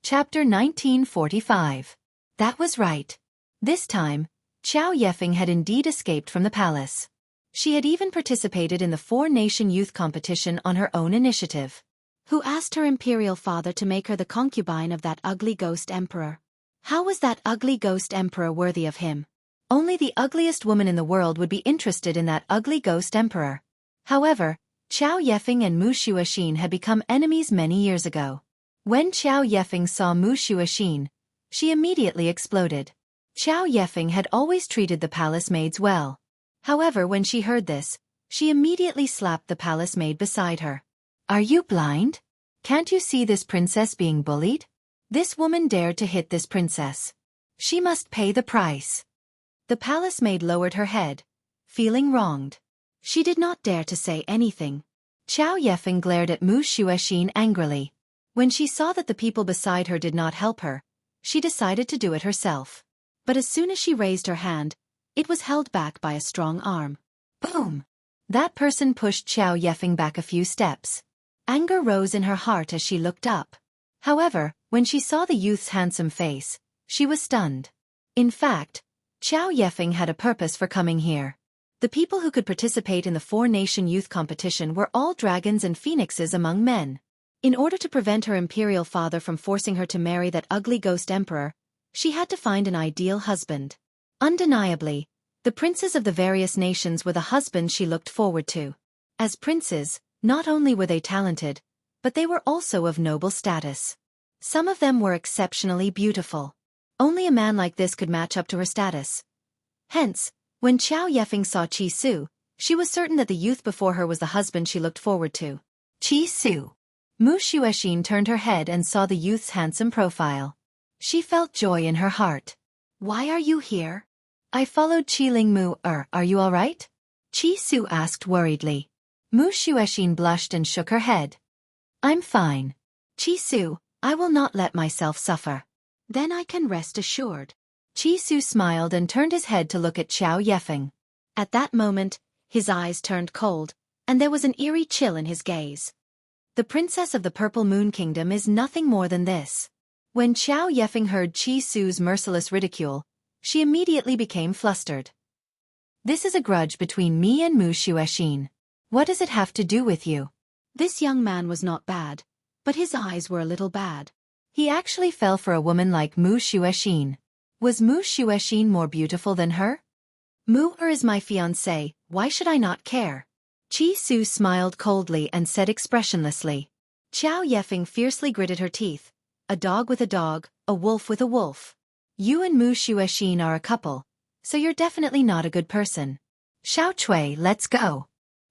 Chapter 1945. That was right. This time, Qiao Yefeng had indeed escaped from the palace. She had even participated in the four-nation youth competition on her own initiative. Who asked her imperial father to make her the concubine of that ugly ghost emperor? How was that ugly ghost emperor worthy of him? Only the ugliest woman in the world would be interested in that ugly ghost emperor. However, Qiao Yefeng and Mu Xuexin had become enemies many years ago. When Qiao Yefeng saw Mu Xuexin, she immediately exploded. Qiao Yefeng had always treated the palace maids well. However, when she heard this, she immediately slapped the palace maid beside her. Are you blind? Can't you see this princess being bullied? This woman dared to hit this princess. She must pay the price. The palace maid lowered her head, feeling wronged. She did not dare to say anything. Qiao Yefeng glared at Mu Xuexin angrily. When she saw that the people beside her did not help her, she decided to do it herself. But as soon as she raised her hand, it was held back by a strong arm. Boom! That person pushed Qiao Yefeng back a few steps. Anger rose in her heart as she looked up. However, when she saw the youth's handsome face, she was stunned. In fact, Qiao Yefeng had a purpose for coming here. The people who could participate in the four-nation youth competition were all dragons and phoenixes among men. In order to prevent her imperial father from forcing her to marry that ugly ghost emperor, she had to find an ideal husband. Undeniably, the princes of the various nations were the husbands she looked forward to. As princes, not only were they talented, but they were also of noble status. Some of them were exceptionally beautiful. Only a man like this could match up to her status. Hence, when Qiao Yefeng saw Qi Su, she was certain that the youth before her was the husband she looked forward to. Qi Su. Mu Xuexin turned her head and saw the youth's handsome profile. She felt joy in her heart. Why are you here? I followed Qiling Mu. Are you all right? Qi Su asked worriedly. Mu Xuexin blushed and shook her head. I'm fine. Qi Su, I will not let myself suffer. Then I can rest assured. Qi Su smiled and turned his head to look at Qiao Yefeng. At that moment, his eyes turned cold, and there was an eerie chill in his gaze. The princess of the Purple Moon Kingdom is nothing more than this. When Qiao Yefeng heard Qi Su's merciless ridicule, she immediately became flustered. This is a grudge between me and Mu Xuexin. What does it have to do with you? This young man was not bad, but his eyes were a little bad. He actually fell for a woman like Mu Xuexin. Was Mu Xuexin more beautiful than her? Mu is my fiancé, why should I not care? Qi Su smiled coldly and said expressionlessly. Qiao Yefeng fiercely gritted her teeth. A dog with a dog, a wolf with a wolf. You and Mu Xuexin are a couple, so you're definitely not a good person. Xiao Cui, let's go.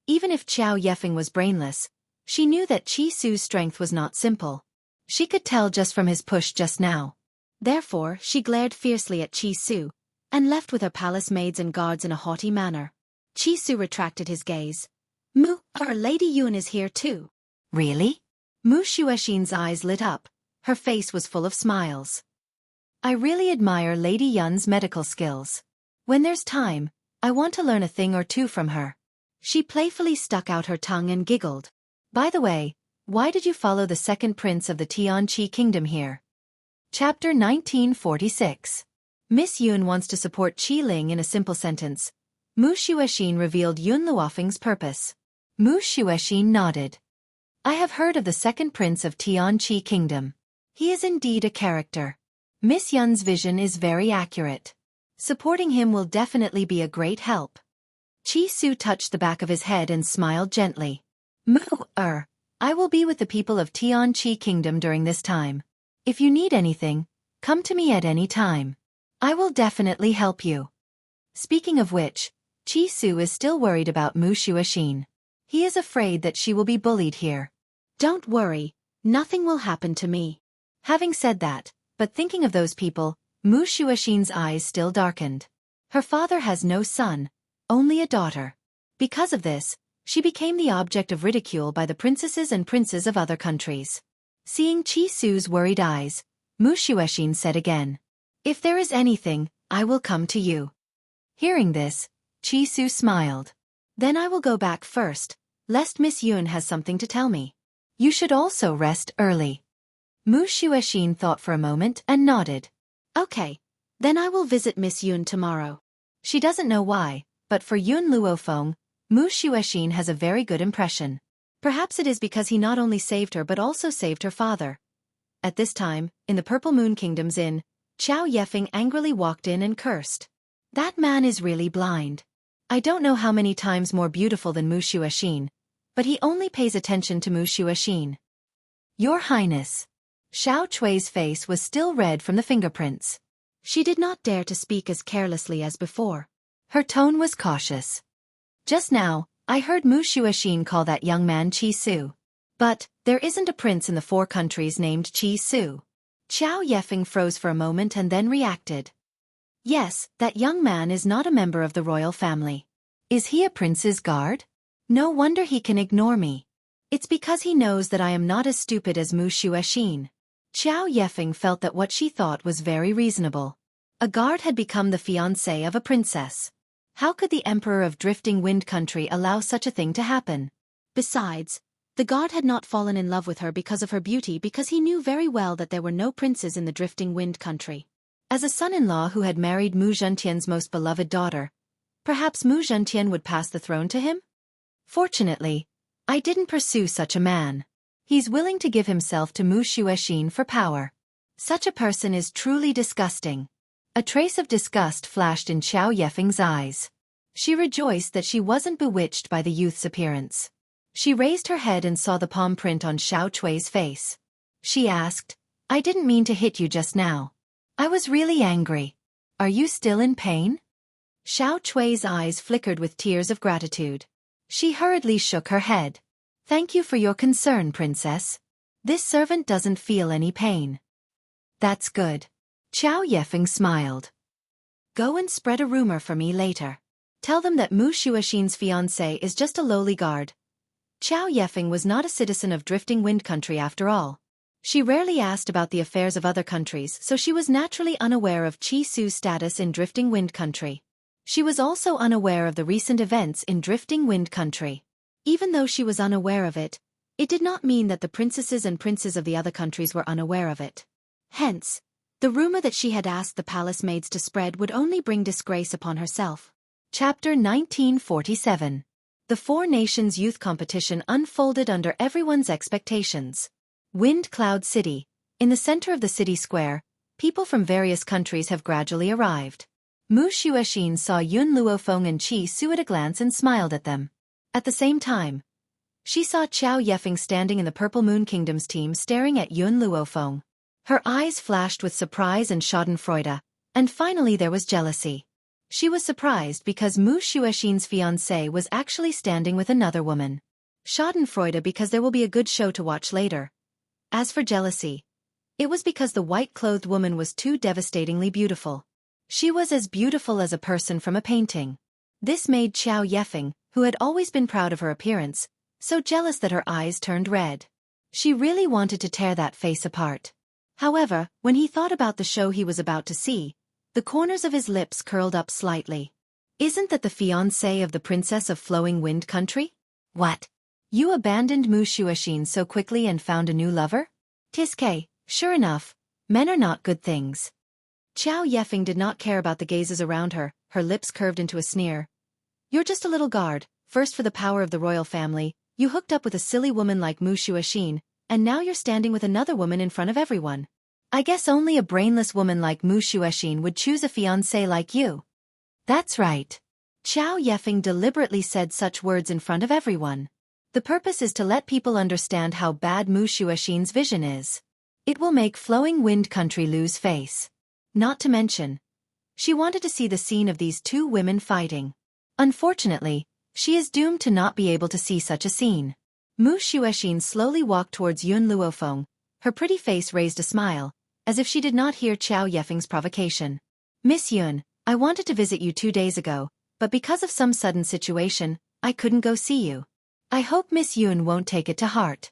Even if Qiao Yefeng was brainless, she knew that Qi Su's strength was not simple. She could tell just from his push just now. Therefore, she glared fiercely at Qi Su, and left with her palace maids and guards in a haughty manner. Qi Su retracted his gaze. Our Lady Yun is here too. Really? Mu Xuexin's eyes lit up. Her face was full of smiles. I really admire Lady Yun's medical skills. When there's time, I want to learn a thing or two from her. She playfully stuck out her tongue and giggled. By the way, why did you follow the second prince of the Tianqi kingdom here? Chapter 1946. Miss Yun wants to support Qi Ling in a simple sentence. Mu Xuexin revealed Yun Luofeng's purpose. Mu Xuexin nodded. I have heard of the second prince of Tianqi kingdom. He is indeed a character. Miss Yun's vision is very accurate. Supporting him will definitely be a great help. Qi Su touched the back of his head and smiled gently. I will be with the people of Tianqi kingdom during this time. If you need anything, come to me at any time. I will definitely help you. Speaking of which, Qi Su is still worried about Mu Xuexin. He is afraid that she will be bullied here. Don't worry, nothing will happen to me. Having said that, but thinking of those people, Mu Xuexin's eyes still darkened. Her father has no son, only a daughter. Because of this, she became the object of ridicule by the princesses and princes of other countries. Seeing Qi Su's worried eyes, Mu Xuexin said again, if there is anything, I will come to you. Hearing this, Qi Su smiled. Then I will go back first, lest Miss Yun has something to tell me. You should also rest early. Mu Xuexin thought for a moment and nodded. Okay. Then I will visit Miss Yun tomorrow. She doesn't know why, but for Yun Luofeng, Mu Xuexin has a very good impression. Perhaps it is because he not only saved her but also saved her father. At this time, in the Purple Moon Kingdom's inn, Qiao Yefeng angrily walked in and cursed. That man is really blind. I don't know how many times more beautiful than Mu Xuexin, but he only pays attention to Mu Xuexin. Your Highness. Xiao Chui's face was still red from the fingerprints. She did not dare to speak as carelessly as before. Her tone was cautious. Just now, I heard Mu Xuexin call that young man Qi Su. But, there isn't a prince in the 4 countries named Qi Su. Qiao Yefeng froze for a moment and then reacted. Yes, that young man is not a member of the royal family. Is he a prince's guard? No wonder he can ignore me. It's because he knows that I am not as stupid as Mu Xuexin. Qiao Yefeng felt that what she thought was very reasonable. A guard had become the fiancé of a princess. How could the Emperor of Drifting Wind Country allow such a thing to happen? Besides, the guard had not fallen in love with her because of her beauty because he knew very well that there were no princes in the Drifting Wind Country. As a son-in-law who had married Mu Zhentian's most beloved daughter, perhaps Mu Zhentian would pass the throne to him? Fortunately, I didn't pursue such a man. He's willing to give himself to Mu Xuexin for power. Such a person is truly disgusting. A trace of disgust flashed in Qiao Yefeng's eyes. She rejoiced that she wasn't bewitched by the youth's appearance. She raised her head and saw the palm print on Xiao Chui's face. She asked, I didn't mean to hit you just now. I was really angry. Are you still in pain? Xiao Chui's eyes flickered with tears of gratitude. She hurriedly shook her head. Thank you for your concern, Princess. This servant doesn't feel any pain. That's good. Qiao Yefeng smiled. Go and spread a rumor for me later. Tell them that Mu Xuexin's fiancé is just a lowly guard. Qiao Yefeng was not a citizen of Drifting Wind Country after all. She rarely asked about the affairs of other countries, so she was naturally unaware of Qi Su's status in Drifting Wind Country. She was also unaware of the recent events in Drifting Wind Country. Even though she was unaware of it, it did not mean that the princesses and princes of the other countries were unaware of it. Hence, the rumor that she had asked the palace maids to spread would only bring disgrace upon herself. Chapter 1947. The 4 Nations Youth Competition unfolded under everyone's expectations. Wind Cloud City. In the center of the city square, people from various countries have gradually arrived. Mu Xuexin saw Yun Luofeng and Qi Su at a glance and smiled at them. At the same time, she saw Qiao Yefeng standing in the Purple Moon Kingdom's team staring at Yun Luofeng. Her eyes flashed with surprise and schadenfreude, and finally there was jealousy. She was surprised because Mu Xuexin's fiancé was actually standing with another woman. Schadenfreude because there will be a good show to watch later. As for jealousy, it was because the white-clothed woman was too devastatingly beautiful. She was as beautiful as a person from a painting. This made Qiao Yefeng, who had always been proud of her appearance, so jealous that her eyes turned red. She really wanted to tear that face apart. However, when he thought about the show he was about to see, the corners of his lips curled up slightly. Isn't that the fiancé of the Princess of Flowing Wind Country? What? You abandoned Mu Xuexin so quickly and found a new lover? Tiske, sure enough, men are not good things. Qiao Yefeng did not care about the gazes around her, her lips curved into a sneer. You're just a little guard, first for the power of the royal family, you hooked up with a silly woman like Mu Xuexin, and now you're standing with another woman in front of everyone. I guess only a brainless woman like Mu Xuexin would choose a fiancé like you. That's right. Qiao Yefeng deliberately said such words in front of everyone. The purpose is to let people understand how bad Mu Xuexin's vision is. It will make Flowing Wind Country lose face. Not to mention, she wanted to see the scene of these 2 women fighting. Unfortunately, she is doomed to not be able to see such a scene. Mu Xuexin slowly walked towards Yun Luofeng, her pretty face raised a smile, as if she did not hear Qiao Yefeng's provocation. Miss Yun, I wanted to visit you 2 days ago, but because of some sudden situation, I couldn't go see you. I hope Miss Yun won't take it to heart.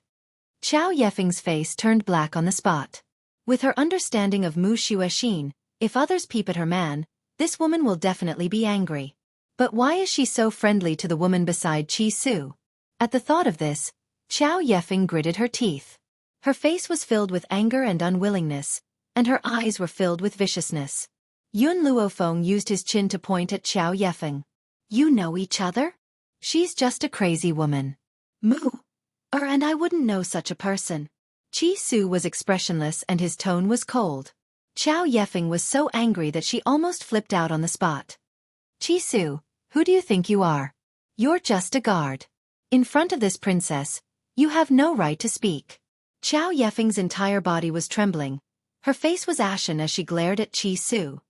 Qiao Yefeng's face turned black on the spot. With her understanding of Mu Xuexin, if others peep at her man, this woman will definitely be angry. But why is she so friendly to the woman beside Qi Su? At the thought of this, Qiao Yefeng gritted her teeth. Her face was filled with anger and unwillingness, and her eyes were filled with viciousness. Yun Luofeng used his chin to point at Xiao Yefeng. You know each other? She's just a crazy woman. Moo. And I wouldn't know such a person. Chi Su was expressionless and his tone was cold. Xiao Yefeng was so angry that she almost flipped out on the spot. Chi Su, who do you think you are? You're just a guard. In front of this princess, you have no right to speak. Xiao Yefeng's entire body was trembling. Her face was ashen as she glared at Chi Su.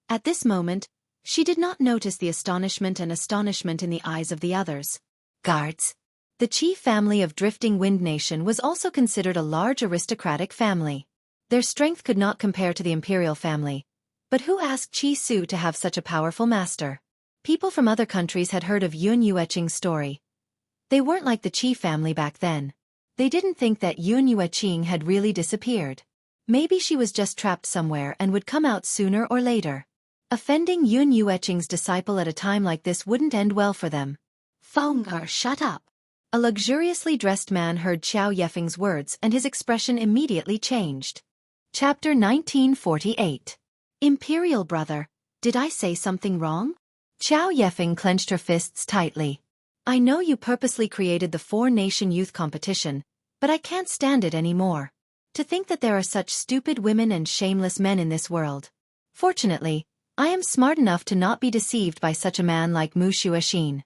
At this moment, she did not notice the astonishment in the eyes of the others. Guards. The Qi family of Drifting Wind Nation was also considered a large aristocratic family. Their strength could not compare to the imperial family. But who asked Chi Su to have such a powerful master? People from other countries had heard of Yun Yueqing's story. They weren't like the Qi family back then. They didn't think that Yun Yueqing had really disappeared. Maybe she was just trapped somewhere and would come out sooner or later. Offending Yun Yueqing's disciple at a time like this wouldn't end well for them. Fonger, shut up. A luxuriously dressed man heard Xiao Yefeng's words and his expression immediately changed. Chapter 1948. Imperial brother, did I say something wrong? Xiao Yefeng clenched her fists tightly. I know you purposely created the four-nation youth competition, but I can't stand it anymore. To think that there are such stupid women and shameless men in this world. Fortunately, I am smart enough to not be deceived by such a man like Mu Xuexin.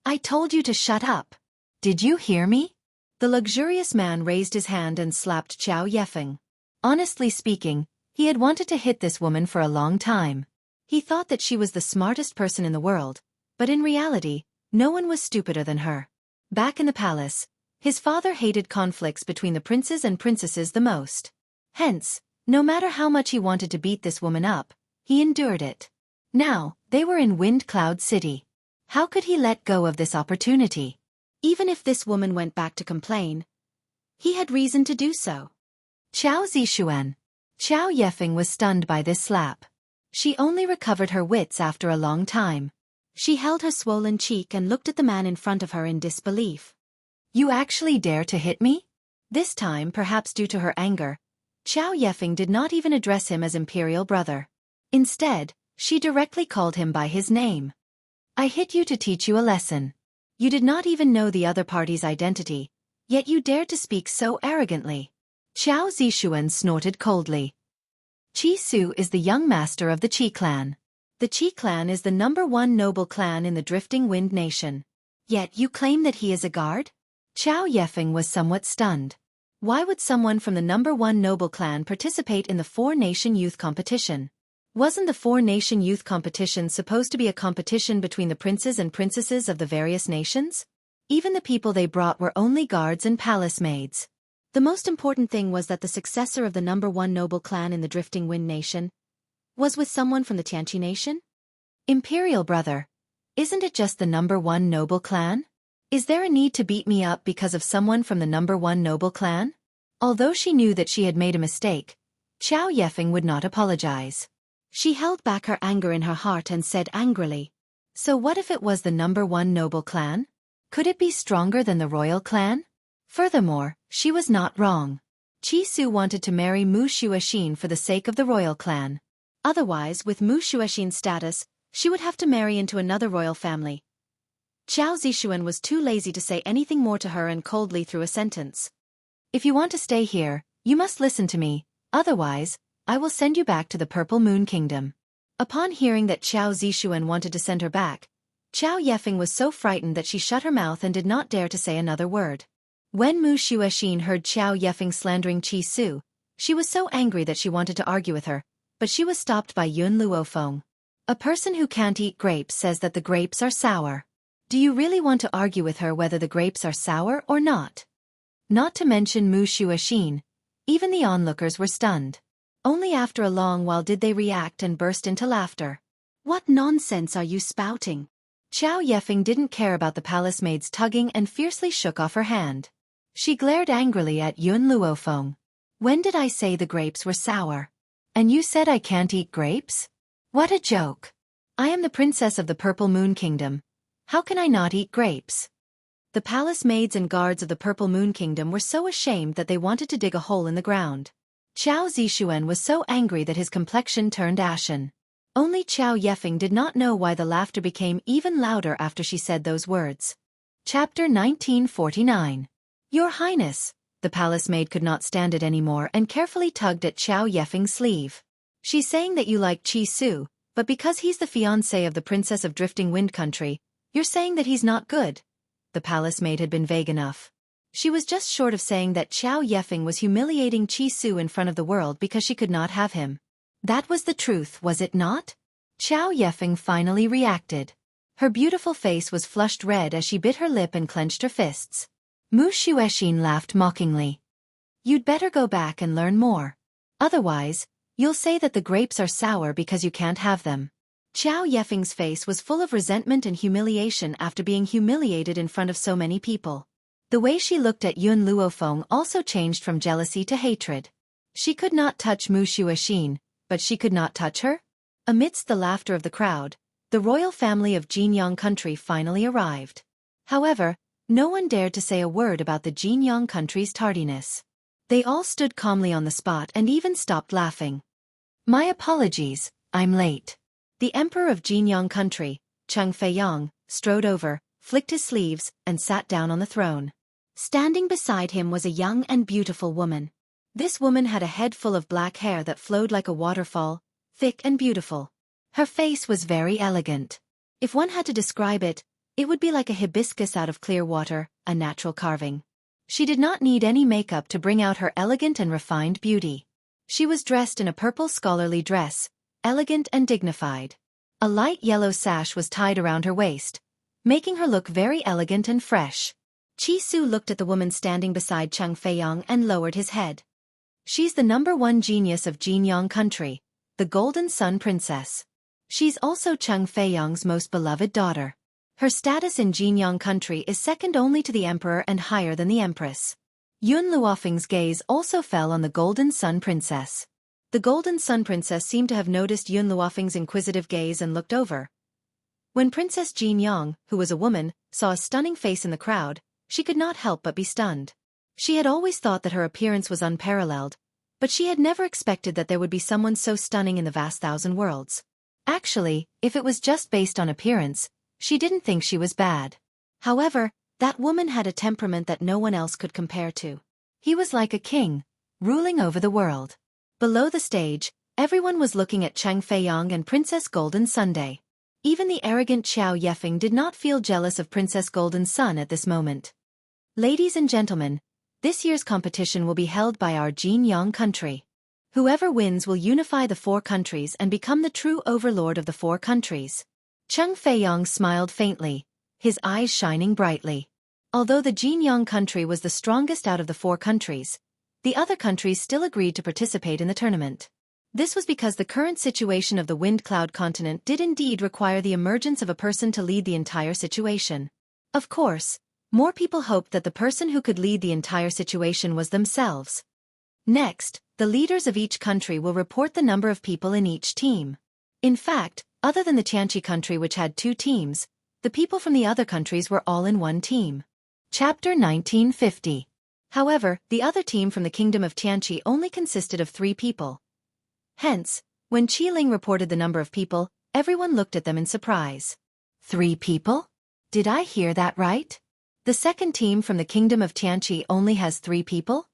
I told you to shut up. Did you hear me? The luxurious man raised his hand and slapped Xiao Yefeng. Honestly speaking, he had wanted to hit this woman for a long time. He thought that she was the smartest person in the world, but in reality, no one was stupider than her. Back in the palace, his father hated conflicts between the princes and princesses the most. Hence, no matter how much he wanted to beat this woman up, he endured it. Now, they were in Wind Cloud City. How could he let go of this opportunity? Even if this woman went back to complain, he had reason to do so. Qiao Zixuan. Xiao Yefeng was stunned by this slap. She only recovered her wits after a long time. She held her swollen cheek and looked at the man in front of her in disbelief. You actually dare to hit me? This time, perhaps due to her anger, Xiao Yefeng did not even address him as imperial brother. Instead, she directly called him by his name. I hit you to teach you a lesson. You did not even know the other party's identity, yet you dared to speak so arrogantly. Xiao Zixuan snorted coldly. Chi Su is the young master of the Qi clan. The Qi clan is the #1 noble clan in the Drifting Wind Nation. Yet you claim that he is a guard? Xiao Yefeng was somewhat stunned. Why would someone from the #1 noble clan participate in the four-nation youth competition? Wasn't the four-nation youth competition supposed to be a competition between the princes and princesses of the various nations? Even the people they brought were only guards and palace maids. The most important thing was that the successor of the #1 noble clan in the Drifting Wind Nation was with someone from the Tianqi Nation? Imperial brother, isn't it just the #1 noble clan? Is there a need to beat me up because of someone from the #1 noble clan? Although she knew that she had made a mistake, Xiao Yefeng would not apologize. She held back her anger in her heart and said angrily, so what if it was the #1 noble clan? Could it be stronger than the royal clan? Furthermore, she was not wrong. Chi Su wanted to marry Mu Xuexin for the sake of the royal clan. Otherwise, with Mu Xuexin's status, she would have to marry into another royal family. Qiao Zixuan was too lazy to say anything more to her and coldly threw a sentence. If you want to stay here, you must listen to me, otherwise, I will send you back to the Purple Moon Kingdom. Upon hearing that Qiao Zixuan wanted to send her back, Xiao Yefeng was so frightened that she shut her mouth and did not dare to say another word. When Mu Xuexin heard Xiao Yefeng slandering Chi Su, she was so angry that she wanted to argue with her, but she was stopped by Yun Luofeng. A person who can't eat grapes says that the grapes are sour. Do you really want to argue with her whether the grapes are sour or not? Not to mention Mu Xuexin, even the onlookers were stunned. Only after a long while did they react and burst into laughter. What nonsense are you spouting? Xiao Yefeng didn't care about the palace maid's tugging and fiercely shook off her hand. She glared angrily at Yun Luofeng. When did I say the grapes were sour? And you said I can't eat grapes? What a joke. I am the princess of the Purple Moon Kingdom. How can I not eat grapes? The palace maids and guards of the Purple Moon Kingdom were so ashamed that they wanted to dig a hole in the ground. Qiao Zixuan was so angry that his complexion turned ashen. Only Qiao Yefeng did not know why the laughter became even louder after she said those words. Chapter 1949. Your Highness. The palace maid could not stand it anymore and carefully tugged at Qiao Yefeng's sleeve. She's saying that you like Qi Su, but because he's the fiancé of the Princess of Drifting Wind Country, you're saying that he's not good. The palace maid had been vague enough. She was just short of saying that Qiao Yefeng was humiliating Qi Su in front of the world because she could not have him. That was the truth, was it not? Qiao Yefeng finally reacted. Her beautiful face was flushed red as she bit her lip and clenched her fists. Mu Xuexin laughed mockingly. You'd better go back and learn more. Otherwise, you'll say that the grapes are sour because you can't have them. Qiao Yefeng's face was full of resentment and humiliation after being humiliated in front of so many people. The way she looked at Yun Luofeng also changed from jealousy to hatred. She could not touch Mu Xuexin, but she could not touch her? Amidst the laughter of the crowd, the royal family of Jinyang country finally arrived. However, no one dared to say a word about the Jinyang country's tardiness. They all stood calmly on the spot and even stopped laughing. My apologies, I'm late. The emperor of Jinyang country, Cheng Feiyang, strode over, flicked his sleeves, and sat down on the throne. Standing beside him was a young and beautiful woman. This woman had a head full of black hair that flowed like a waterfall, thick and beautiful. Her face was very elegant. If one had to describe it, it would be like a hibiscus out of clear water, a natural carving. She did not need any makeup to bring out her elegant and refined beauty. She was dressed in a purple scholarly dress, elegant and dignified. A light yellow sash was tied around her waist, making her look very elegant and fresh. Qi Su looked at the woman standing beside Cheng Feiyang and lowered his head. She's the #1 genius of Jinyang country, the Golden Sun Princess. She's also Cheng Feiyang's most beloved daughter. Her status in Jinyang country is second only to the emperor and higher than the empress. Yun Luofeng's gaze also fell on the Golden Sun Princess. The Golden Sun Princess seemed to have noticed Yun Luofeng's inquisitive gaze and looked over. When Princess Jinyang, who was a woman, saw a stunning face in the crowd, she could not help but be stunned. She had always thought that her appearance was unparalleled, but she had never expected that there would be someone so stunning in the vast thousand worlds. Actually, if it was just based on appearance, she didn't think she was bad. However, that woman had a temperament that no one else could compare to. He was like a king, ruling over the world. Below the stage, everyone was looking at Cheng Feiyang and Princess Golden Sunday. Even the arrogant Qiao Yefeng did not feel jealous of Princess Golden Sun at this moment. Ladies and gentlemen, this year's competition will be held by our Jinyang country. Whoever wins will unify the 4 countries and become the true overlord of the 4 countries. Cheng Feiyang smiled faintly, his eyes shining brightly. Although the Jinyang country was the strongest out of the 4 countries, the other countries still agreed to participate in the tournament. This was because the current situation of the Wind Cloud continent did indeed require the emergence of a person to lead the entire situation. Of course, more people hoped that the person who could lead the entire situation was themselves. Next, the leaders of each country will report the number of people in each team. In fact, other than the Tianqi country which had 2 teams, the people from the other countries were all in one team. Chapter 1950. However, the other team from the Kingdom of Tianqi only consisted of 3 people. Hence, when Qi Ling reported the number of people, everyone looked at them in surprise. 3 people? Did I hear that right? The second team from the Kingdom of Tianqi only has 3 people?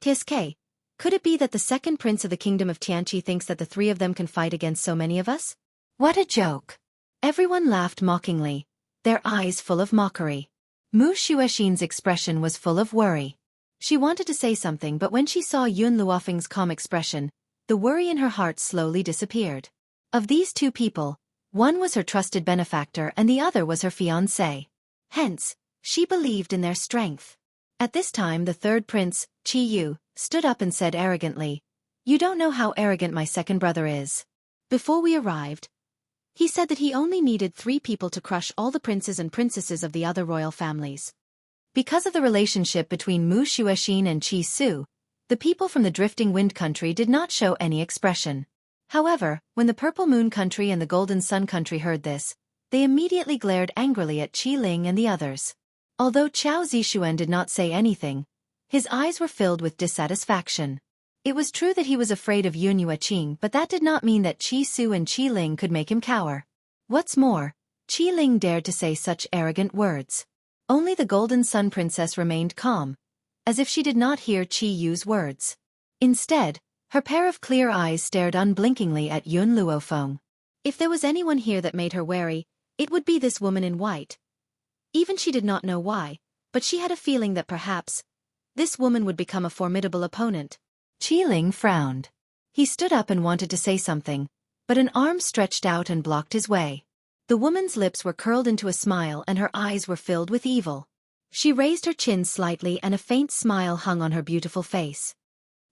Tiske, could it be that the second prince of the Kingdom of Tianqi thinks that the 3 of them can fight against so many of us? What a joke! Everyone laughed mockingly, their eyes full of mockery. Mu Xuexin's expression was full of worry. She wanted to say something, but when she saw Yun Luofeng's calm expression, the worry in her heart slowly disappeared. Of these 2 people, one was her trusted benefactor and the other was her fiancé. Hence, she believed in their strength. At this time the third prince, Qi Yu, stood up and said arrogantly, "You don't know how arrogant my second brother is. Before we arrived, he said that he only needed 3 people to crush all the princes and princesses of the other royal families." Because of the relationship between Mu Xuexin and Qi Su, the people from the Drifting Wind Country did not show any expression. However, when the Purple Moon Country and the Golden Sun Country heard this, they immediately glared angrily at Qi Ling and the others. Although Chao Zixuan did not say anything, his eyes were filled with dissatisfaction. It was true that he was afraid of Yun Yueqing, but that did not mean that Qi Su and Qi Ling could make him cower. What's more, Qi Ling dared to say such arrogant words. Only the Golden Sun Princess remained calm, as if she did not hear Qi Yu's words. Instead, her pair of clear eyes stared unblinkingly at Yun Luofeng. If there was anyone here that made her wary, it would be this woman in white. Even she did not know why, but she had a feeling that perhaps this woman would become a formidable opponent. Qi Ling frowned. He stood up and wanted to say something, but an arm stretched out and blocked his way. The woman's lips were curled into a smile and her eyes were filled with evil. She raised her chin slightly and a faint smile hung on her beautiful face.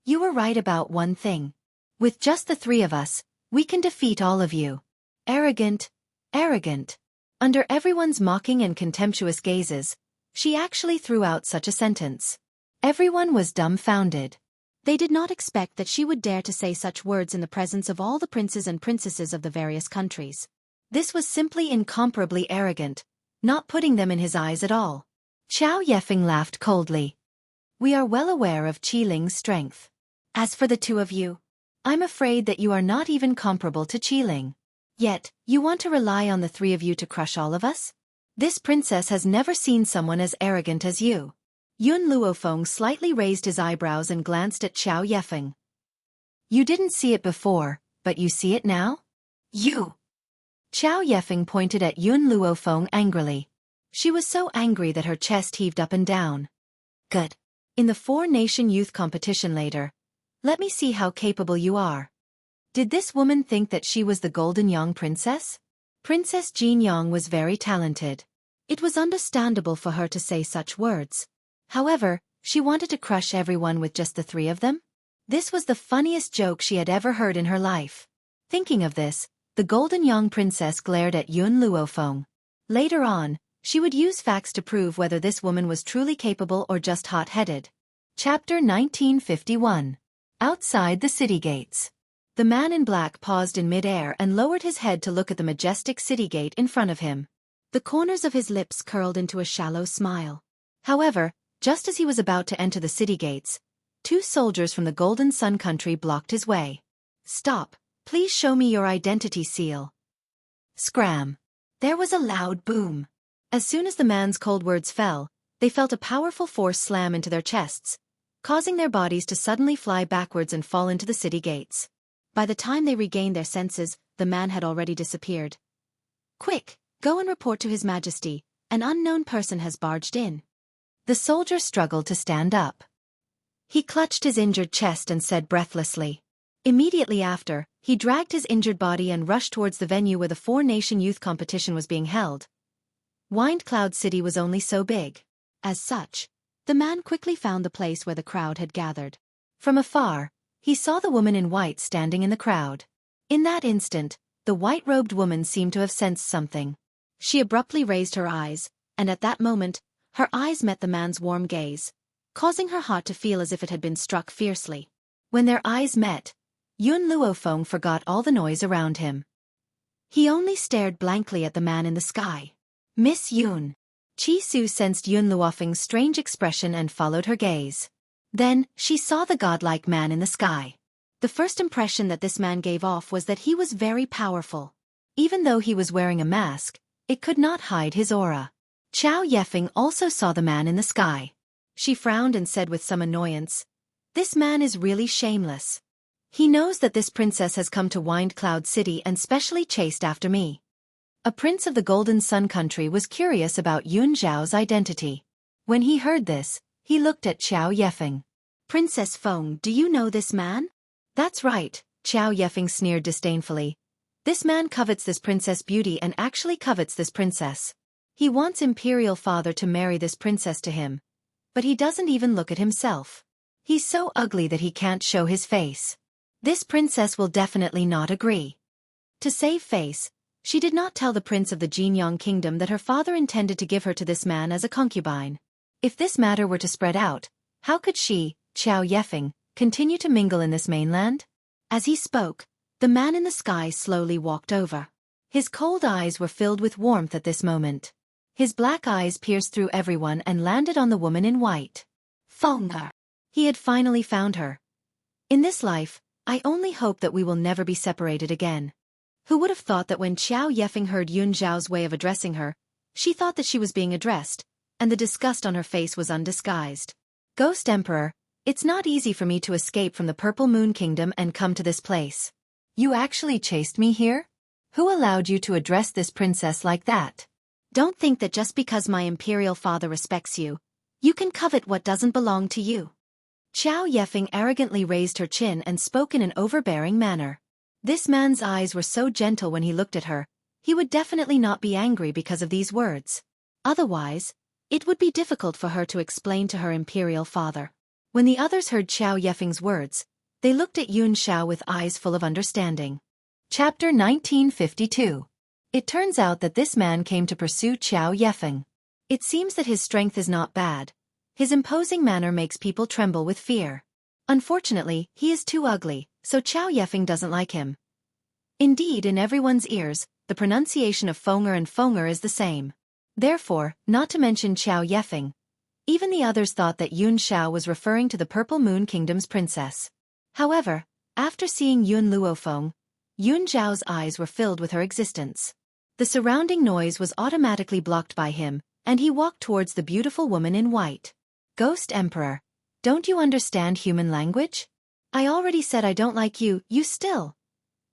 You were right about one thing. With just the three of us, we can defeat all of you. Arrogant, arrogant. Under everyone's mocking and contemptuous gazes, she actually threw out such a sentence. Everyone was dumbfounded. They did not expect that she would dare to say such words in the presence of all the princes and princesses of the various countries. This was simply incomparably arrogant, not putting them in his eyes at all. Chao Yefeng laughed coldly. We are well aware of Qi Ling's strength. As for the two of you, I'm afraid that you are not even comparable to Qi Ling. Yet, you want to rely on the three of you to crush all of us? This princess has never seen someone as arrogant as you. Yun Luofeng slightly raised his eyebrows and glanced at Chao Yefeng. You didn't see it before, but you see it now? You! Chao Yefeng pointed at Yun Luofeng angrily. She was so angry that her chest heaved up and down. Good. In the four-nation youth competition later, let me see how capable you are. Did this woman think that she was the Golden Yang Princess? Princess Jin Yang was very talented. It was understandable for her to say such words. However, she wanted to crush everyone with just the three of them? This was the funniest joke she had ever heard in her life. Thinking of this, the Golden Yang Princess glared at Yun Luofeng. Later on, she would use facts to prove whether this woman was truly capable or just hot-headed. Chapter 1951. Outside the city gates. The man in black paused in mid-air and lowered his head to look at the majestic city gate in front of him. The corners of his lips curled into a shallow smile. However, just as he was about to enter the city gates, two soldiers from the Golden Sun Country blocked his way. Stop, please show me your identity seal. Scram. There was a loud boom. As soon as the man's cold words fell, they felt a powerful force slam into their chests, causing their bodies to suddenly fly backwards and fall into the city gates. By the time they regained their senses, the man had already disappeared. Quick, go and report to His Majesty, an unknown person has barged in. The soldier struggled to stand up. He clutched his injured chest and said breathlessly. Immediately after, he dragged his injured body and rushed towards the venue where the four-nation youth competition was being held. Wind Cloud City was only so big. As such, the man quickly found the place where the crowd had gathered. From afar, he saw the woman in white standing in the crowd. In that instant, the white-robed woman seemed to have sensed something. She abruptly raised her eyes, and at that moment, her eyes met the man's warm gaze, causing her heart to feel as if it had been struck fiercely. When their eyes met, Yun Luofeng forgot all the noise around him. He only stared blankly at the man in the sky. Miss Yun. Qi Su sensed Yun Luofeng's strange expression and followed her gaze. Then, she saw the godlike man in the sky. The first impression that this man gave off was that he was very powerful. Even though he was wearing a mask, it could not hide his aura. Chao Yefeng also saw the man in the sky. She frowned and said with some annoyance, "This man is really shameless. He knows that this princess has come to Wind Cloud City and specially chased after me." A prince of the Golden Sun Country was curious about Yun Zhao's identity. When he heard this, he looked at Chao Yefeng. "Princess Feng, do you know this man?" "That's right," Chao Yefeng sneered disdainfully. "This man covets this princess beauty and actually covets this princess. He wants Imperial Father to marry this princess to him. But he doesn't even look at himself. He's so ugly that he can't show his face. This princess will definitely not agree." To save face, she did not tell the prince of the Jinyang kingdom that her father intended to give her to this man as a concubine. If this matter were to spread out, how could she, Chao Yefeng, continue to mingle in this mainland? As he spoke, the man in the sky slowly walked over. His cold eyes were filled with warmth at this moment. His black eyes pierced through everyone and landed on the woman in white. Found her. He had finally found her. In this life, I only hope that we will never be separated again. Who would have thought that when Xiao Yefeng heard Yun Zhao's way of addressing her, she thought that she was being addressed, and the disgust on her face was undisguised. Ghost Emperor, it's not easy for me to escape from the Purple Moon Kingdom and come to this place. You actually chased me here? Who allowed you to address this princess like that? Don't think that just because my imperial father respects you, you can covet what doesn't belong to you. Xiao Yefeng arrogantly raised her chin and spoke in an overbearing manner. This man's eyes were so gentle when he looked at her, he would definitely not be angry because of these words. Otherwise, it would be difficult for her to explain to her imperial father. When the others heard Xiao Yefeng's words, they looked at Yun Xiao with eyes full of understanding. Chapter 1952. It turns out that this man came to pursue Xiao Yefeng. It seems that his strength is not bad. His imposing manner makes people tremble with fear. Unfortunately, he is too ugly, so Xiao Yefeng doesn't like him. Indeed, in everyone's ears, the pronunciation of Fenger and Fenger is the same. Therefore, not to mention Xiao Yefeng, even the others thought that Yun Xiao was referring to the Purple Moon Kingdom's princess. However, after seeing Yun Luofeng, Yun Zhao's eyes were filled with her existence. The surrounding noise was automatically blocked by him, and he walked towards the beautiful woman in white. Ghost Emperor, don't you understand human language? I already said I don't like you, you still.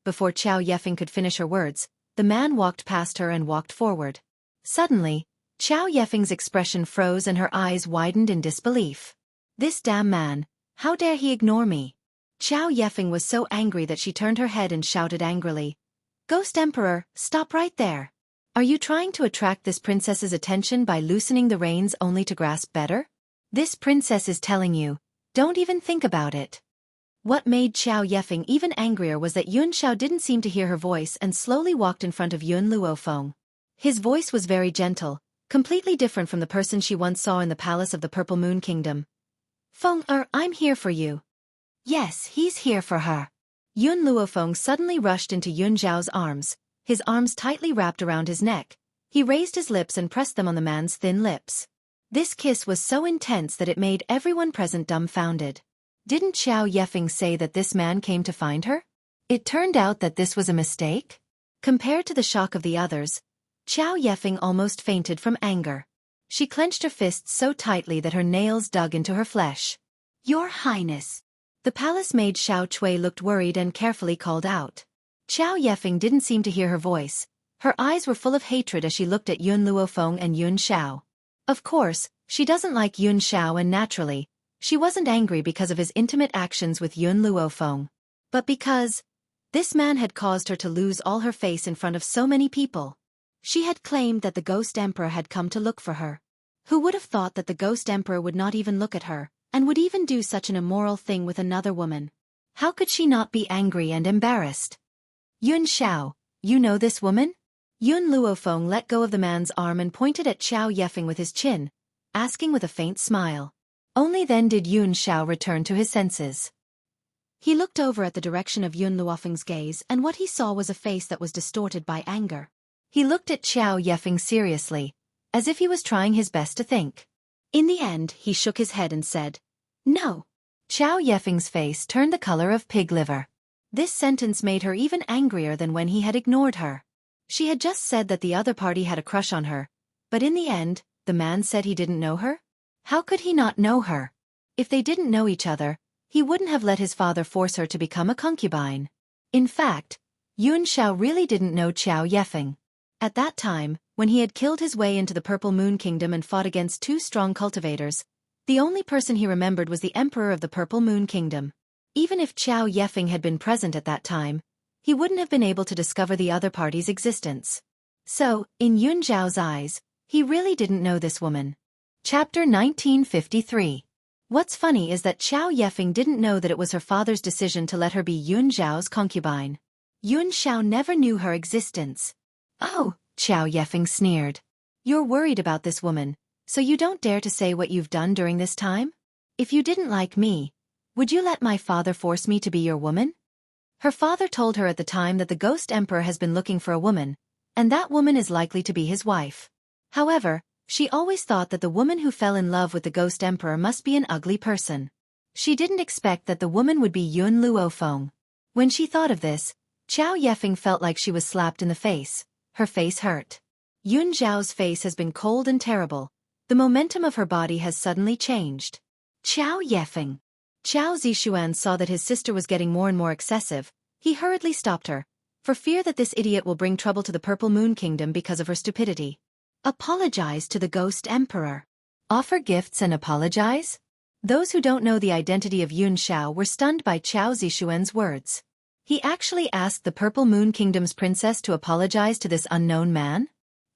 Before Xiao Yefeng could finish her words, the man walked past her and walked forward. Suddenly, Xiao Yefeng's expression froze and her eyes widened in disbelief. This damn man, how dare he ignore me? Xiao Yefeng was so angry that she turned her head and shouted angrily. Ghost Emperor, stop right there. Are you trying to attract this princess's attention by loosening the reins only to grasp better? This princess is telling you, don't even think about it. What made Xiao Yefeng even angrier was that Yun Xiao didn't seem to hear her voice and slowly walked in front of Yun Luofeng. His voice was very gentle, completely different from the person she once saw in the palace of the Purple Moon Kingdom. Fenger, I'm here for you. Yes, he's here for her. Yun Luofeng suddenly rushed into Yun Zhao's arms, his arms tightly wrapped around his neck. He raised his lips and pressed them on the man's thin lips. This kiss was so intense that it made everyone present dumbfounded. Didn't Xiao Yefeng say that this man came to find her? It turned out that this was a mistake? Compared to the shock of the others, Xiao Yefeng almost fainted from anger. She clenched her fists so tightly that her nails dug into her flesh. Your Highness. The palace maid Xiao Chui looked worried and carefully called out. Xiao Yefeng didn't seem to hear her voice. Her eyes were full of hatred as she looked at Yun Luofeng and Yun Xiao. Of course, she doesn't like Yun Xiao and naturally, she wasn't angry because of his intimate actions with Yun Luofeng. But because this man had caused her to lose all her face in front of so many people. She had claimed that the Ghost Emperor had come to look for her. Who would have thought that the Ghost Emperor would not even look at her, and would even do such an immoral thing with another woman? How could she not be angry and embarrassed? Yun Xiao, you know this woman? Yun Luofeng let go of the man's arm and pointed at Xiao Yefeng with his chin, asking with a faint smile. Only then did Yun Xiao return to his senses. He looked over at the direction of Yun Luofeng's gaze and what he saw was a face that was distorted by anger. He looked at Xiao Yefeng seriously, as if he was trying his best to think. In the end, he shook his head and said, No. Xiao Yefeng's face turned the color of pig liver. This sentence made her even angrier than when he had ignored her. She had just said that the other party had a crush on her, but in the end, the man said he didn't know her? How could he not know her? If they didn't know each other, he wouldn't have let his father force her to become a concubine. In fact, Yun Xiao really didn't know Xiao Yefeng. At that time, when he had killed his way into the Purple Moon Kingdom and fought against two strong cultivators, the only person he remembered was the Emperor of the Purple Moon Kingdom. Even if Xiao Yefeng had been present at that time, he wouldn't have been able to discover the other party's existence. So, in Yun Zhao's eyes, he really didn't know this woman. Chapter 1953. What's funny is that Xiao Yefeng didn't know that it was her father's decision to let her be Yun Zhao's concubine. Yun Xiao never knew her existence. Oh, Xiao Yefeng sneered. You're worried about this woman, so you don't dare to say what you've done during this time? If you didn't like me, would you let my father force me to be your woman? Her father told her at the time that the Ghost Emperor has been looking for a woman, and that woman is likely to be his wife. However, she always thought that the woman who fell in love with the Ghost Emperor must be an ugly person. She didn't expect that the woman would be Yun Luofeng. When she thought of this, Qiao Yefeng felt like she was slapped in the face. Her face hurt. Yun Zhao's face has been cold and terrible. The momentum of her body has suddenly changed. Qiao Yefeng. Qiao Zixuan saw that his sister was getting more and more excessive. He hurriedly stopped her, for fear that this idiot will bring trouble to the Purple Moon Kingdom because of her stupidity. Apologize to the Ghost Emperor. Offer gifts and apologize? Those who don't know the identity of Yun Xiao were stunned by Qiao Zixuan's words. He actually asked the Purple Moon Kingdom's princess to apologize to this unknown man?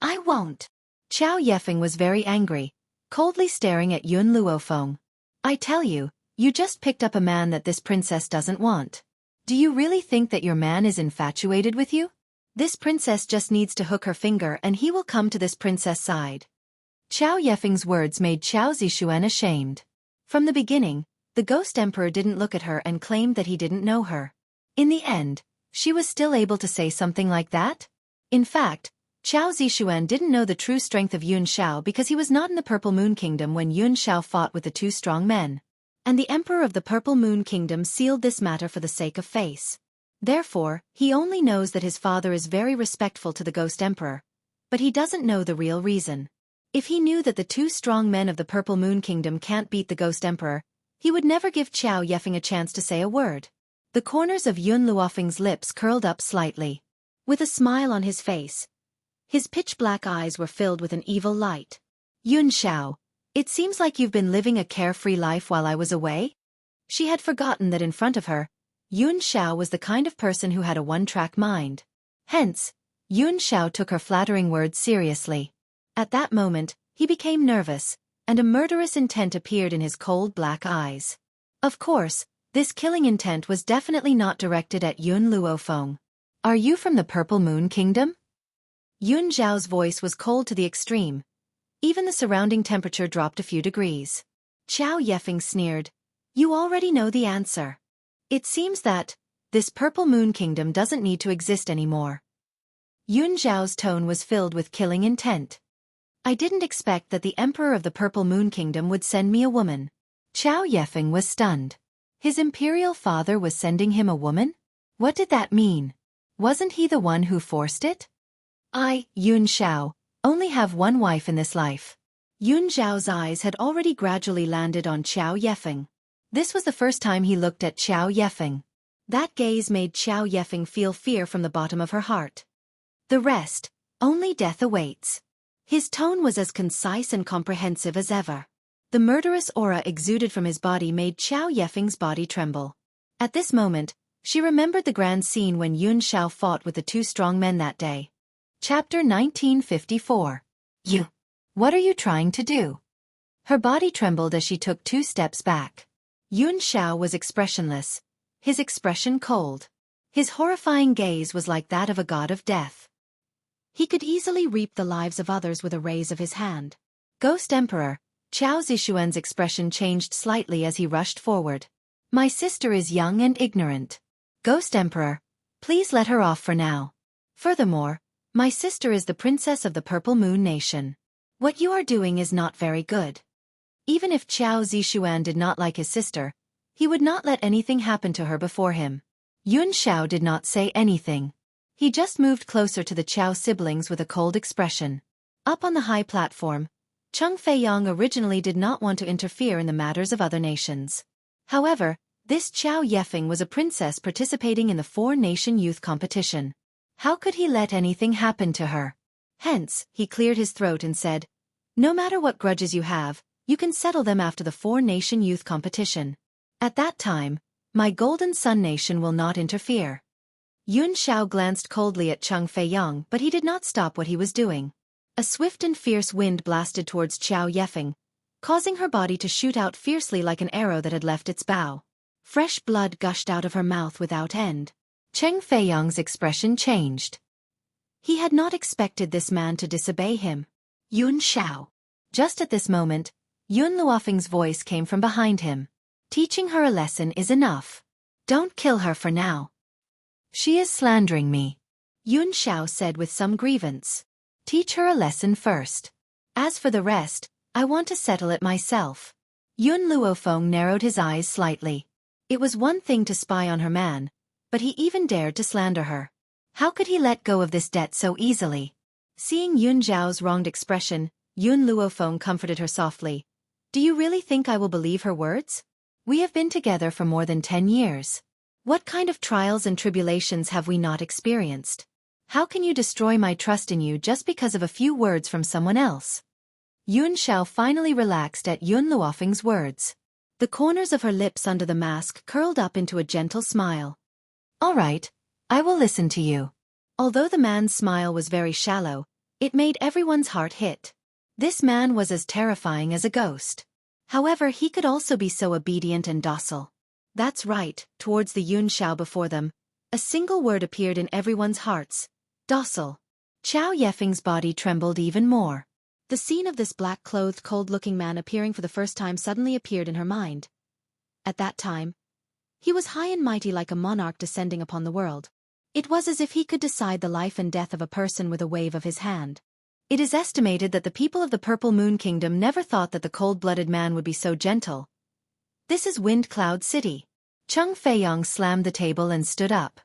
I won't. Qiao Yefeng was very angry, coldly staring at Yun Luofeng. I tell you, you just picked up a man that this princess doesn't want. Do you really think that your man is infatuated with you? This princess just needs to hook her finger and he will come to this princess' side. Qiao Yefeng's words made Qiao Zixuan ashamed. From the beginning, the Ghost Emperor didn't look at her and claimed that he didn't know her. In the end, she was still able to say something like that? In fact, Qiao Zixuan didn't know the true strength of Yun Xiao because he was not in the Purple Moon Kingdom when Yun Xiao fought with the two strong men. And the Emperor of the Purple Moon Kingdom sealed this matter for the sake of face. Therefore, he only knows that his father is very respectful to the Ghost Emperor, but he doesn't know the real reason. If he knew that the two strong men of the Purple Moon Kingdom can't beat the Ghost Emperor, he would never give Qiao Yefeng a chance to say a word. The corners of Yun Luofeng's lips curled up slightly. With a smile on his face, his pitch-black eyes were filled with an evil light. Yun Xiao, it seems like you've been living a carefree life while I was away? She had forgotten that in front of her, Yun Xiao was the kind of person who had a one-track mind. Hence, Yun Xiao took her flattering words seriously. At that moment, he became nervous, and a murderous intent appeared in his cold black eyes. Of course, this killing intent was definitely not directed at Yun Luofeng. Are you from the Purple Moon Kingdom? Yun Zhao's voice was cold to the extreme. Even the surrounding temperature dropped a few degrees. Qiao Yefeng sneered. You already know the answer. It seems that this Purple Moon Kingdom doesn't need to exist anymore. Yun Zhao's tone was filled with killing intent. I didn't expect that the Emperor of the Purple Moon Kingdom would send me a woman. Qiao Yefeng was stunned. His imperial father was sending him a woman? What did that mean? Wasn't he the one who forced it? I, Yun Xiao, only have one wife in this life. Yun Zhao's eyes had already gradually landed on Qiao Yefeng. This was the first time he looked at Qiao Yefeng. That gaze made Qiao Yefeng feel fear from the bottom of her heart. The rest, only death awaits. His tone was as concise and comprehensive as ever. The murderous aura exuded from his body made Qiao Yefeng's body tremble. At this moment, she remembered the grand scene when Yun Xiao fought with the two strong men that day. Chapter 1954. What are you trying to do? Her body trembled as she took 2 steps back. Yun Xiao was expressionless, his expression cold. His horrifying gaze was like that of a god of death. He could easily reap the lives of others with a raise of his hand. Ghost Emperor, Qiao Zixuan's expression changed slightly as he rushed forward. My sister is young and ignorant. Ghost Emperor, please let her off for now. Furthermore, my sister is the princess of the Purple Moon Nation. What you are doing is not very good. Even if Qiao Zixuan did not like his sister, he would not let anything happen to her before him. Yun Xiao did not say anything. He just moved closer to the Qiao siblings with a cold expression. Up on the high platform, Cheng Feiyang originally did not want to interfere in the matters of other nations. However, this Qiao Yefeng was a princess participating in the 4-nation youth competition. How could he let anything happen to her? Hence, he cleared his throat and said, no matter what grudges you have, you can settle them after the 4-nation youth competition. At that time, my Golden Sun Nation will not interfere. Yun Xiao glanced coldly at Cheng Feiyang, but he did not stop what he was doing. A swift and fierce wind blasted towards Qiao Yefeng, causing her body to shoot out fiercely like an arrow that had left its bow. Fresh blood gushed out of her mouth without end. Cheng Feiyang's expression changed. He had not expected this man to disobey him. Yun Xiao. Just at this moment, Yun Luofeng's voice came from behind him. Teaching her a lesson is enough. Don't kill her for now. She is slandering me. Yun Xiao said with some grievance. Teach her a lesson first. As for the rest, I want to settle it myself. Yun Luofeng narrowed his eyes slightly. It was one thing to spy on her man, but he even dared to slander her. How could he let go of this debt so easily? Seeing Yun Zhao's wronged expression, Yun Luofeng comforted her softly. Do you really think I will believe her words? We have been together for more than 10 years. What kind of trials and tribulations have we not experienced? How can you destroy my trust in you just because of a few words from someone else? Yun Xiao finally relaxed at Yun Luofeng's words. The corners of her lips under the mask curled up into a gentle smile. All right, I will listen to you. Although the man's smile was very shallow, it made everyone's heart hit. This man was as terrifying as a ghost. However, he could also be so obedient and docile. That's right, towards the Yun Xiao before them, a single word appeared in everyone's hearts. Docile. Qiao Yefeng's body trembled even more. The scene of this black-clothed, cold-looking man appearing for the first time suddenly appeared in her mind. At that time, he was high and mighty like a monarch descending upon the world. It was as if he could decide the life and death of a person with a wave of his hand. It is estimated that the people of the Purple Moon Kingdom never thought that the cold-blooded man would be so gentle. This is Wind Cloud City. Cheng Feiyong slammed the table and stood up.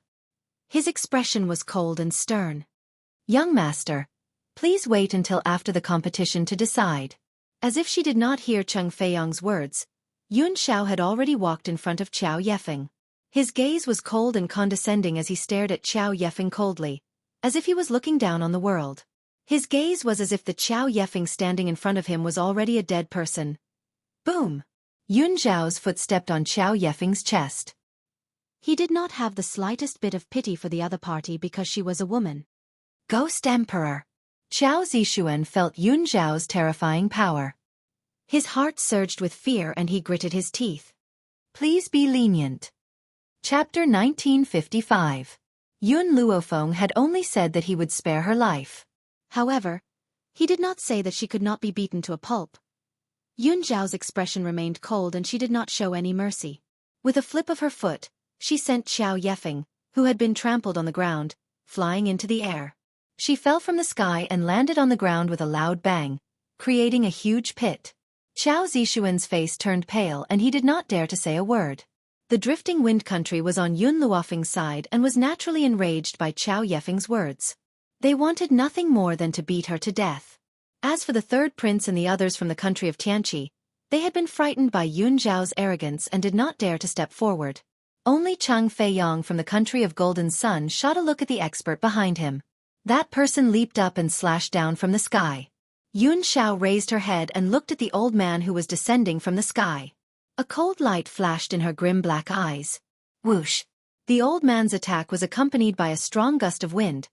His expression was cold and stern. Young master, please wait until after the competition to decide. As if she did not hear Cheng Feiyong's words, Yun Xiao had already walked in front of Qiao Yefeng. His gaze was cold and condescending as he stared at Qiao Yefeng coldly, as if he was looking down on the world. His gaze was as if the Qiao Yefeng standing in front of him was already a dead person. Boom! Yun Zhao's foot stepped on Qiao Yefeng's chest. He did not have the slightest bit of pity for the other party because she was a woman. Ghost Emperor! Qiao Zixuan felt Yun Zhao's terrifying power. His heart surged with fear and he gritted his teeth. Please be lenient. Chapter 1955. Yun Luofeng had only said that he would spare her life. However, he did not say that she could not be beaten to a pulp. Yun Zhao's expression remained cold and she did not show any mercy. With a flip of her foot, she sent Qiao Yefeng, who had been trampled on the ground, flying into the air. She fell from the sky and landed on the ground with a loud bang, creating a huge pit. Qiao Zixuan's face turned pale and he did not dare to say a word. The drifting wind country was on Yun Luofeng's side and was naturally enraged by Qiao Yefeng's words. They wanted nothing more than to beat her to death. As for the third prince and the others from the country of Tianqi, they had been frightened by Yun Zhao's arrogance and did not dare to step forward. Only Cheng Feiyong from the country of Golden Sun shot a look at the expert behind him. That person leaped up and slashed down from the sky. Yun Xiao raised her head and looked at the old man who was descending from the sky. A cold light flashed in her grim black eyes. Whoosh! The old man's attack was accompanied by a strong gust of wind,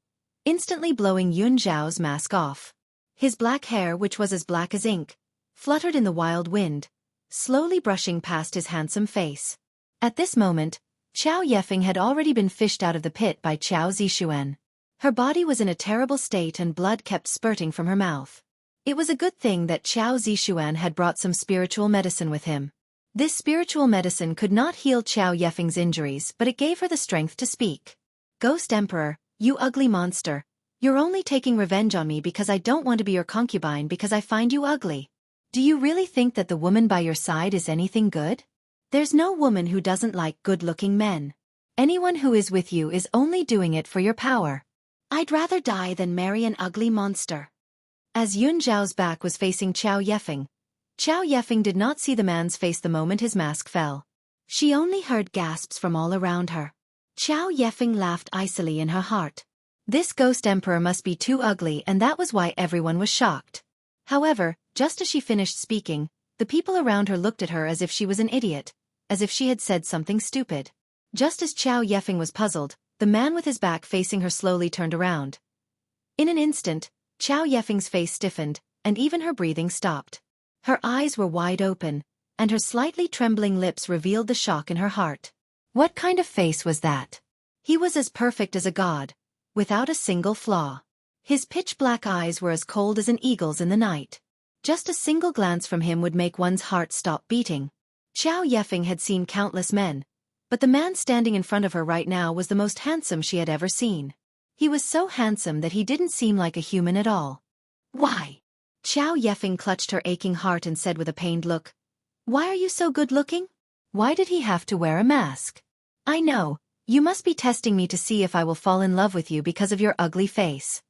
instantly blowing Yun Zhao's mask off. His black hair, which was as black as ink, fluttered in the wild wind, slowly brushing past his handsome face. At this moment, Qiao Yefeng had already been fished out of the pit by Qiao Zixuan. Her body was in a terrible state and blood kept spurting from her mouth. It was a good thing that Qiao Zixuan had brought some spiritual medicine with him. This spiritual medicine could not heal Qiao Yefeng's injuries, but it gave her the strength to speak. Ghost Emperor, you ugly monster, you're only taking revenge on me because I don't want to be your concubine because I find you ugly. Do you really think that the woman by your side is anything good? There's no woman who doesn't like good-looking men. Anyone who is with you is only doing it for your power. I'd rather die than marry an ugly monster. As Yun Zhao's back was facing Qiao Yefeng did not see the man's face the moment his mask fell. She only heard gasps from all around her. Qiao Yefeng laughed icily in her heart. This ghost emperor must be too ugly, and that was why everyone was shocked. However, just as she finished speaking, the people around her looked at her as if she was an idiot, as if she had said something stupid. Just as Qiao Yefeng was puzzled, the man with his back facing her slowly turned around. In an instant, Qiao Yefeng's face stiffened, and even her breathing stopped. Her eyes were wide open, and her slightly trembling lips revealed the shock in her heart. What kind of face was that? He was as perfect as a god, without a single flaw. His pitch-black eyes were as cold as an eagle's in the night. Just a single glance from him would make one's heart stop beating. Qiao Yefeng had seen countless men, but the man standing in front of her right now was the most handsome she had ever seen. He was so handsome that he didn't seem like a human at all. Why? Chow Yefeng clutched her aching heart and said with a pained look, "Why are you so good-looking? Why did he have to wear a mask? I know, you must be testing me to see if I will fall in love with you because of your ugly face."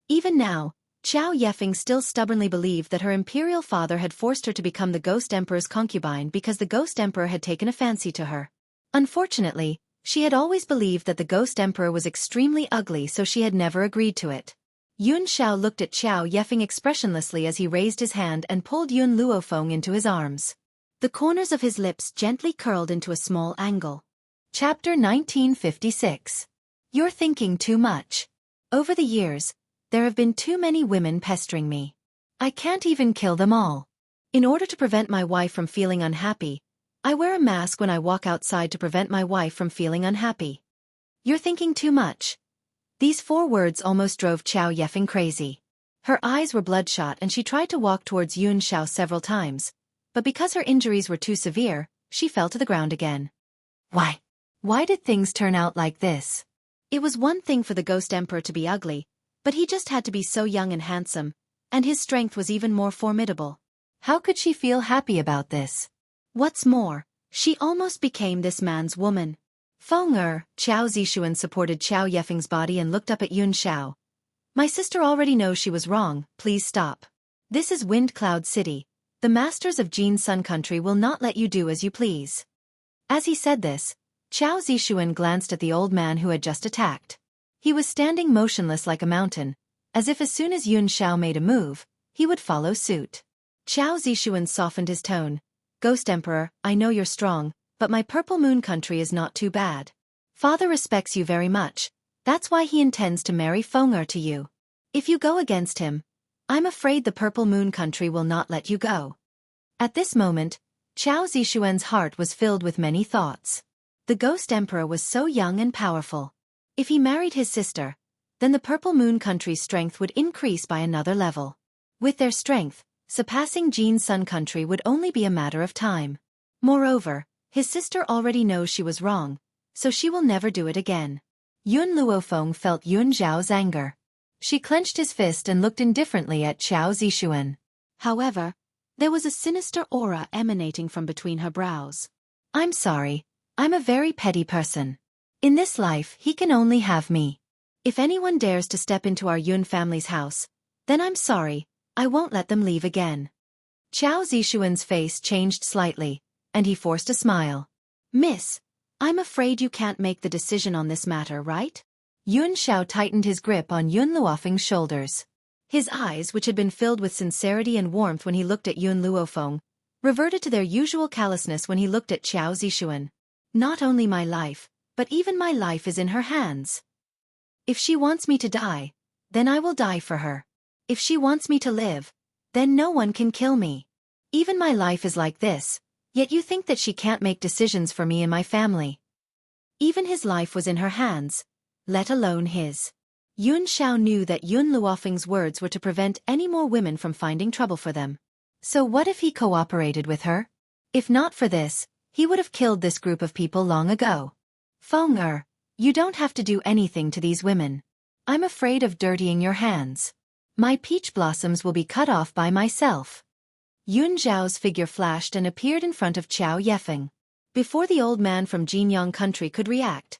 Even now, Chow Yefeng still stubbornly believed that her imperial father had forced her to become the Ghost Emperor's concubine because the Ghost Emperor had taken a fancy to her. Unfortunately, she had always believed that the Ghost Emperor was extremely ugly, so she had never agreed to it. Yun Xiao looked at Chow Yefeng expressionlessly as he raised his hand and pulled Yun Luofeng into his arms. The corners of his lips gently curled into a small angle. Chapter 1956. You're thinking too much. Over the years, there have been too many women pestering me. I can't even kill them all. In order to prevent my wife from feeling unhappy, I wear a mask when I walk outside to prevent my wife from feeling unhappy. You're thinking too much. These 4 words almost drove Chow Yefeng crazy. Her eyes were bloodshot and she tried to walk towards Yun Xiao several times, but because her injuries were too severe, she fell to the ground again. Why did things turn out like this? It was one thing for the Ghost Emperor to be ugly, but he just had to be so young and handsome, and his strength was even more formidable. How could she feel happy about this? What's more, she almost became this man's woman. Feng Chow Zixuan supported Chow Yefeng's body and looked up at Yun Xiao. My sister already knows she was wrong, please stop. This is Wind Cloud City. The masters of Jin Sun Country will not let you do as you please. As he said this, Chow Zixuan glanced at the old man who had just attacked. He was standing motionless like a mountain, as if as soon as Yun Xiao made a move, he would follow suit. Chow Zixuan softened his tone. Ghost Emperor, I know you're strong, but my Purple Moon Country is not too bad. Father respects you very much, that's why he intends to marry Feng to you. If you go against him, I'm afraid the Purple Moon Country will not let you go. At this moment, Chow Zixuan's heart was filled with many thoughts. The Ghost Emperor was so young and powerful. If he married his sister, then the Purple Moon Country's strength would increase by another level. With their strength, surpassing Jin Sun Country would only be a matter of time. Moreover, his sister already knows she was wrong, so she will never do it again. Yun Luofeng felt Yun Zhao's anger. She clenched his fist and looked indifferently at Chow Zixuan. However, there was a sinister aura emanating from between her brows. I'm sorry, I'm a very petty person. In this life he can only have me. If anyone dares to step into our Yun family's house, then I'm sorry, I won't let them leave again. Chow Zixuan's face changed slightly, and he forced a smile. Miss, I'm afraid you can't make the decision on this matter, right? Yun Xiao tightened his grip on Yun Luofeng's shoulders. His eyes, which had been filled with sincerity and warmth when he looked at Yun Luofeng, reverted to their usual callousness when he looked at Chow Zixuan. Not only my life, but even my life is in her hands. If she wants me to die, then I will die for her. If she wants me to live, then no one can kill me. Even my life is like this, yet you think that she can't make decisions for me and my family. Even his life was in her hands, let alone his. Yun Xiao knew that Yun Luofeng's words were to prevent any more women from finding trouble for them. So what if he cooperated with her? If not for this, he would have killed this group of people long ago. Feng you don't have to do anything to these women. I'm afraid of dirtying your hands. My peach blossoms will be cut off by myself. Yun Zhao's figure flashed and appeared in front of Chow Yefeng. Before the old man from Jinyang Country could react,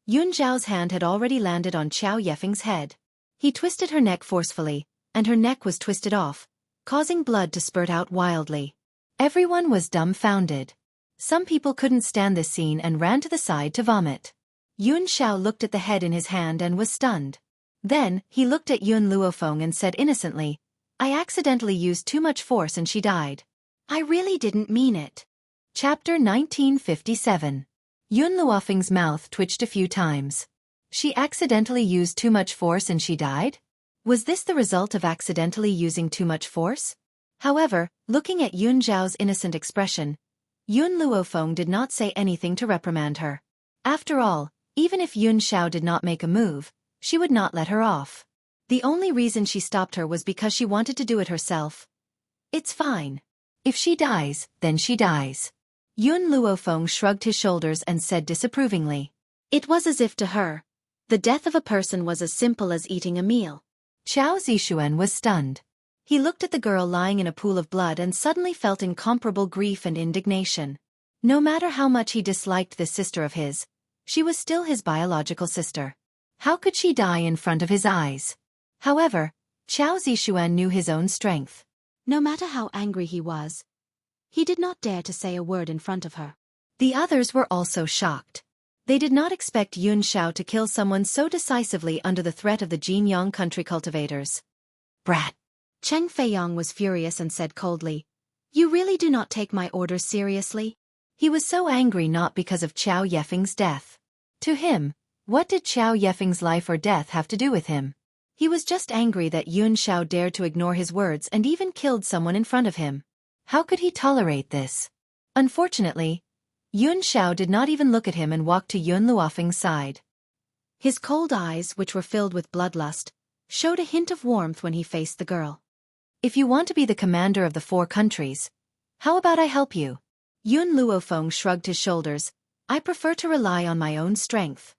Yun Zhao's hand had already landed on Chow Yefeng's head. He twisted her neck forcefully, and her neck was twisted off, causing blood to spurt out wildly. Everyone was dumbfounded. Some people couldn't stand this scene and ran to the side to vomit. Yun Xiao looked at the head in his hand and was stunned. Then, he looked at Yun Luofeng and said innocently, I accidentally used too much force and she died. I really didn't mean it. Chapter 1957. Yun Luofeng's mouth twitched a few times. She accidentally used too much force and she died? Was this the result of accidentally using too much force? However, looking at Yun Zhao's innocent expression, Yun Luofeng did not say anything to reprimand her. After all, even if Yun Xiao did not make a move, she would not let her off. The only reason she stopped her was because she wanted to do it herself. It's fine. If she dies, then she dies. Yun Luofeng shrugged his shoulders and said disapprovingly. It was as if to her, the death of a person was as simple as eating a meal. Chow Zixuan was stunned. He looked at the girl lying in a pool of blood and suddenly felt incomparable grief and indignation. No matter how much he disliked this sister of his, she was still his biological sister. How could she die in front of his eyes? However, Qiao Zixuan knew his own strength. No matter how angry he was, he did not dare to say a word in front of her. The others were also shocked. They did not expect Yun Xiao to kill someone so decisively under the threat of the Jinyang country cultivators. Brat! Cheng Feiyang was furious and said coldly, "You really do not take my orders seriously?" He was so angry not because of Qiao Yefeng's death. To him, what did Qiao Yefeng's life or death have to do with him? He was just angry that Yun Xiao dared to ignore his words and even killed someone in front of him. How could he tolerate this? Unfortunately, Yun Xiao did not even look at him and walked to Yun Luofeng's side. His cold eyes, which were filled with bloodlust, showed a hint of warmth when he faced the girl. If you want to be the commander of the 4 countries, how about I help you? Yun Luofeng shrugged his shoulders. I prefer to rely on my own strength.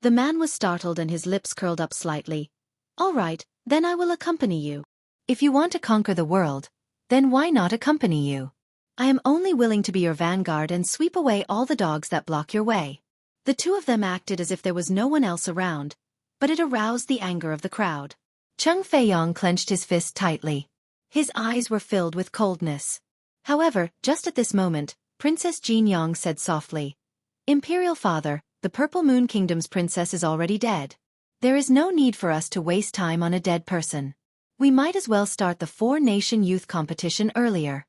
The man was startled and his lips curled up slightly. All right, then I will accompany you. If you want to conquer the world, then why not accompany you? I am only willing to be your vanguard and sweep away all the dogs that block your way. The two of them acted as if there was no one else around, but it aroused the anger of the crowd. Cheng Feiyang clenched his fist tightly. His eyes were filled with coldness. However, just at this moment, Princess Jinyang said softly, "Imperial Father, the Purple Moon Kingdom's princess is already dead. There is no need for us to waste time on a dead person. We might as well start the 4-nation youth competition earlier."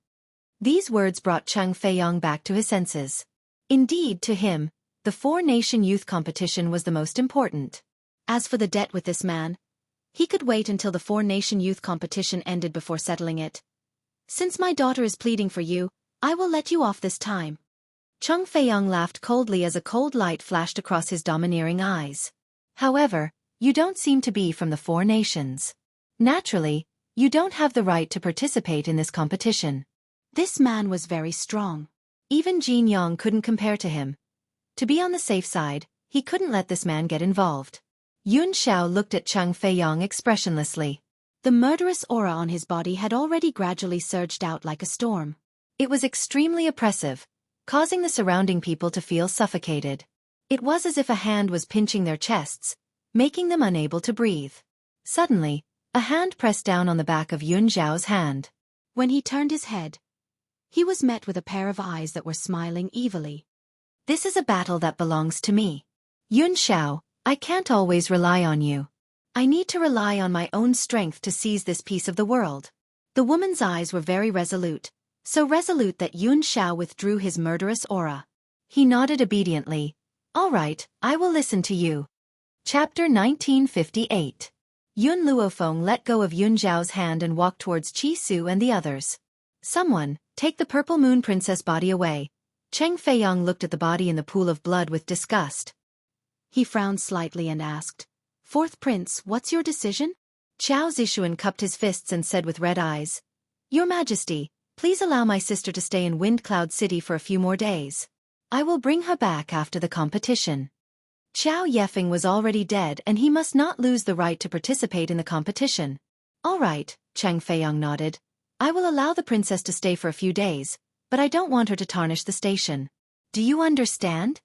These words brought Cheng Feiyang back to his senses. Indeed, to him, the 4-nation youth competition was the most important. As for the debt with this man, he could wait until the 4-nation youth competition ended before settling it. Since my daughter is pleading for you, I will let you off this time. Cheng Feiyang laughed coldly as a cold light flashed across his domineering eyes. However, you don't seem to be from the 4 nations. Naturally, you don't have the right to participate in this competition. This man was very strong. Even Jinyang couldn't compare to him. To be on the safe side, he couldn't let this man get involved. Yun Xiao looked at Cheng Feiyang expressionlessly. The murderous aura on his body had already gradually surged out like a storm. It was extremely oppressive, causing the surrounding people to feel suffocated. It was as if a hand was pinching their chests, making them unable to breathe. Suddenly, a hand pressed down on the back of Yun Xiao's hand. When he turned his head, he was met with a pair of eyes that were smiling evilly. This is a battle that belongs to me. Yun Xiao, I can't always rely on you. I need to rely on my own strength to seize this piece of the world. The woman's eyes were very resolute, so resolute that Yun Xiao withdrew his murderous aura. He nodded obediently. All right, I will listen to you. Chapter 1958. Yun Luofeng let go of Yun Zhao's hand and walked towards Qi Su and the others. Someone, take the Purple Moon Princess body away. Cheng Feiyang looked at the body in the pool of blood with disgust. He frowned slightly and asked, "Fourth Prince, what's your decision?" Qiao Zixuan cupped his fists and said with red eyes, "Your Majesty, please allow my sister to stay in Wind Cloud City for a few more days. I will bring her back after the competition." Qiao Yefeng was already dead and he must not lose the right to participate in the competition. All right, Cheng Feiyang nodded. I will allow the princess to stay for a few days, but I don't want her to tarnish the station. Do you understand?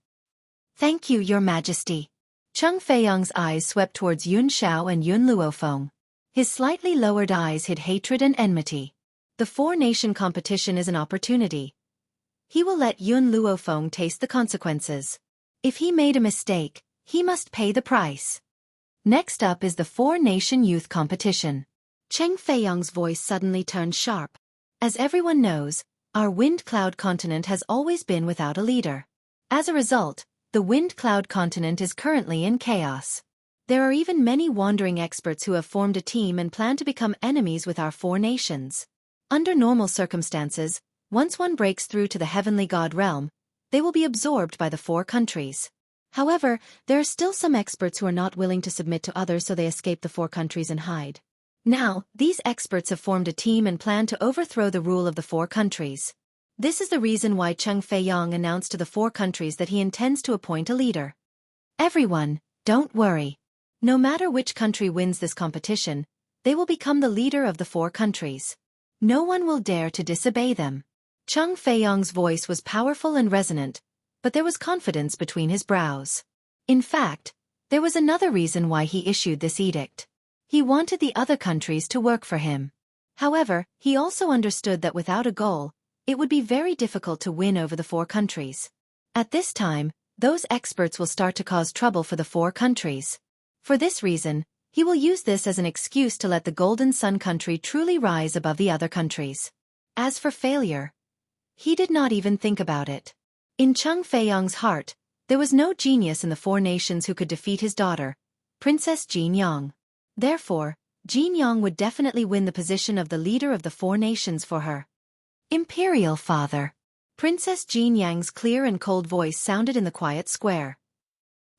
Thank you, Your Majesty. Cheng Feiyang's eyes swept towards Yun Xiao and Yun Luofeng. His slightly lowered eyes hid hatred and enmity. The 4-nation competition is an opportunity. He will let Yun Luofeng taste the consequences. If he made a mistake, he must pay the price. Next up is the 4-nation youth competition. Cheng Feiyang's voice suddenly turned sharp. As everyone knows, our Wind Cloud continent has always been without a leader. As a result, the Wind Cloud continent is currently in chaos. There are even many wandering experts who have formed a team and plan to become enemies with our 4 nations. Under normal circumstances, once one breaks through to the heavenly god realm, they will be absorbed by the 4 countries. However, there are still some experts who are not willing to submit to others, so they escape the 4 countries and hide. Now, these experts have formed a team and plan to overthrow the rule of the 4 countries. This is the reason why Cheng Feiyang announced to the 4 countries that he intends to appoint a leader. Everyone, don't worry. No matter which country wins this competition, They will become the leader of the 4 countries. No one will dare to disobey them. Cheng Feiyang's voice was powerful and resonant, but there was confidence between his brows. In fact, there was another reason why he issued this edict. He wanted the other countries to work for him. However, he also understood that without a goal, it would be very difficult to win over the 4 countries. At this time, those experts will start to cause trouble for the 4 countries. For this reason, he will use this as an excuse to let the Golden Sun country truly rise above the other countries. As for failure, he did not even think about it. In Cheng Feiyang's heart, there was no genius in the 4 nations who could defeat his daughter, Princess Jin Yang. Therefore, Jin Yang would definitely win the position of the leader of the 4 nations for her. Imperial Father. Princess Jin Yang's clear and cold voice sounded in the quiet square.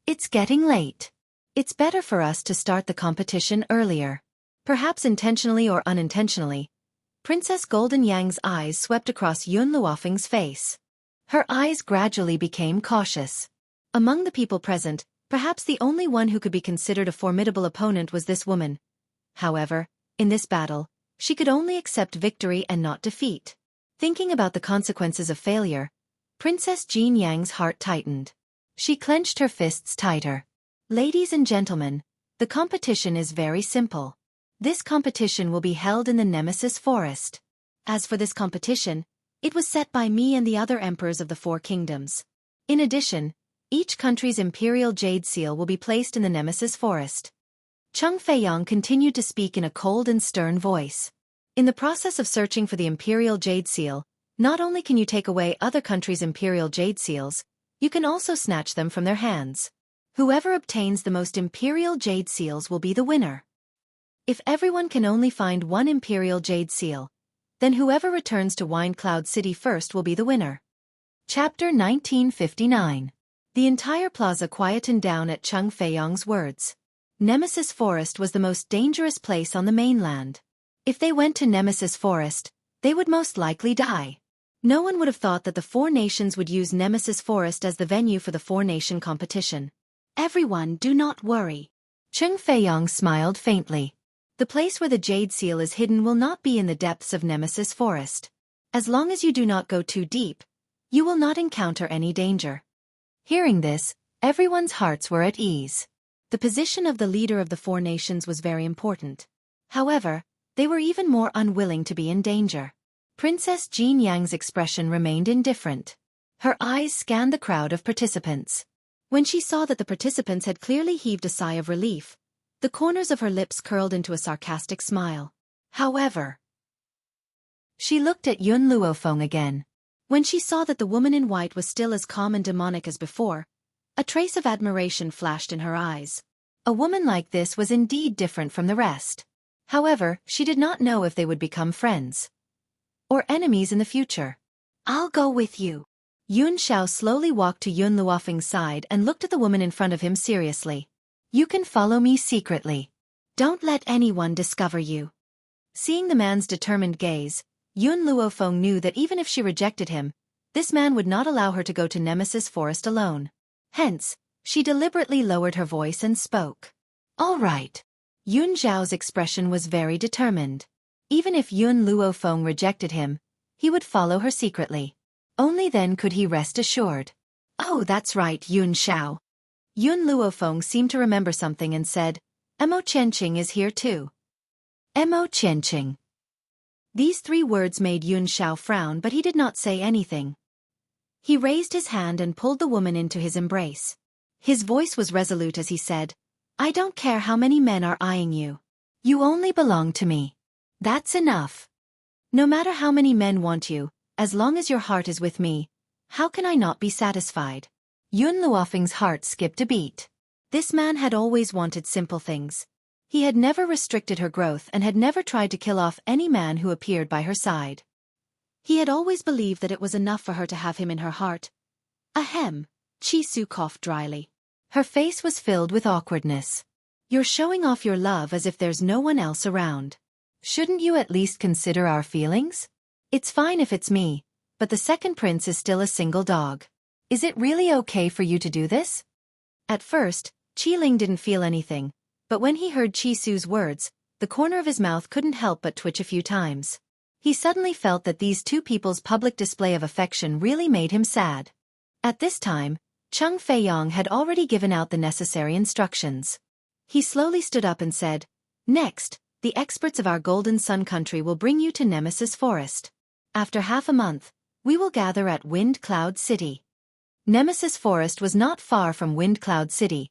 It's getting late. It's better for us to start the competition earlier. Perhaps intentionally or unintentionally, Princess Golden Yang's eyes swept across Yun Luofeng's face. Her eyes gradually became cautious. Among the people present, perhaps the only one who could be considered a formidable opponent was this woman. However, in this battle, she could only accept victory and not defeat. Thinking about the consequences of failure, Princess Jin Yang's heart tightened. She clenched her fists tighter. Ladies and gentlemen, the competition is very simple. This competition will be held in the Nemesis Forest. As for this competition, it was set by me and the other emperors of the 4 kingdoms. In addition, each country's imperial jade seal will be placed in the Nemesis Forest. Cheng Feiyang continued to speak in a cold and stern voice. In the process of searching for the imperial jade seal, not only can you take away other countries' imperial jade seals, you can also snatch them from their hands. Whoever obtains the most imperial jade seals will be the winner. If everyone can only find 1 imperial jade seal, then whoever returns to Winecloud City first will be the winner. Chapter 1959. The entire plaza quietened down at Cheng Feiyang's words. Nemesis Forest was the most dangerous place on the mainland. If they went to Nemesis Forest, they would most likely die. No one would have thought that the 4 nations would use Nemesis Forest as the venue for the 4-nation competition. Everyone, do not worry. Cheng Feiyang smiled faintly. The place where the jade seal is hidden will not be in the depths of Nemesis Forest. As long as you do not go too deep, you will not encounter any danger. Hearing this, everyone's hearts were at ease. The position of the leader of the 4 nations was very important. However, they were even more unwilling to be in danger. Princess Jin Yang's expression remained indifferent. Her eyes scanned the crowd of participants. When she saw that the participants had clearly heaved a sigh of relief, the corners of her lips curled into a sarcastic smile. However, she looked at Yun Luofeng again. When she saw that the woman in white was still as calm and demonic as before, a trace of admiration flashed in her eyes. A woman like this was indeed different from the rest. However, she did not know if they would become friends or enemies in the future. I'll go with you. Yun Xiao slowly walked to Yun Luofeng's side and looked at the woman in front of him seriously. You can follow me secretly. Don't let anyone discover you. Seeing the man's determined gaze, Yun Luofeng knew that even if she rejected him, this man would not allow her to go to Nemesis Forest alone. Hence, she deliberately lowered her voice and spoke. All right. Yun Xiao's expression was very determined. Even if Yun Luofeng rejected him, he would follow her secretly. Only then could he rest assured. Oh, that's right, Yun Xiao. Yun Luofeng seemed to remember something and said, Mo Qianqing is here too. Mo Qianqing. These 3 words made Yun Xiao frown, but he did not say anything. He raised his hand and pulled the woman into his embrace. His voice was resolute as he said, I don't care how many men are eyeing you. You only belong to me. That's enough. No matter how many men want you, as long as your heart is with me, how can I not be satisfied? Yun Luofeng's heart skipped a beat. This man had always wanted simple things. He had never restricted her growth and had never tried to kill off any man who appeared by her side. He had always believed that it was enough for her to have him in her heart. Ahem, Chi Su coughed dryly. Her face was filled with awkwardness. You're showing off your love as if there's no one else around. Shouldn't you at least consider our feelings? It's fine if it's me, but the second prince is still a single dog. Is it really okay for you to do this? At first, Qi Ling didn't feel anything, but when he heard Chi Su's words, the corner of his mouth couldn't help but twitch a few times. He suddenly felt that these two people's public display of affection really made him sad. At this time, Chung Feiyong had already given out the necessary instructions. He slowly stood up and said, "Next, the experts of our Golden Sun country will bring you to Nemesis Forest. After half a month, we will gather at Wind Cloud City." Nemesis Forest was not far from Wind Cloud City,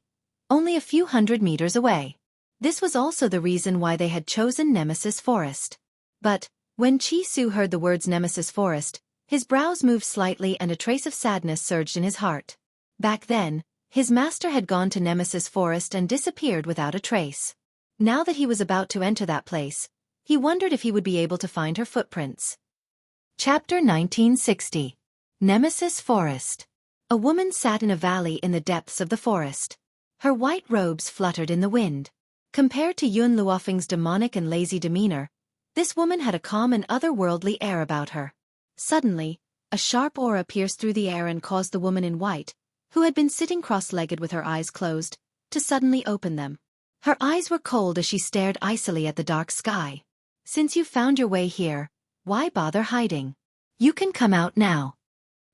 only a few hundred meters away. This was also the reason why they had chosen Nemesis Forest. But, when Chi Su heard the words Nemesis Forest, his brows moved slightly and a trace of sadness surged in his heart. Back then, his master had gone to Nemesis Forest and disappeared without a trace. Now that he was about to enter that place, he wondered if he would be able to find her footprints. Chapter 1960. Nemesis Forest. A woman sat in a valley in the depths of the forest. Her white robes fluttered in the wind. Compared to Yun Luofeng's demonic and lazy demeanor, this woman had a calm and otherworldly air about her. Suddenly, a sharp aura pierced through the air and caused the woman in white, who had been sitting cross-legged with her eyes closed, to suddenly open them. Her eyes were cold as she stared icily at the dark sky. "Since you found your way here, why bother hiding? You can come out now."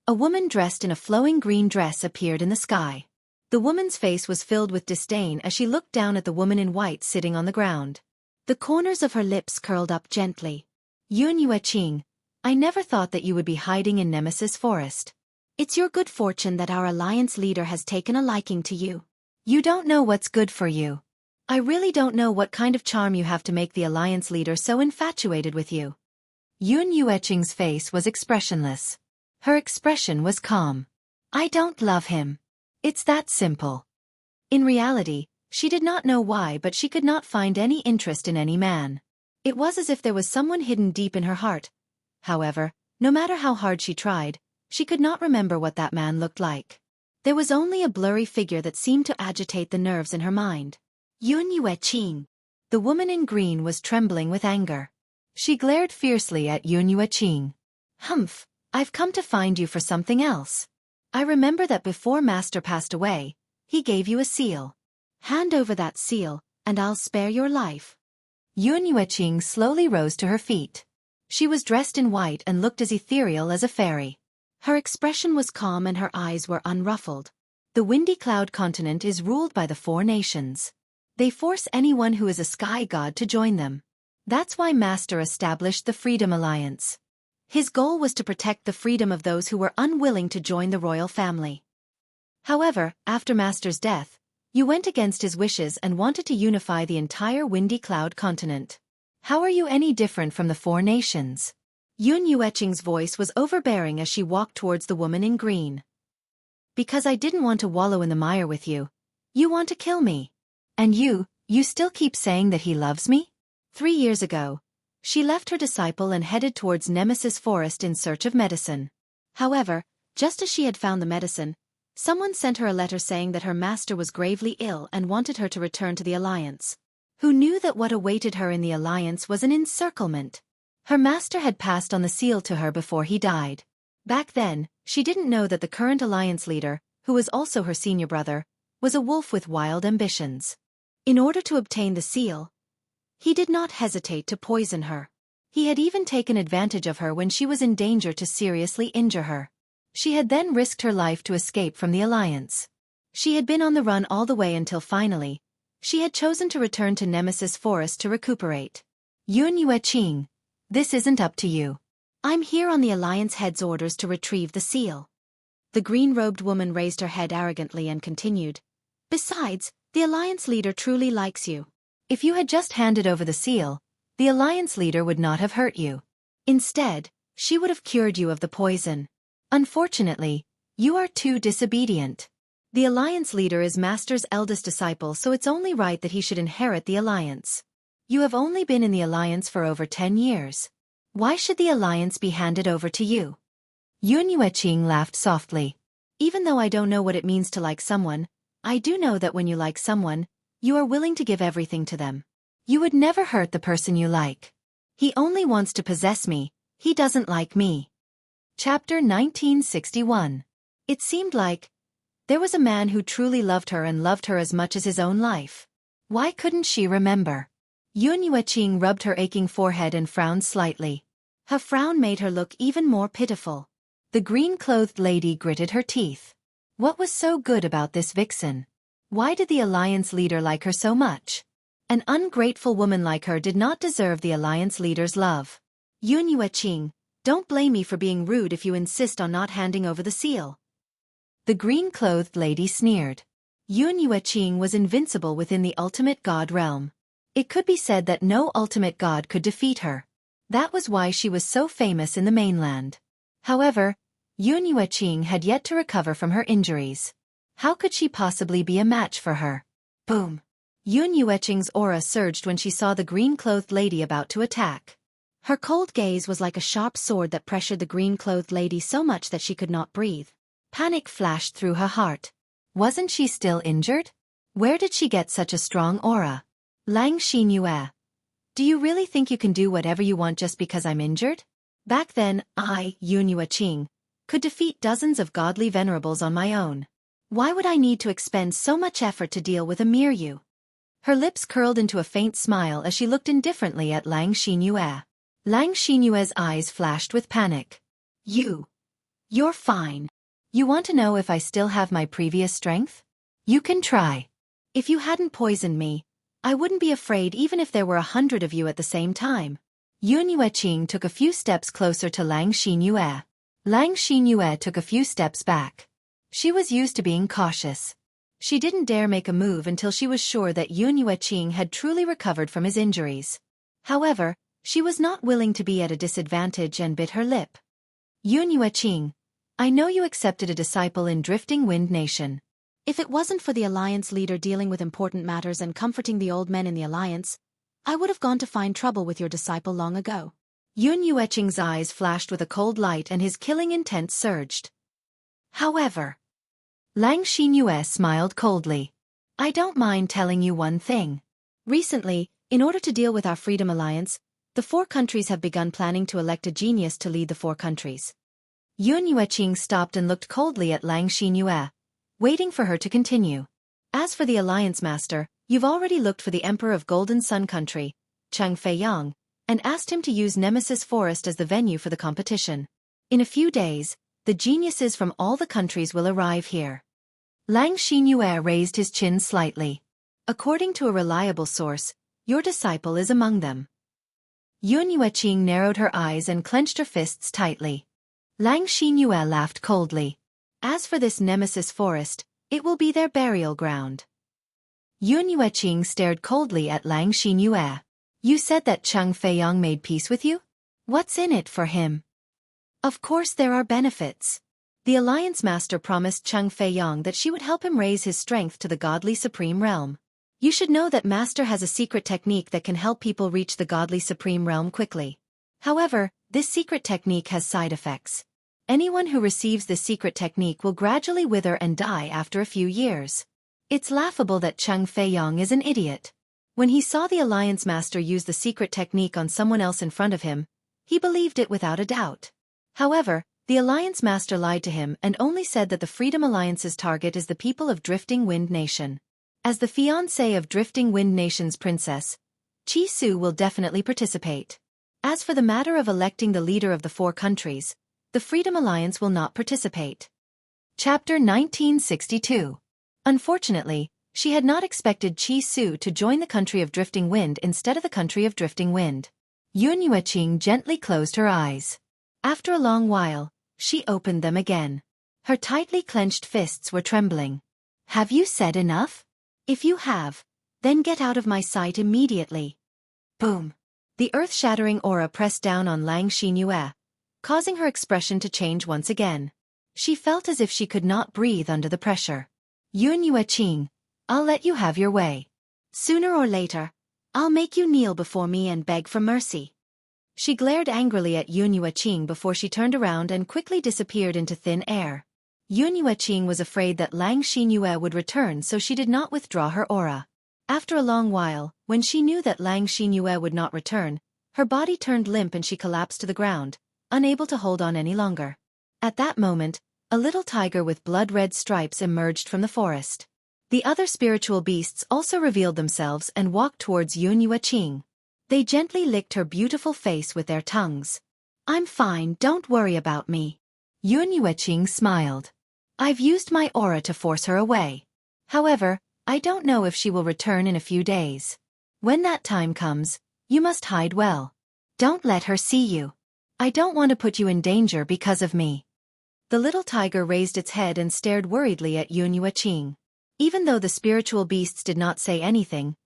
A woman dressed in a flowing green dress appeared in the sky. The woman's face was filled with disdain as she looked down at the woman in white sitting on the ground. The corners of her lips curled up gently. "Yun Yueqing, I never thought that you would be hiding in Nemesis Forest. It's your good fortune that our alliance leader has taken a liking to you. You don't know what's good for you. I really don't know what kind of charm you have to make the alliance leader so infatuated with you." Yun Yueqing's face was expressionless. Her expression was calm. "I don't love him. It's that simple." In reality, she did not know why, but she could not find any interest in any man. It was as if there was someone hidden deep in her heart. However, no matter how hard she tried, she could not remember what that man looked like. There was only a blurry figure that seemed to agitate the nerves in her mind. "Yun Yueqing." The woman in green was trembling with anger. She glared fiercely at Yun Yueqing. "Humph, I've come to find you for something else. I remember that before Master passed away, he gave you a seal. Hand over that seal, and I'll spare your life." Yun Yueqing slowly rose to her feet. She was dressed in white and looked as ethereal as a fairy. Her expression was calm and her eyes were unruffled. The Windy Cloud continent is ruled by the 4 nations. They force anyone who is a sky god to join them. That's why Master established the Freedom Alliance. His goal was to protect the freedom of those who were unwilling to join the royal family. However, after Master's death, you went against his wishes and wanted to unify the entire Windy Cloud continent. How are you any different from the 4 nations? Yun Yueqing's voice was overbearing as she walked towards the woman in green. "Because I didn't want to wallow in the mire with you. You want to kill me. And you still keep saying that he loves me?" 3 years ago, she left her disciple and headed towards Nemesis Forest in search of medicine. However, just as she had found the medicine, someone sent her a letter saying that her master was gravely ill and wanted her to return to the Alliance. Who knew that what awaited her in the Alliance was an encirclement? Her master had passed on the seal to her before he died. Back then, she didn't know that the current Alliance leader, who was also her senior brother, was a wolf with wild ambitions. In order to obtain the seal, he did not hesitate to poison her. He had even taken advantage of her when she was in danger to seriously injure her. She had then risked her life to escape from the Alliance. She had been on the run all the way until finally, she had chosen to return to Nemesis Forest to recuperate. "Yun Yueqing, this isn't up to you. I'm here on the Alliance head's orders to retrieve the seal." The green-robed woman raised her head arrogantly and continued, "Besides, the Alliance leader truly likes you. If you had just handed over the seal, the Alliance leader would not have hurt you. Instead, she would have cured you of the poison. Unfortunately, you are too disobedient. The Alliance leader is Master's eldest disciple, so it's only right that he should inherit the Alliance. You have only been in the Alliance for over 10 years. Why should the Alliance be handed over to you?" Yun Yueqing laughed softly. "Even though I don't know what it means to like someone, I do know that when you like someone, you are willing to give everything to them. You would never hurt the person you like. He only wants to possess me, he doesn't like me." Chapter 1961. It seemed like there was a man who truly loved her and loved her as much as his own life. Why couldn't she remember? Yun Yueqing rubbed her aching forehead and frowned slightly. Her frown made her look even more pitiful. The green-clothed lady gritted her teeth. What was so good about this vixen? Why did the Alliance leader like her so much? An ungrateful woman like her did not deserve the Alliance leader's love. Yun Yueqing, don't blame me for being rude if you insist on not handing over the seal. The green-clothed lady sneered. Yun Yueqing was invincible within the ultimate god realm. It could be said that no ultimate god could defeat her. That was why she was so famous in the mainland. However, Yun Yueqing had yet to recover from her injuries. How could she possibly be a match for her? Boom! Yun Yueqing's aura surged when she saw the green-clothed lady about to attack. Her cold gaze was like a sharp sword that pressured the green-clothed lady so much that she could not breathe. Panic flashed through her heart. Wasn't she still injured? Where did she get such a strong aura? Lang Xinyue. Do you really think you can do whatever you want just because I'm injured? Back then, I, Yun Yueqing, could defeat dozens of godly venerables on my own. Why would I need to expend so much effort to deal with a mere you? Her lips curled into a faint smile as she looked indifferently at Lang Xinyue. Lang Xinyue's eyes flashed with panic. You're fine. You want to know if I still have my previous strength? You can try. If you hadn't poisoned me, I wouldn't be afraid even if there were 100 of you at the same time. Yun Yueqing took a few steps closer to Lang Xinyue. Lang Xinyue took a few steps back. She was used to being cautious. She didn't dare make a move until she was sure that Yun Yueqing had truly recovered from his injuries. However, she was not willing to be at a disadvantage and bit her lip. Yun Yueqing, I know you accepted a disciple in Drifting Wind Nation. If it wasn't for the Alliance leader dealing with important matters and comforting the old men in the Alliance, I would have gone to find trouble with your disciple long ago. Yun Yueqing's eyes flashed with a cold light and his killing intent surged. However, Lang Xinyue smiled coldly. I don't mind telling you one thing. Recently, in order to deal with our Freedom Alliance, the 4 countries have begun planning to elect a genius to lead the 4 countries. Yun Yueqing stopped and looked coldly at Lang Xinyue, waiting for her to continue. As for the Alliance Master, you've already looked for the Emperor of Golden Sun Country, Cheng Feiyang, and asked him to use Nemesis Forest as the venue for the competition. In a few days, the geniuses from all the countries will arrive here. Lang Xinyue raised his chin slightly. According to a reliable source, your disciple is among them. Yun Yueqing narrowed her eyes and clenched her fists tightly. Lang Xinyue laughed coldly. As for this Nemesis Forest, it will be their burial ground. Yun Yueqing stared coldly at Lang Xinyue. You said that Cheng Feiyang made peace with you? What's in it for him? Of course there are benefits. The Alliance Master promised Cheng Feiyang that she would help him raise his strength to the godly supreme realm. You should know that Master has a secret technique that can help people reach the godly supreme realm quickly. However, this secret technique has side effects. Anyone who receives this secret technique will gradually wither and die after a few years. It's laughable that Cheng Feiyang is an idiot. When he saw the Alliance Master use the secret technique on someone else in front of him, he believed it without a doubt. However, the Alliance Master lied to him and only said that the Freedom Alliance's target is the people of Drifting Wind Nation. As the fiancé of Drifting Wind Nation's princess, Chi Su will definitely participate. As for the matter of electing the leader of the 4 countries, the Freedom Alliance will not participate. Chapter 1962. Unfortunately, she had not expected Chi Su to join the country of Drifting Wind instead of the country of Drifting Wind. Yun Yueqing gently closed her eyes. After a long while, she opened them again. Her tightly clenched fists were trembling. Have you said enough? If you have, then get out of my sight immediately. Boom. The earth-shattering aura pressed down on Lang Xinyue, causing her expression to change once again. She felt as if she could not breathe under the pressure. Yun Yueqing, I'll let you have your way. Sooner or later, I'll make you kneel before me and beg for mercy. She glared angrily at Yun Yueqing before she turned around and quickly disappeared into thin air. Yun Yueqing was afraid that Lang Xinyue would return, so she did not withdraw her aura. After a long while, when she knew that Lang Xinyue would not return, her body turned limp and she collapsed to the ground, unable to hold on any longer. At that moment, a little tiger with blood-red stripes emerged from the forest. The other spiritual beasts also revealed themselves and walked towards Yun Yueqing. They gently licked her beautiful face with their tongues. "I'm fine, don't worry about me." Yun Yueqing smiled. "I've used my aura to force her away. However, I don't know if she will return in a few days. When that time comes, you must hide well. Don't let her see you. I don't want to put you in danger because of me." The little tiger raised its head and stared worriedly at Yun Yueqing. Even though the spiritual beasts did not say anything,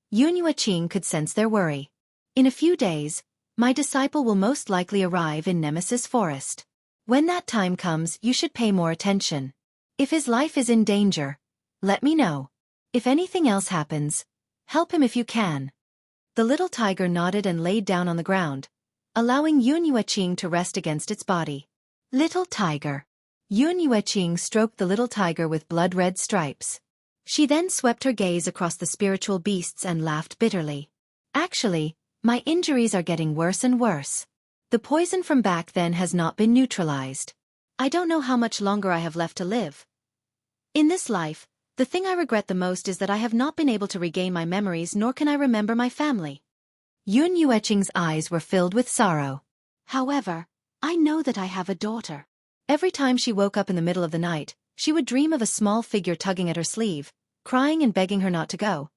Yun Yueqing could sense their worry. "In a few days, my disciple will most likely arrive in Nemesis Forest. When that time comes, you should pay more attention. If his life is in danger, let me know. If anything else happens, help him if you can." The little tiger nodded and laid down on the ground, allowing Yun Yueqing to rest against its body. "Little tiger." Yun Yueqing stroked the little tiger with blood-red stripes. She then swept her gaze across the spiritual beasts and laughed bitterly. "Actually, my injuries are getting worse and worse. The poison from back then has not been neutralized. I don't know how much longer I have left to live. In this life, the thing I regret the most is that I have not been able to regain my memories, nor can I remember my family." Yun Yueqing's eyes were filled with sorrow. "However, I know that I have a daughter." Every time she woke up in the middle of the night, she would dream of a small figure tugging at her sleeve, crying and begging her not to go.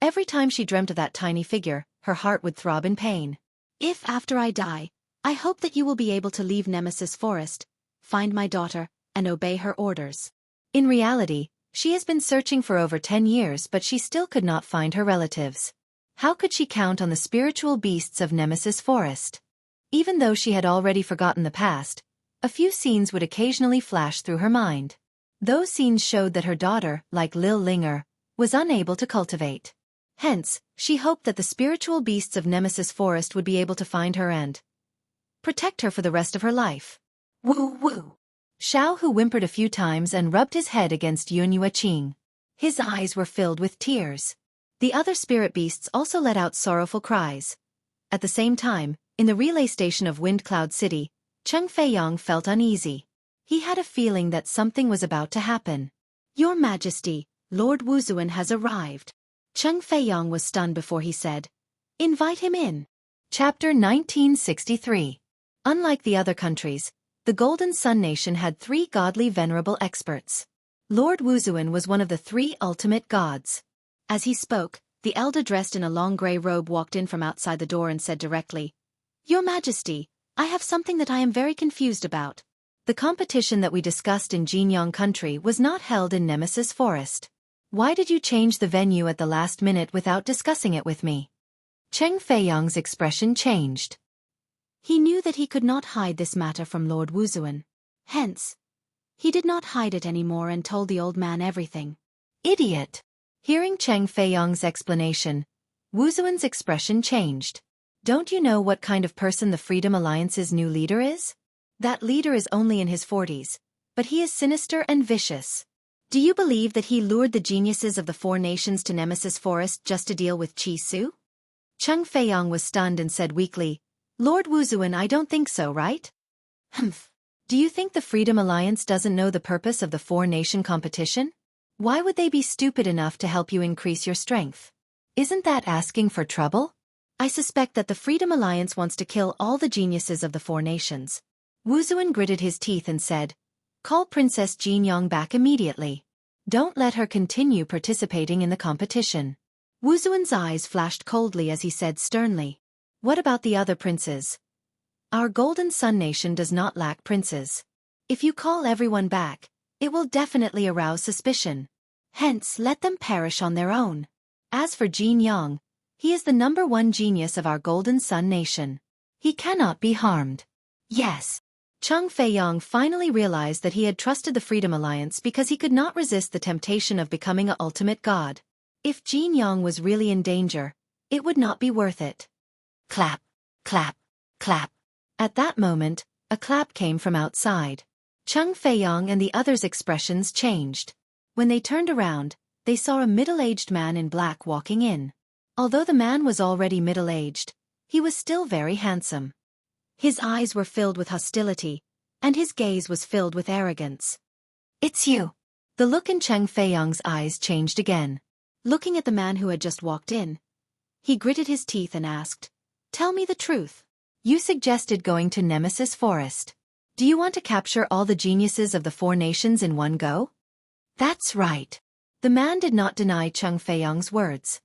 Every time she dreamt of that tiny figure, her heart would throb in pain. "If after I die, I hope that you will be able to leave Nemesis Forest, find my daughter, and obey her orders." In reality, she has been searching for over 10 years, but she still could not find her relatives. How could she count on the spiritual beasts of Nemesis Forest? Even though she had already forgotten the past, a few scenes would occasionally flash through her mind. Those scenes showed that her daughter, like Lil Linger, was unable to cultivate. Hence, she hoped that the spiritual beasts of Nemesis Forest would be able to find her and protect her for the rest of her life. "Woo woo." Xiao Hu whimpered a few times and rubbed his head against Yun Yueqing. His eyes were filled with tears. The other spirit beasts also let out sorrowful cries. At the same time, in the relay station of Wind Cloud City, Cheng Feiyong felt uneasy. He had a feeling that something was about to happen. "Your Majesty, Lord Wuzuan has arrived." Cheng Feiyong was stunned before he said, "Invite him in." Chapter 1963. Unlike the other countries, the Golden Sun Nation had 3 godly venerable experts. Lord Wuzuan was one of the 3 ultimate gods. As he spoke, the elder dressed in a long grey robe walked in from outside the door and said directly, "Your Majesty, I have something that I am very confused about. The competition that we discussed in Jinyang Country was not held in Nemesis Forest. Why did you change the venue at the last minute without discussing it with me?" Cheng Feiyong's expression changed. He knew that he could not hide this matter from Lord Wuzuan. Hence, he did not hide it anymore and told the old man everything. "Idiot!" Hearing Cheng Feiyong's explanation, Wuzuan's expression changed. "Don't you know what kind of person the Freedom Alliance's new leader is? That leader is only in his 40s, but he is sinister and vicious. Do you believe that he lured the geniuses of the 4 nations to Nemesis Forest just to deal with Chi Su?" Cheng Feiyong was stunned and said weakly, "Lord Wuzuan, I don't think so, right?" "Humph. Do you think the Freedom Alliance doesn't know the purpose of the 4-nation competition? Why would they be stupid enough to help you increase your strength? Isn't that asking for trouble? I suspect that the Freedom Alliance wants to kill all the geniuses of the 4 nations." Wuzuan gritted his teeth and said, "Call Princess Jinyang back immediately. Don't let her continue participating in the competition." Wuzuan's eyes flashed coldly as he said sternly, "What about the other princes? Our Golden Sun Nation does not lack princes. If you call everyone back, it will definitely arouse suspicion. Hence, let them perish on their own. As for Jinyang, he is the #1 genius of our Golden Sun Nation. He cannot be harmed." Yes. Cheng Feiyong finally realized that he had trusted the Freedom Alliance because he could not resist the temptation of becoming an ultimate god. If Jinyang was really in danger, it would not be worth it. Clap, clap, clap. At that moment, a clap came from outside. Cheng Feiyong and the others' expressions changed. When they turned around, they saw a middle-aged man in black walking in. Although the man was already middle-aged, he was still very handsome. His eyes were filled with hostility, and his gaze was filled with arrogance. "It's you." The look in Cheng Feiyang's eyes changed again. Looking at the man who had just walked in, he gritted his teeth and asked, "Tell me the truth. You suggested going to Nemesis Forest. Do you want to capture all the geniuses of the four nations in one go?" "That's right." The man did not deny Cheng Feiyang's words.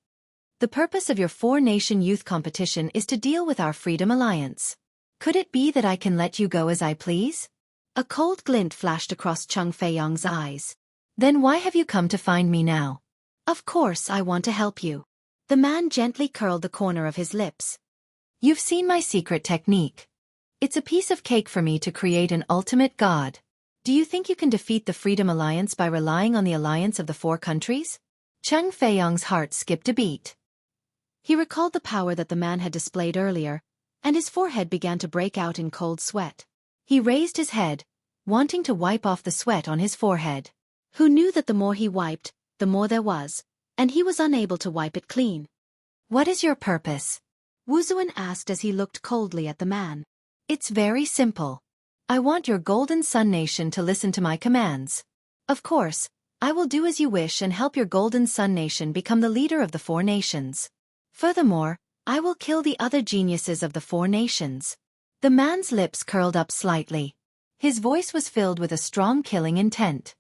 "The purpose of your four-nation youth competition is to deal with our Freedom Alliance. Could it be that I can let you go as I please?" A cold glint flashed across Cheng Feiyang's eyes. "Then why have you come to find me now?" "Of course I want to help you." The man gently curled the corner of his lips. "You've seen my secret technique. It's a piece of cake for me to create an ultimate god. Do you think you can defeat the Freedom Alliance by relying on the alliance of the four countries?" Cheng Feiyang's heart skipped a beat. He recalled the power that the man had displayed earlier, and his forehead began to break out in cold sweat. He raised his head, wanting to wipe off the sweat on his forehead. Who knew that the more he wiped, the more there was, and he was unable to wipe it clean. "What is your purpose?" Wu Zuan asked as he looked coldly at the man. "It's very simple. I want your Golden Sun Nation to listen to my commands. Of course, I will do as you wish and help your Golden Sun Nation become the leader of the four nations. Furthermore, I will kill the other geniuses of the four nations." The man's lips curled up slightly. His voice was filled with a strong killing intent.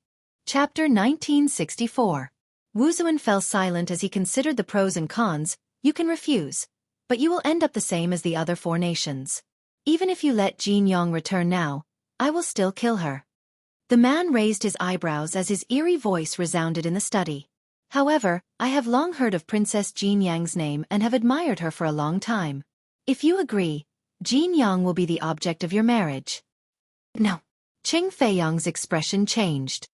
Chapter 1964. Wu Zuan fell silent as he considered the pros and cons. "You can refuse, but you will end up the same as the other four nations. Even if you let Jin Yong return now, I will still kill her." The man raised his eyebrows as his eerie voice resounded in the study. "However, I have long heard of Princess Jin Yang's name and have admired her for a long time. If you agree, Jin Yang will be the object of your marriage." "No." Cheng Feiyang's expression changed.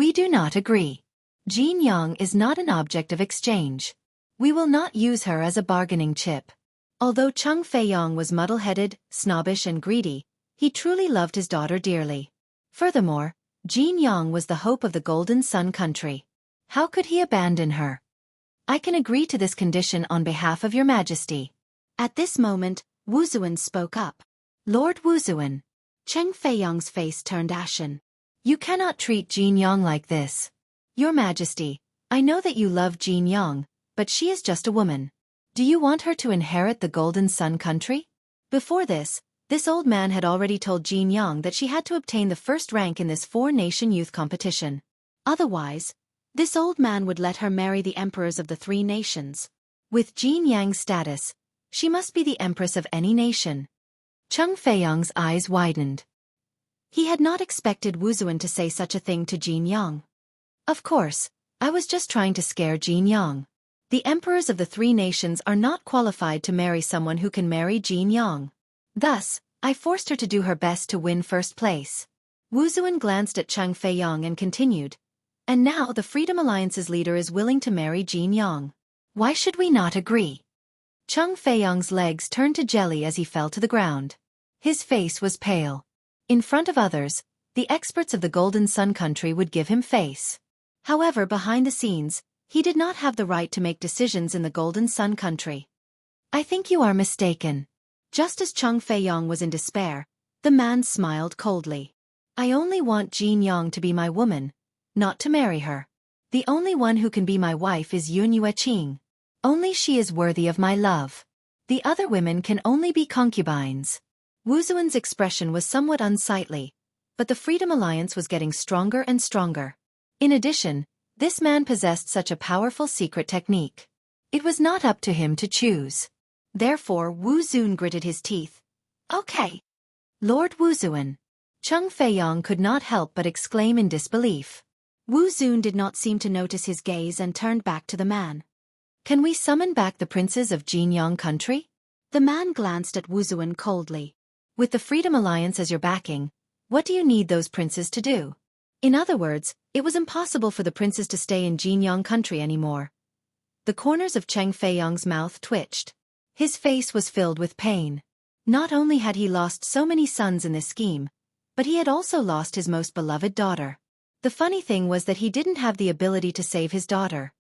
"We do not agree. Jin Yang is not an object of exchange. We will not use her as a bargaining chip." Although Cheng Feiyang was muddle-headed, snobbish and greedy, he truly loved his daughter dearly. Furthermore, Jin Yang was the hope of the Golden Sun country. How could he abandon her? "I can agree to this condition on behalf of your majesty." At this moment, Wu Zuan spoke up. "Lord Wu Zuan." Cheng Feiyang's face turned ashen. "You cannot treat Jin Yang like this. Your majesty, I know that you love Jin Yang, but she is just a woman. Do you want her to inherit the Golden Sun country?" Before this old man had already told Jin Yang that she had to obtain the first rank in this four-nation youth competition. Otherwise, this old man would let her marry the emperors of the three nations. With Jin Yang's status, she must be the empress of any nation. Cheng Feiyang's eyes widened. He had not expected Wu Zuan to say such a thing to Jin Yang. "Of course, I was just trying to scare Jin Yang. The emperors of the three nations are not qualified to marry someone who can marry Jin Yang. Thus, I forced her to do her best to win first place." Wu Zuan glanced at Cheng Feiyang and continued, "And now the Freedom Alliance's leader is willing to marry Jin Yang. Why should we not agree?" Cheng Feiyang's legs turned to jelly as he fell to the ground. His face was pale. In front of others, the experts of the Golden Sun country would give him face. However, behind the scenes, he did not have the right to make decisions in the Golden Sun country. "I think you are mistaken." Just as Cheng Feiyang was in despair, the man smiled coldly. "I only want Jin Yang to be my woman, not to marry her. The only one who can be my wife is Yun Yueqing. Only she is worthy of my love. The other women can only be concubines." Wu Zuan's expression was somewhat unsightly, but the Freedom Alliance was getting stronger and stronger. In addition, this man possessed such a powerful secret technique. It was not up to him to choose. Therefore Wu Zuan gritted his teeth. "Okay. Lord Wu Zuan." Cheng Feiyang could not help but exclaim in disbelief. Wu Zuan did not seem to notice his gaze and turned back to the man. "Can we summon back the princes of Jin Yang country?" The man glanced at Wu Zuan coldly. "With the Freedom Alliance as your backing, what do you need those princes to do?" In other words, it was impossible for the princes to stay in Jin Yang country anymore. The corners of Cheng Feiyang's mouth twitched. His face was filled with pain. Not only had he lost so many sons in this scheme, but he had also lost his most beloved daughter. The funny thing was that he didn't have the ability to save his daughter.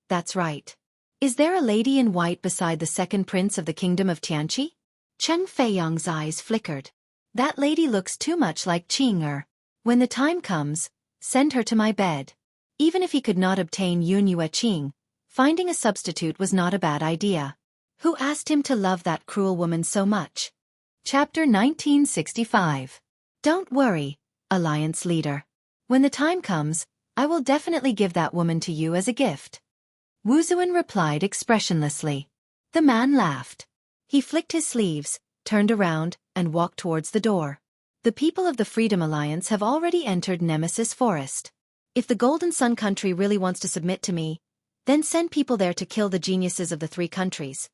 That's right. Is there a lady in white beside the second prince of the kingdom of Tianqi? Cheng Feiyang's eyes flickered. That lady looks too much like Qing Er. When the time comes, send her to my bed. Even if he could not obtain Yun Yueqing, finding a substitute was not a bad idea. Who asked him to love that cruel woman so much? Chapter 1965. Don't worry, Alliance Leader. When the time comes, I will definitely give that woman to you as a gift. Wu Zuan replied expressionlessly. The man laughed. He flicked his sleeves, turned around, and walked towards the door. The people of the Freedom Alliance have already entered Nemesis Forest. If the Golden Sun Country really wants to submit to me, then send people there to kill the geniuses of the three countries.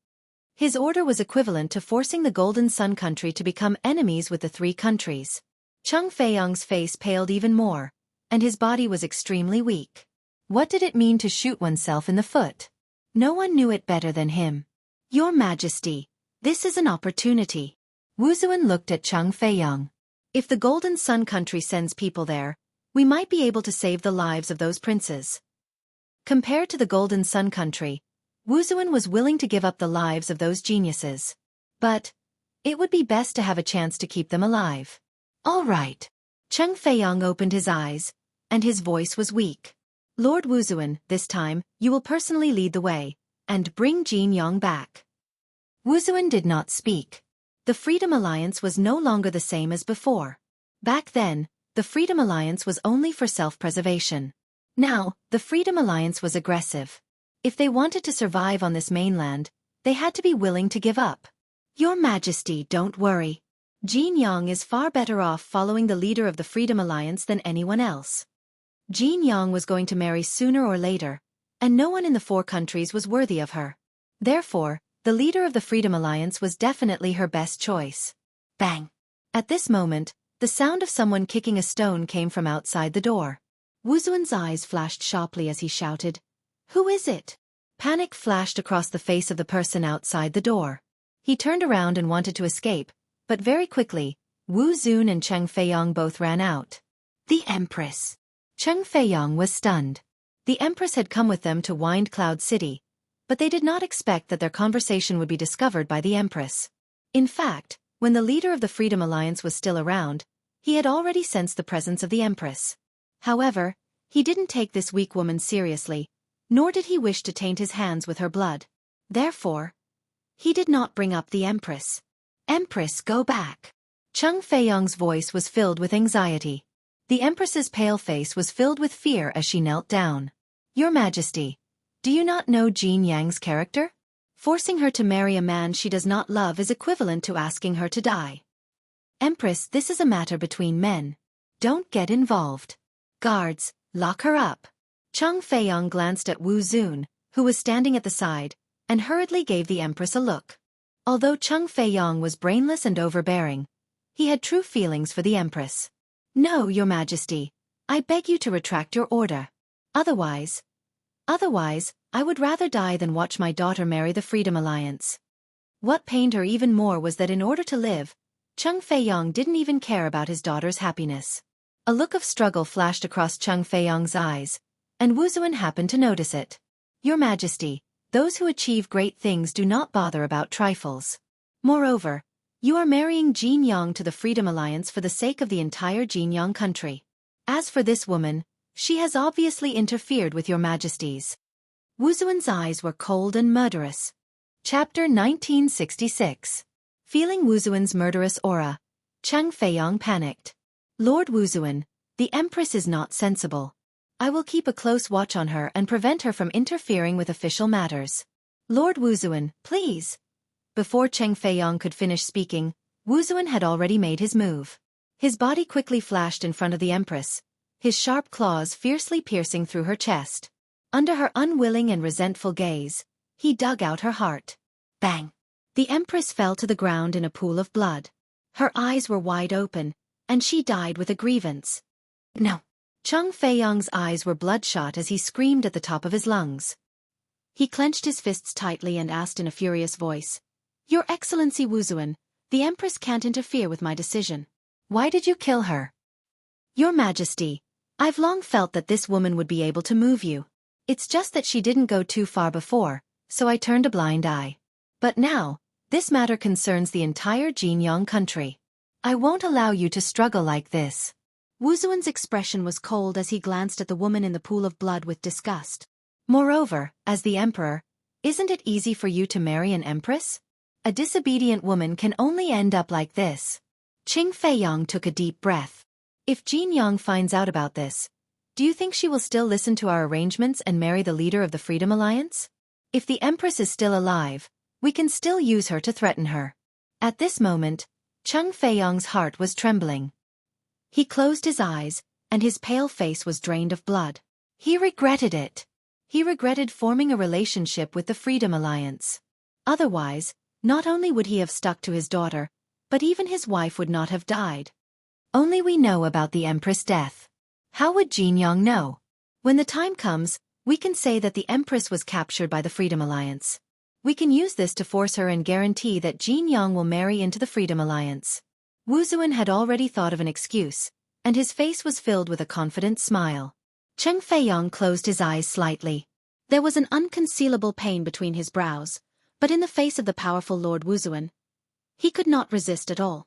His order was equivalent to forcing the Golden Sun Country to become enemies with the three countries. Cheng Feiyang's face paled even more, and his body was extremely weak. What did it mean to shoot oneself in the foot? No one knew it better than him. Your Majesty, this is an opportunity. Wu Zuan looked at Cheng Feiyang. If the Golden Sun Country sends people there, we might be able to save the lives of those princes. Compared to the Golden Sun Country, Wu Zuan was willing to give up the lives of those geniuses. But it would be best to have a chance to keep them alive. All right. Cheng Feiyang opened his eyes, and his voice was weak. Lord Wu Zuan, this time, you will personally lead the way, and bring Jin Yong back. Wu Zuan did not speak. The Freedom Alliance was no longer the same as before. Back then, the Freedom Alliance was only for self-preservation. Now, the Freedom Alliance was aggressive. If they wanted to survive on this mainland, they had to be willing to give up. Your Majesty, don't worry. Jin Yong is far better off following the leader of the Freedom Alliance than anyone else. Jin Yong was going to marry sooner or later, and no one in the four countries was worthy of her. Therefore, the leader of the Freedom Alliance was definitely her best choice. Bang! At this moment, the sound of someone kicking a stone came from outside the door. Wu Zuan's eyes flashed sharply as he shouted, "Who is it?" Panic flashed across the face of the person outside the door. He turned around and wanted to escape, but very quickly, Wu Zuan and Cheng Feiyang both ran out. The Empress. Cheng Feiyang was stunned. The Empress had come with them to Wind Cloud City, but they did not expect that their conversation would be discovered by the Empress. In fact, when the leader of the Freedom Alliance was still around, he had already sensed the presence of the Empress. However, he didn't take this weak woman seriously, nor did he wish to taint his hands with her blood. Therefore, he did not bring up the Empress. Empress, go back. Cheng Feiyang's voice was filled with anxiety. The Empress's pale face was filled with fear as she knelt down. Your Majesty, do you not know Jin Yang's character? Forcing her to marry a man she does not love is equivalent to asking her to die. Empress, this is a matter between men. Don't get involved. Guards, lock her up. Cheng Feiyang glanced at Wu Zuan, who was standing at the side, and hurriedly gave the Empress a look. Although Cheng Feiyang was brainless and overbearing, he had true feelings for the Empress. No, Your Majesty, I beg you to retract your order. Otherwise, I would rather die than watch my daughter marry the Freedom Alliance. What pained her even more was that in order to live, Cheng Feiyang didn't even care about his daughter's happiness. A look of struggle flashed across Cheng Feiyang's eyes, and Wu Zuan happened to notice it. Your Majesty, those who achieve great things do not bother about trifles. Moreover, you are marrying Jin Yong to the Freedom Alliance for the sake of the entire Jin Yong country. As for this woman, she has obviously interfered with Your Majesties. Wu Zuan's eyes were cold and murderous. Chapter 1966. Feeling Wu Zuan's murderous aura, Cheng Feiyang panicked. Lord Wu Zuan, the Empress is not sensible. I will keep a close watch on her and prevent her from interfering with official matters. Lord Wu Zuan, please. Before Cheng Feiyang could finish speaking, Wu Zuan had already made his move. His body quickly flashed in front of the Empress, his sharp claws fiercely piercing through her chest. Under her unwilling and resentful gaze, he dug out her heart. Bang! The Empress fell to the ground in a pool of blood. Her eyes were wide open, and she died with a grievance. No! Cheng Feiyang's eyes were bloodshot as he screamed at the top of his lungs. He clenched his fists tightly and asked in a furious voice, Your Excellency Wu Zuan, the Empress can't interfere with my decision. Why did you kill her? Your Majesty, I've long felt that this woman would be able to move you. It's just that she didn't go too far before, so I turned a blind eye. But now, this matter concerns the entire Jin Yong country. I won't allow you to struggle like this. Wuzuan's expression was cold as he glanced at the woman in the pool of blood with disgust. Moreover, as the emperor, isn't it easy for you to marry an empress? A disobedient woman can only end up like this. Qing Feiyang took a deep breath. If Jin Yang finds out about this, do you think she will still listen to our arrangements and marry the leader of the Freedom Alliance? If the empress is still alive, we can still use her to threaten her. At this moment, Qing Feiyang's heart was trembling. He closed his eyes, and his pale face was drained of blood. He regretted it. He regretted forming a relationship with the Freedom Alliance. Otherwise, not only would he have stuck to his daughter, but even his wife would not have died. Only we know about the Empress' death. How would Jin Yang know? When the time comes, we can say that the Empress was captured by the Freedom Alliance. We can use this to force her and guarantee that Jin Yang will marry into the Freedom Alliance. Wuzuan had already thought of an excuse, and his face was filled with a confident smile. Qing Feiyang closed his eyes slightly. There was an unconcealable pain between his brows, but in the face of the powerful Lord Wuzuan, he could not resist at all.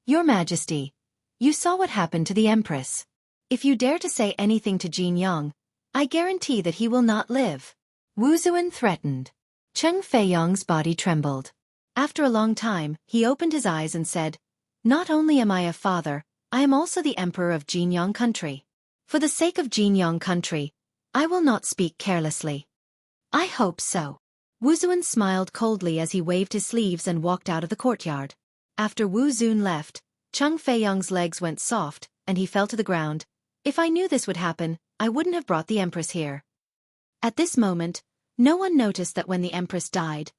Your Majesty, you saw what happened to the Empress. If you dare to say anything to Jin Yang, I guarantee that he will not live. Wuzuan threatened. Qing Feiyang's body trembled. After a long time, he opened his eyes and said, "Not only am I a father, I am also the emperor of Jin Yang country. For the sake of Jin Yang country, I will not speak carelessly." "I hope so." Wuzuan smiled coldly as he waved his sleeves and walked out of the courtyard. After Wuzuan left, Qing Feiyang's legs went soft, and he fell to the ground. "If I knew this would happen, I wouldn't have brought the Empress here." At this moment, no one noticed that when the Empress died,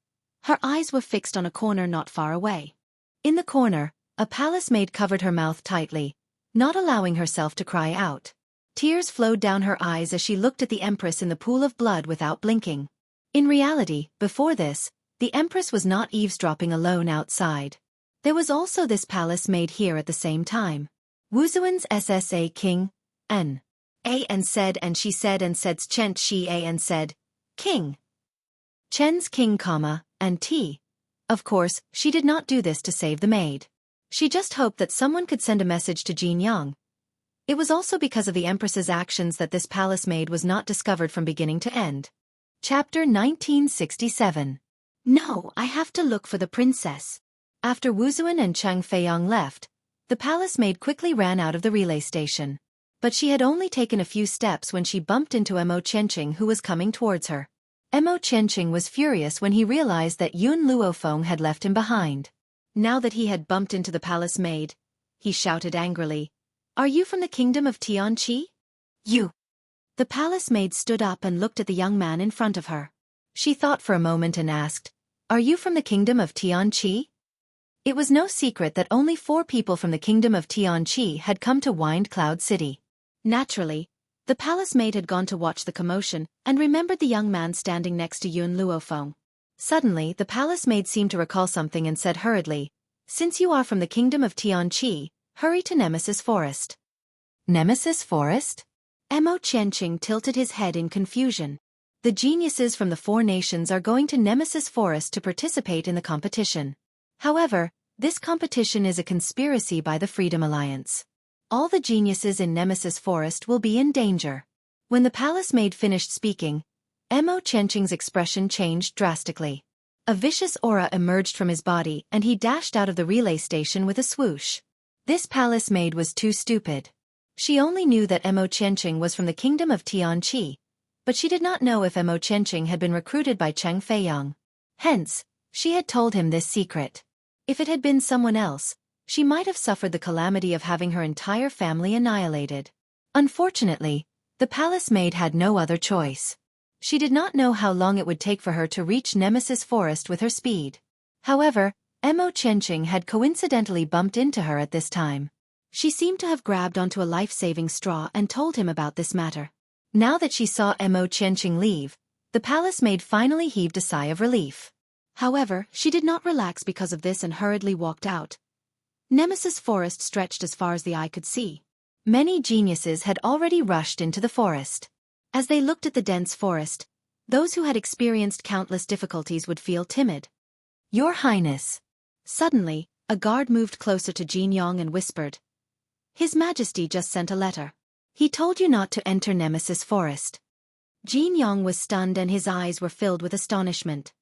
her eyes were fixed on a corner not far away. In the corner, a palace maid covered her mouth tightly, not allowing herself to cry out. Tears flowed down her eyes as she looked at the Empress in the pool of blood without blinking. In reality, before this, the Empress was not eavesdropping alone outside. There was also this palace maid here at the same time. Wuzuan's SSA King, N. A and said and she said and said's Chent she A and said, King. Chen's King, and T. Of course, she did not do this to save the maid. She just hoped that someone could send a message to Jin Yang. It was also because of the Empress's actions that this palace maid was not discovered from beginning to end. Chapter 1967. No, I have to look for the princess. After Wuzuan and Qing Feiyang left, the palace maid quickly ran out of the relay station. But she had only taken a few steps when she bumped into Mo Qianqing, who was coming towards her. Mo Qianqing was furious when he realized that Yun Luofeng had left him behind. Now that he had bumped into the palace maid, he shouted angrily, "Are you from the kingdom of Tianqi?" "You." The palace maid stood up and looked at the young man in front of her. She thought for a moment and asked, "Are you from the kingdom of Tianqi?" It was no secret that only 4 people from the kingdom of Tianqi had come to Wind Cloud City. Naturally, the palace maid had gone to watch the commotion and remembered the young man standing next to Yun Luofeng. Suddenly, the palace maid seemed to recall something and said hurriedly, "Since you are from the kingdom of Tianqi, hurry to Nemesis Forest." Nemesis Forest? Mo Qianqing tilted his head in confusion. The geniuses from the 4 nations are going to Nemesis Forest to participate in the competition. However, this competition is a conspiracy by the Freedom Alliance. All the geniuses in Nemesis Forest will be in danger. When the palace maid finished speaking, Mo Qianqing's expression changed drastically. A vicious aura emerged from his body and he dashed out of the relay station with a swoosh. This palace maid was too stupid. She only knew that Mo Qianqing was from the kingdom of Tianqi, but she did not know if Mo Qianqing had been recruited by Qing Feiyang. Hence, she had told him this secret. If it had been someone else, she might have suffered the calamity of having her entire family annihilated. Unfortunately, the palace maid had no other choice. She did not know how long it would take for her to reach Nemesis Forest with her speed. However, Mo Qianqing had coincidentally bumped into her at this time. She seemed to have grabbed onto a life-saving straw and told him about this matter. Now that she saw Mo Qianqing leave, the palace maid finally heaved a sigh of relief. However, she did not relax because of this and hurriedly walked out. Nemesis Forest stretched as far as the eye could see. Many geniuses had already rushed into the forest. As they looked at the dense forest, those who had experienced countless difficulties would feel timid. "Your Highness." Suddenly, a guard moved closer to Jin Yang and whispered, His Majesty just sent a letter. He told you not to enter Nemesis Forest. Jin Yong was stunned and his eyes were filled with astonishment.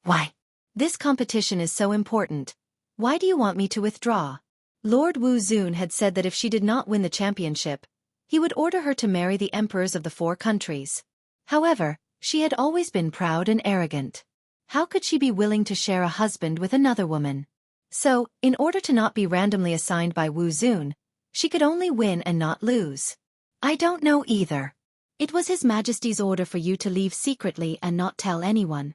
Why? This competition is so important. Why do you want me to withdraw? Lord Wu Zun had said that if she did not win the championship, he would order her to marry the emperors of the 4 countries. However, she had always been proud and arrogant. How could she be willing to share a husband with another woman? So, in order to not be randomly assigned by Wu Zun, she could only win and not lose. I don't know either. It was His Majesty's order for you to leave secretly and not tell anyone.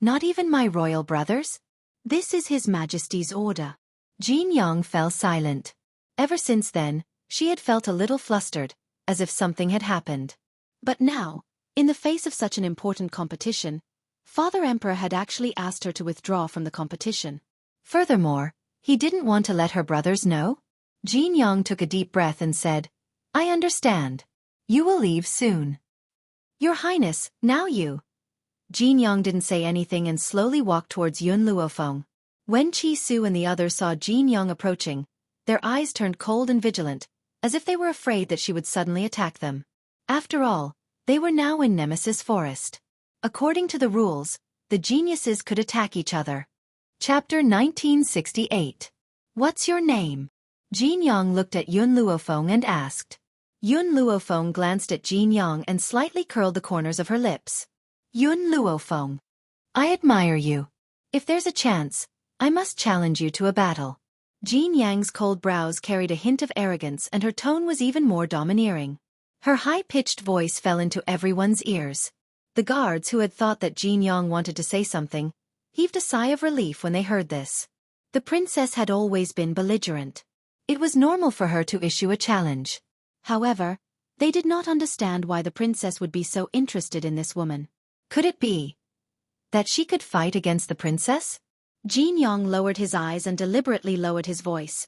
Not even my royal brothers? This is His Majesty's order. Jin Yong fell silent. Ever since then, she had felt a little flustered, as if something had happened. But now, in the face of such an important competition, Father Emperor had actually asked her to withdraw from the competition. Furthermore, he didn't want to let her brothers know? Jin Yong took a deep breath and said, I understand. You will leave soon. Your Highness, now you. Jin Yong didn't say anything and slowly walked towards Yun Luofeng. When Chi Su and the others saw Jin Yong approaching, their eyes turned cold and vigilant, as if they were afraid that she would suddenly attack them. After all, they were now in Nemesis Forest. According to the rules, the geniuses could attack each other. Chapter 1968. What's your name? Jin Yong looked at Yun Luofeng and asked. Yun Luofeng glanced at Jin Yong and slightly curled the corners of her lips. Yun Luofeng. I admire you. If there's a chance, I must challenge you to a battle. Jin Yang's cold brows carried a hint of arrogance and her tone was even more domineering. Her high-pitched voice fell into everyone's ears. The guards who had thought that Jin Yong wanted to say something, heaved a sigh of relief when they heard this. The princess had always been belligerent. It was normal for her to issue a challenge. However, they did not understand why the princess would be so interested in this woman. Could it be that she could fight against the princess? Jin Yong lowered his eyes and deliberately lowered his voice.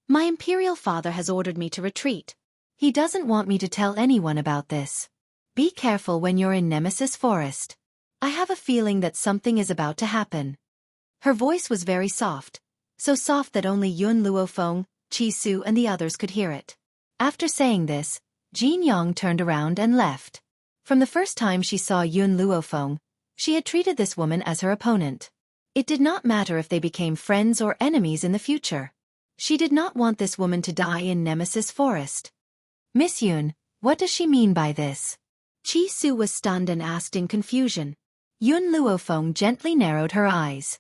My imperial father has ordered me to retreat. He doesn't want me to tell anyone about this. Be careful when you're in Nemesis Forest. I have a feeling that something is about to happen. Her voice was very soft, so soft that only Yun Luofeng, Chi Su and the others could hear it. After saying this, Jin Yong turned around and left. From the first time she saw Yun Luofeng, she had treated this woman as her opponent. It did not matter if they became friends or enemies in the future. She did not want this woman to die in Nemesis Forest. Miss Yun, what does she mean by this? Chi Su was stunned and asked in confusion. Yun Luofeng gently narrowed her eyes.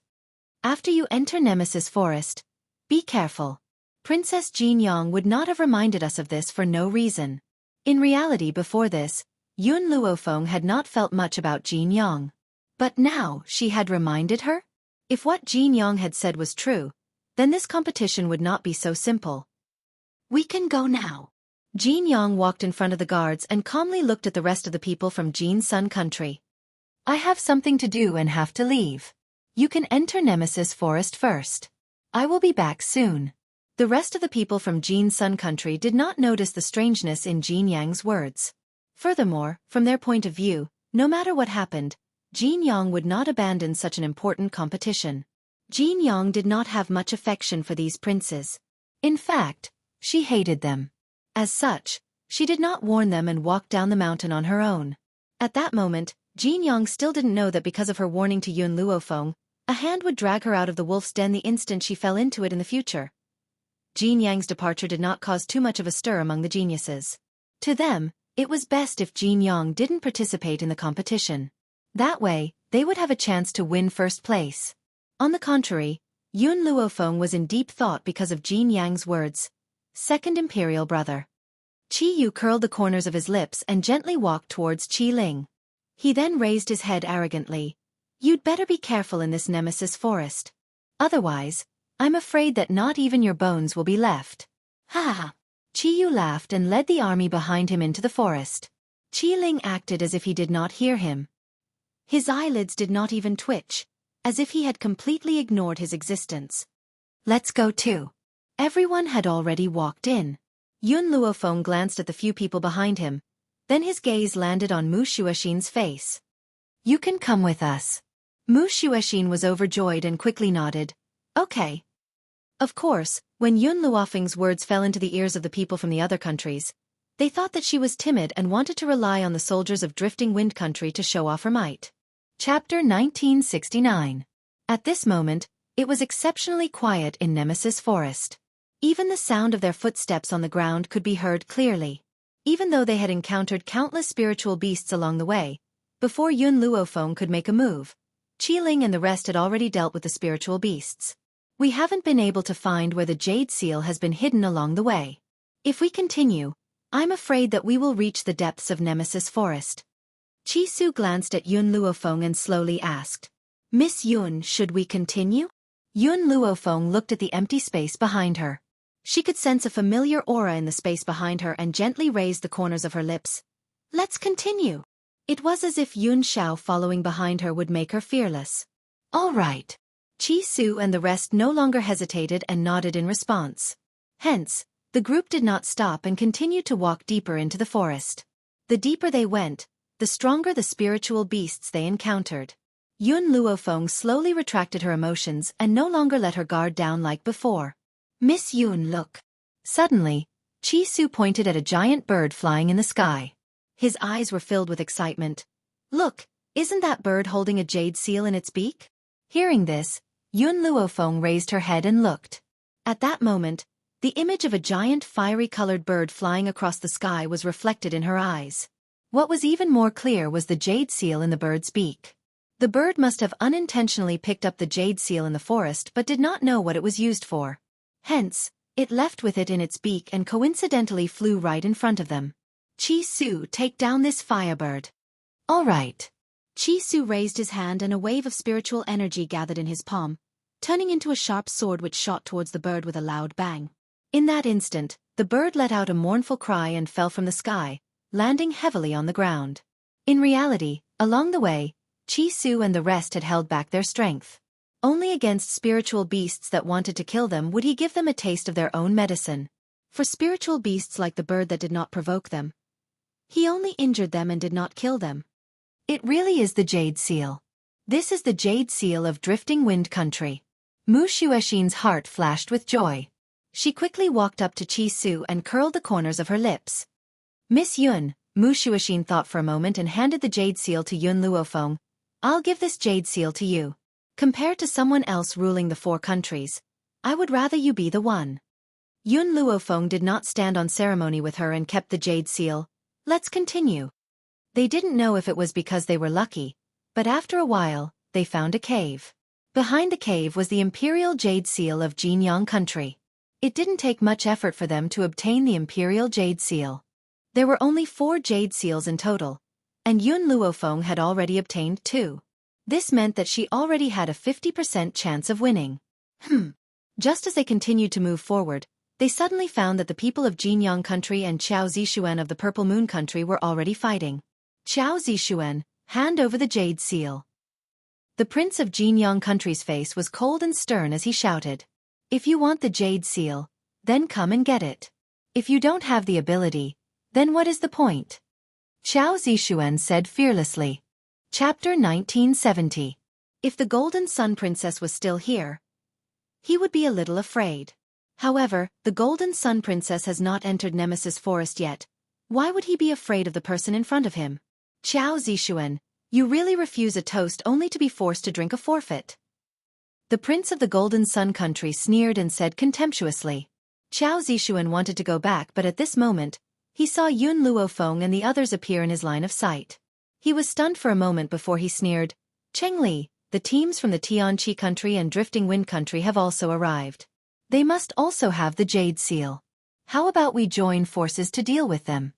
After you enter Nemesis Forest, be careful. Princess Jin Yong would not have reminded us of this for no reason. In reality before this, Yun Luofeng had not felt much about Jin Yong. But now she had reminded her? If what Jin Yong had said was true, then this competition would not be so simple. We can go now. Jin Yong walked in front of the guards and calmly looked at the rest of the people from Jin Sun Country. I have something to do and have to leave. You can enter Nemesis Forest first. I will be back soon. The rest of the people from Jin Sun Country did not notice the strangeness in Jin Yang's words. Furthermore, from their point of view, no matter what happened, Jin Yong would not abandon such an important competition. Jin Yong did not have much affection for these princes. In fact, she hated them. As such, she did not warn them and walked down the mountain on her own. At that moment, Jin Yong still didn't know that because of her warning to Yun Luofeng, a hand would drag her out of the wolf's den the instant she fell into it in the future. Jin Yang's departure did not cause too much of a stir among the geniuses. To them, it was best if Jin Yong didn't participate in the competition. That way, they would have a chance to win first place. On the contrary, Yun Luofeng was in deep thought because of Jin Yang's words. Second imperial brother. Chi Yu curled the corners of his lips and gently walked towards Qi Ling. He then raised his head arrogantly. You'd better be careful in this Nemesis Forest. Otherwise, I'm afraid that not even your bones will be left. Ha ha. Chi Yu laughed and led the army behind him into the forest. Qi Ling acted as if he did not hear him. His eyelids did not even twitch, as if he had completely ignored his existence. Let's go too. Everyone had already walked in. Yun Luofeng glanced at the few people behind him, then his gaze landed on Mu Shuoxin's face. You can come with us. Mu Shuoxin was overjoyed and quickly nodded. Okay. Of course, when Yun Luofeng's words fell into the ears of the people from the other countries, they thought that she was timid and wanted to rely on the soldiers of Drifting Wind Country to show off her might. Chapter 1969. At this moment, it was exceptionally quiet in Nemesis Forest. Even the sound of their footsteps on the ground could be heard clearly. Even though they had encountered countless spiritual beasts along the way, before Yun Luofeng could make a move, Qiling and the rest had already dealt with the spiritual beasts. We haven't been able to find where the Jade Seal has been hidden along the way. If we continue, I'm afraid that we will reach the depths of Nemesis Forest. Chi Su glanced at Yun Luofeng and slowly asked, Miss Yun, should we continue? Yun Luofeng looked at the empty space behind her. She could sense a familiar aura in the space behind her and gently raised the corners of her lips. Let's continue. It was as if Yun Xiao following behind her would make her fearless. All right. Chi Su and the rest no longer hesitated and nodded in response. Hence, the group did not stop and continued to walk deeper into the forest. The deeper they went, the stronger the spiritual beasts they encountered. Yun Luofeng slowly retracted her emotions and no longer let her guard down like before. Miss Yun, look. Suddenly, Chi Su pointed at a giant bird flying in the sky. His eyes were filled with excitement. Look, isn't that bird holding a jade seal in its beak? Hearing this, Yun Luofeng raised her head and looked. At that moment, the image of a giant fiery-colored bird flying across the sky was reflected in her eyes. What was even more clear was the jade seal in the bird's beak. The bird must have unintentionally picked up the jade seal in the forest but did not know what it was used for. Hence, it left with it in its beak and coincidentally flew right in front of them. Chi Su, take down this firebird. All right. Chi Su raised his hand and a wave of spiritual energy gathered in his palm, turning into a sharp sword which shot towards the bird with a loud bang. In that instant, the bird let out a mournful cry and fell from the sky, landing heavily on the ground. In reality, along the way, Chi Su and the rest had held back their strength. Only against spiritual beasts that wanted to kill them would he give them a taste of their own medicine. For spiritual beasts like the bird that did not provoke them, he only injured them and did not kill them. It really is the Jade Seal. This is the Jade Seal of Drifting Wind Country. Mu Xuexin's heart flashed with joy. She quickly walked up to Chi Su and curled the corners of her lips. Miss Yun, Mu Xuexin thought for a moment and handed the Jade Seal to Yun Luofeng. I'll give this Jade Seal to you. Compared to someone else ruling the 4 countries, I would rather you be the one. Yun Luofeng did not stand on ceremony with her and kept the Jade Seal. Let's continue. They didn't know if it was because they were lucky, but after a while, they found a cave. Behind the cave was the Imperial Jade Seal of Jinyang Country. It didn't take much effort for them to obtain the Imperial Jade Seal. There were only 4 Jade Seals in total, and Yun Luofeng had already obtained 2. This meant that she already had a 50% chance of winning. Just as they continued to move forward, they suddenly found that the people of Jinyang Country and Qiao Zixuan of the Purple Moon Country were already fighting. Qiao Zixuan, hand over the Jade Seal. The prince of Jinyang Country's face was cold and stern as he shouted. If you want the Jade Seal, then come and get it. If you don't have the ability, then what is the point? Qiao Zixuan said fearlessly. Chapter 1970. If the Golden Sun Princess was still here, he would be a little afraid. However, the Golden Sun Princess has not entered Nemesis Forest yet. Why would he be afraid of the person in front of him? Qiao Zixuan, you really refuse a toast only to be forced to drink a forfeit. The Prince of the Golden Sun Country sneered and said contemptuously. Qiao Zixuan wanted to go back but at this moment, he saw Yun Luofeng and the others appear in his line of sight. He was stunned for a moment before he sneered. Chengli, the teams from the Tianqi Country and Drifting Wind Country have also arrived. They must also have the Jade Seal. How about we join forces to deal with them?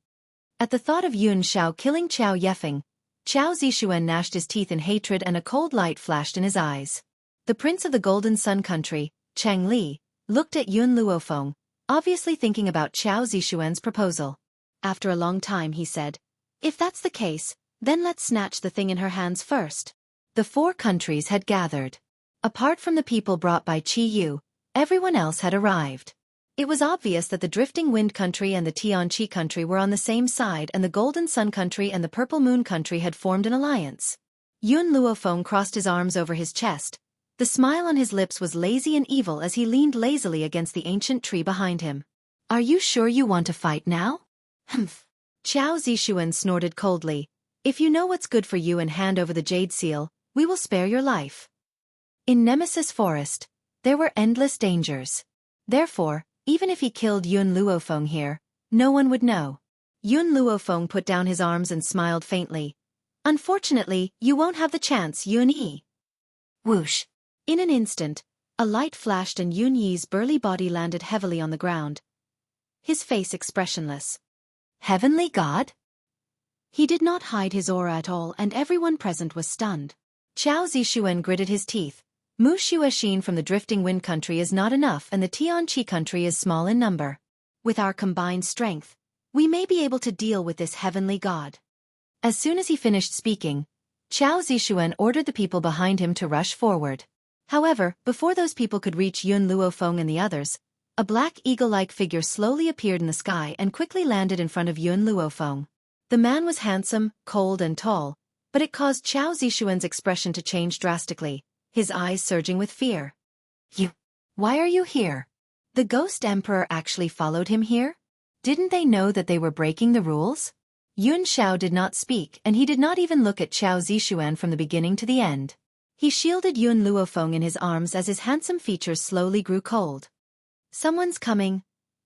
At the thought of Yun Xiao killing Qiao Yefeng, Qiao Zixuan gnashed his teeth in hatred and a cold light flashed in his eyes. The Prince of the Golden Sun Country, Chengli, looked at Yun Luofeng, obviously thinking about Qiao Zixuan's proposal. After a long time he said, if that's the case, then let's snatch the thing in her hands first. The 4 countries had gathered. Apart from the people brought by Qi Yu, everyone else had arrived. It was obvious that the Drifting Wind Country and the Tianqi Country were on the same side and the Golden Sun Country and the Purple Moon Country had formed an alliance. Yun Luofeng crossed his arms over his chest, The smile on his lips was lazy and evil as he leaned lazily against the ancient tree behind him. Are you sure you want to fight now? Humph. Qiao Zixuan snorted coldly. If you know what's good for you and hand over the jade seal, we will spare your life. In Nemesis Forest, there were endless dangers. Therefore, even if he killed Yun Luofeng here, no one would know. Yun Luofeng put down his arms and smiled faintly. Unfortunately, you won't have the chance, Yun Yi. Whoosh. In an instant, a light flashed and Yun Yi's burly body landed heavily on the ground. His face expressionless. Heavenly God? He did not hide his aura at all and everyone present was stunned. Qiao Zixuan gritted his teeth. Mu Xuexin from the Drifting Wind Country is not enough and the Tianqi country is small in number. With our combined strength, we may be able to deal with this heavenly god. As soon as he finished speaking, Qiao Zixuan ordered the people behind him to rush forward. However, before those people could reach Yun Luofeng and the others, a black eagle-like figure slowly appeared in the sky and quickly landed in front of Yun Luofeng. The man was handsome, cold and tall, but it caused Qiao Zixuan's expression to change drastically, his eyes surging with fear. Why are you here? The Ghost Emperor actually followed him here? Didn't they know that they were breaking the rules? Yun Xiao did not speak and he did not even look at Qiao Zixuan from the beginning to the end. He shielded Yun Luofeng in his arms as his handsome features slowly grew cold. Someone's coming.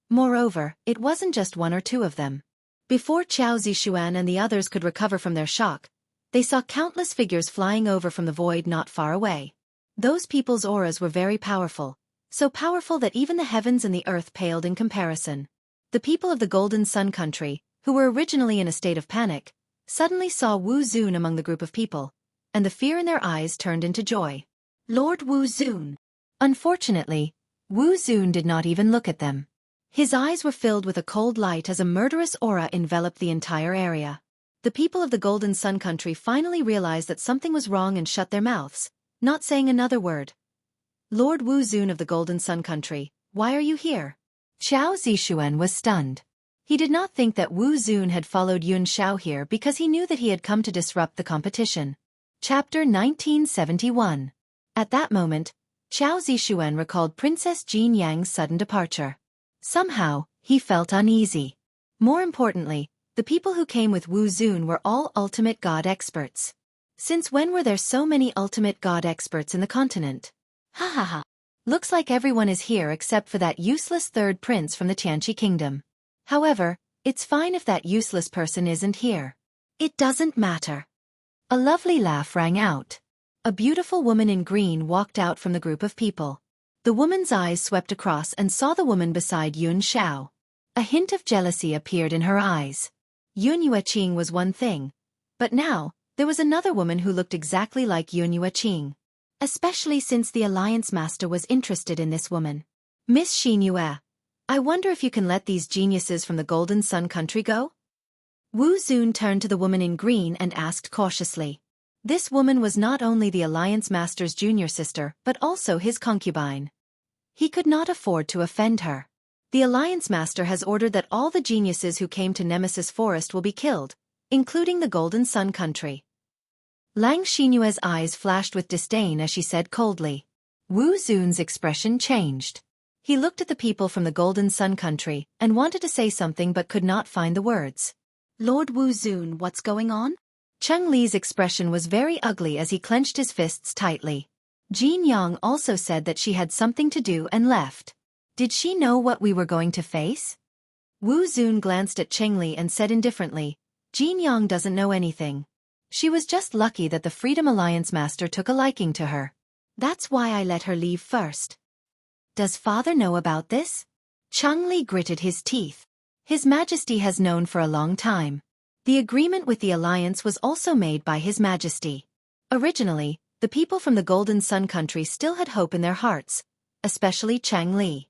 Moreover, it wasn't just one or two of them. Before Qiao Zixuan and the others could recover from their shock, they saw countless figures flying over from the void not far away. Those people's auras were very powerful, so powerful that even the heavens and the earth paled in comparison. The people of the Golden Sun Country, who were originally in a state of panic, suddenly saw Wu Zun among the group of people, and the fear in their eyes turned into joy. Lord Wu Zun. Unfortunately, Wu Zun did not even look at them. His eyes were filled with a cold light as a murderous aura enveloped the entire area. The people of the Golden Sun Country finally realized that something was wrong and shut their mouths, not saying another word. Lord Wu Zun of the Golden Sun Country, why are you here? Qiao Zixuan was stunned. He did not think that Wu Zun had followed Yun Xiao here because he knew that he had come to disrupt the competition. Chapter 1971. At that moment, Qiao Zixuan recalled Princess Jean Yang's sudden departure. Somehow, he felt uneasy. More importantly, the people who came with Wu Zun were all ultimate god experts. Since when were there so many ultimate god experts in the continent? Ha ha ha. Looks like everyone is here except for that useless third prince from the Tianqi kingdom. However, it's fine if that useless person isn't here. It doesn't matter. A lovely laugh rang out. A beautiful woman in green walked out from the group of people. The woman's eyes swept across and saw the woman beside Yun Xiao. A hint of jealousy appeared in her eyes. Yun Yueqing was one thing, but now, there was another woman who looked exactly like Yun Yueqing. Especially since the Alliance Master was interested in this woman. Miss Xin Yue, I wonder if you can let these geniuses from the Golden Sun Country go? Wu Zun turned to the woman in green and asked cautiously. This woman was not only the Alliance Master's junior sister but also his concubine. He could not afford to offend her. The Alliance Master has ordered that all the geniuses who came to Nemesis Forest will be killed, including the Golden Sun Country. Lang Xinyue's eyes flashed with disdain as she said coldly. Wu Zun's expression changed. He looked at the people from the Golden Sun Country and wanted to say something but could not find the words. Lord Wu Zun, what's going on? Cheng Li's expression was very ugly as he clenched his fists tightly. Jean Yang also said that she had something to do and left. Did she know what we were going to face? Wu Zun glanced at Cheng Li and said indifferently, Jean Yang doesn't know anything. She was just lucky that the Freedom Alliance Master took a liking to her. That's why I let her leave first. Does father know about this? Cheng Li gritted his teeth. His Majesty has known for a long time. The agreement with the Alliance was also made by His Majesty. Originally, the people from the Golden Sun Country still had hope in their hearts, especially Cheng Li.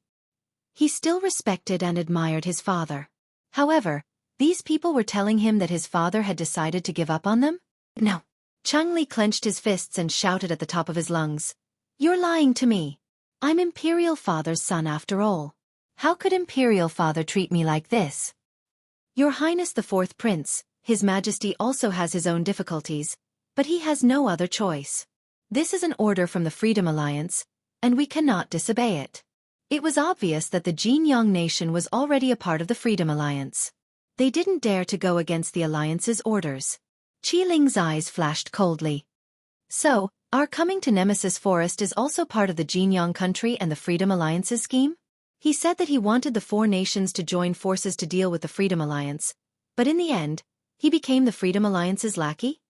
He still respected and admired his father. However, these people were telling him that his father had decided to give up on them? No. Cheng Li clenched his fists and shouted at the top of his lungs. You're lying to me. I'm Imperial Father's son after all. How could Imperial Father treat me like this? Your Highness the Fourth Prince, His Majesty also has his own difficulties, but he has no other choice. This is an order from the Freedom Alliance, and we cannot disobey it. It was obvious that the Jinyang nation was already a part of the Freedom Alliance. They didn't dare to go against the Alliance's orders. Qiling's eyes flashed coldly. So, our coming to Nemesis Forest is also part of the Jinyang country and the Freedom Alliance's scheme? He said that he wanted the 4 nations to join forces to deal with the Freedom Alliance, but in the end, he became the Freedom Alliance's lackey?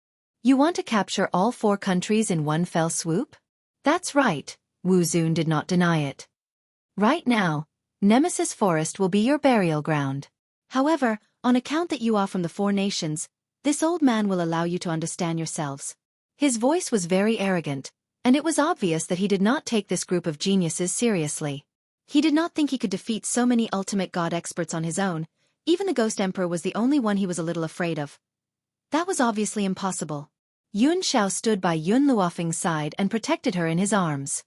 You want to capture all 4 countries in one fell swoop? That's right, Wu Zun did not deny it. Right now, Nemesis Forest will be your burial ground. However, on account that you are from the 4 nations, this old man will allow you to understand yourselves. His voice was very arrogant, and it was obvious that he did not take this group of geniuses seriously. He did not think he could defeat so many ultimate god experts on his own. Even the Ghost Emperor was the only one he was a little afraid of. That was obviously impossible. Yun Shao stood by Yun Luofeng's side and protected her in his arms.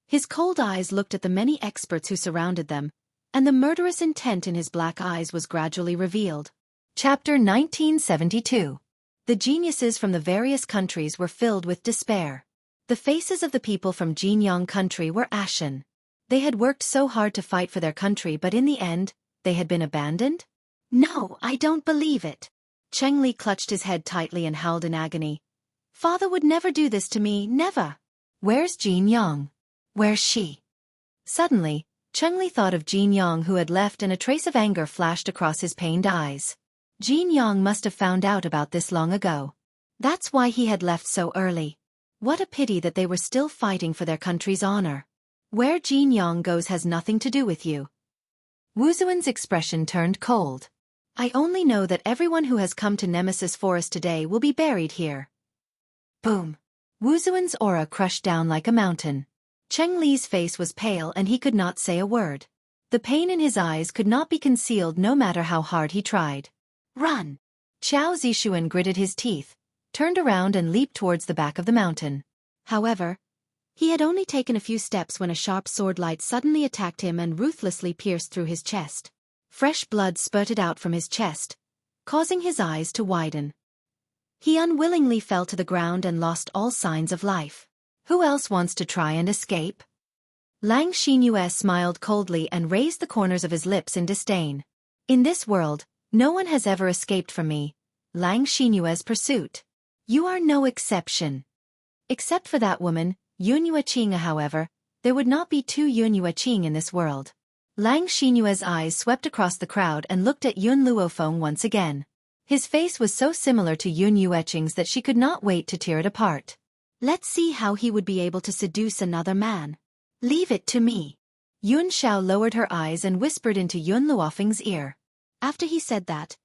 His cold eyes looked at the many experts who surrounded them, and the murderous intent in his black eyes was gradually revealed. Chapter 1972. The geniuses from the various countries were filled with despair. The faces of the people from Jinyang country were ashen. They had worked so hard to fight for their country, but in the end, they had been abandoned? No, I don't believe it. Cheng Li clutched his head tightly and howled in agony. Father would never do this to me, never. Where's Jinyang? Where's she? Suddenly, Cheng Li thought of Jinyang who had left, and a trace of anger flashed across his pained eyes. Jinyang must have found out about this long ago. That's why he had left so early. What a pity that they were still fighting for their country's honor. Where Jinyang goes has nothing to do with you. Wu Zuan's expression turned cold. I only know that everyone who has come to Nemesis Forest today will be buried here. Boom. Wu Zuan's aura crushed down like a mountain. Cheng Li's face was pale and he could not say a word. The pain in his eyes could not be concealed no matter how hard he tried. Run! Qiao Zishuan gritted his teeth, turned around and leaped towards the back of the mountain. However, he had only taken a few steps when a sharp sword light suddenly attacked him and ruthlessly pierced through his chest. Fresh blood spurted out from his chest, causing his eyes to widen. He unwillingly fell to the ground and lost all signs of life. Who else wants to try and escape? Lang Xinyue smiled coldly and raised the corners of his lips in disdain. In this world, no one has ever escaped from me, Lang Xinyue's pursuit. You are no exception. Except for that woman, Yun Yueqing. However, there would not be 2 Yun Yueqing in this world. Lang Xinyue's eyes swept across the crowd and looked at Yun Luofeng once again. His face was so similar to Yun Yueqing's that she could not wait to tear it apart. Let's see how he would be able to seduce another man. Leave it to me. Yun Shao lowered her eyes and whispered into Yun Luofeng's ear. After he said that,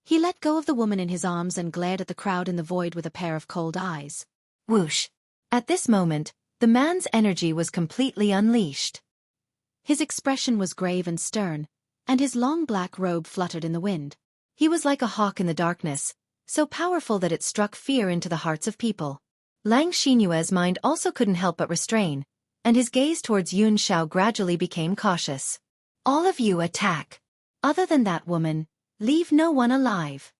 he let go of the woman in his arms and glared at the crowd in the void with a pair of cold eyes. Whoosh! At this moment, the man's energy was completely unleashed. His expression was grave and stern, and his long black robe fluttered in the wind. He was like a hawk in the darkness, so powerful that it struck fear into the hearts of people. Lang Xinyue's mind also couldn't help but restrain, and his gaze towards Yun Shao gradually became cautious. All of you attack. Other than that woman, leave no one alive.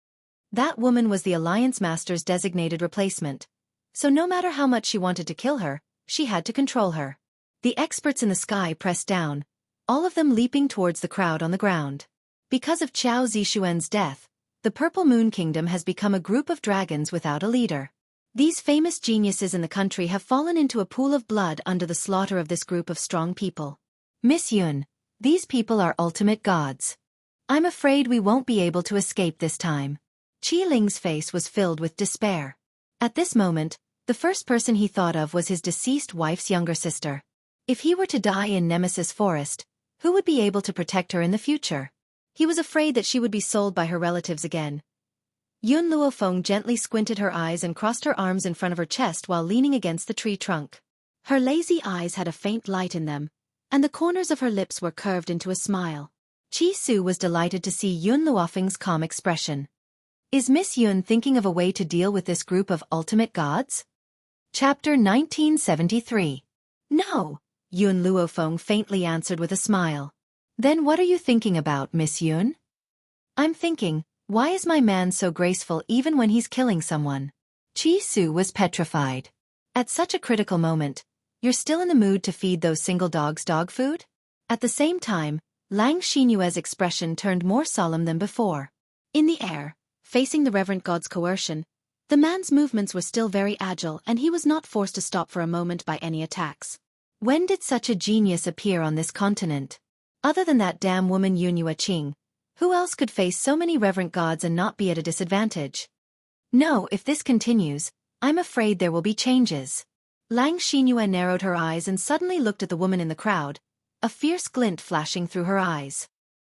That woman was the Alliance Master's designated replacement, so no matter how much she wanted to kill her, she had to control her. The experts in the sky pressed down, all of them leaping towards the crowd on the ground. Because of Qiao Zishuan's death, the Purple Moon Kingdom has become a group of dragons without a leader. These famous geniuses in the country have fallen into a pool of blood under the slaughter of this group of strong people. Miss Yun, these people are ultimate gods. I'm afraid we won't be able to escape this time. Qiling's face was filled with despair. At this moment, the first person he thought of was his deceased wife's younger sister. If he were to die in Nemesis Forest, who would be able to protect her in the future? He was afraid that she would be sold by her relatives again. Yun Luofeng gently squinted her eyes and crossed her arms in front of her chest while leaning against the tree trunk. Her lazy eyes had a faint light in them, and the corners of her lips were curved into a smile. Chi Su was delighted to see Yun Luofeng's calm expression. Is Miss Yun thinking of a way to deal with this group of ultimate gods? Chapter 1973. No, Yun Luofeng faintly answered with a smile. Then what are you thinking about, Miss Yun? I'm thinking, why is my man so graceful even when he's killing someone? Chi Su was petrified. At such a critical moment, you're still in the mood to feed those single dogs dog food? At the same time, Lang Xinyue's expression turned more solemn than before. In the air, facing the reverent god's coercion, the man's movements were still very agile and he was not forced to stop for a moment by any attacks. When did such a genius appear on this continent? Other than that damn woman Yunhua Qing, who else could face so many reverent gods and not be at a disadvantage? No, if this continues, I'm afraid there will be changes. Lang Xinyue narrowed her eyes and suddenly looked at the woman in the crowd, a fierce glint flashing through her eyes.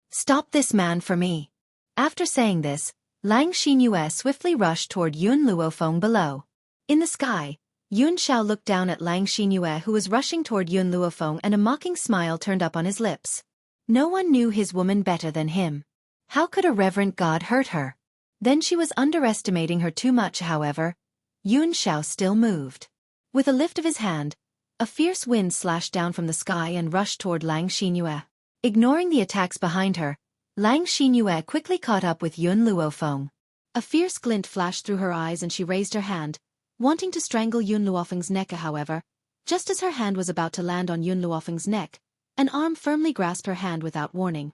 Stop this man for me. After saying this, Lang Xinyue swiftly rushed toward Yun Luofeng below. In the sky, Yun Xiao looked down at Lang Xinyue who was rushing toward Yun Luofeng and a mocking smile turned up on his lips. No one knew his woman better than him. How could a reverent god hurt her? Then she was underestimating her too much, however. Yun Xiao still moved. With a lift of his hand, a fierce wind slashed down from the sky and rushed toward Lang Xinyue. Ignoring the attacks behind her, Lang Xinyue quickly caught up with Yun Luofeng. A fierce glint flashed through her eyes and she raised her hand, wanting to strangle Yun Luofeng's neck. However, just as her hand was about to land on Yun Luofeng's neck, an arm firmly grasped her hand without warning.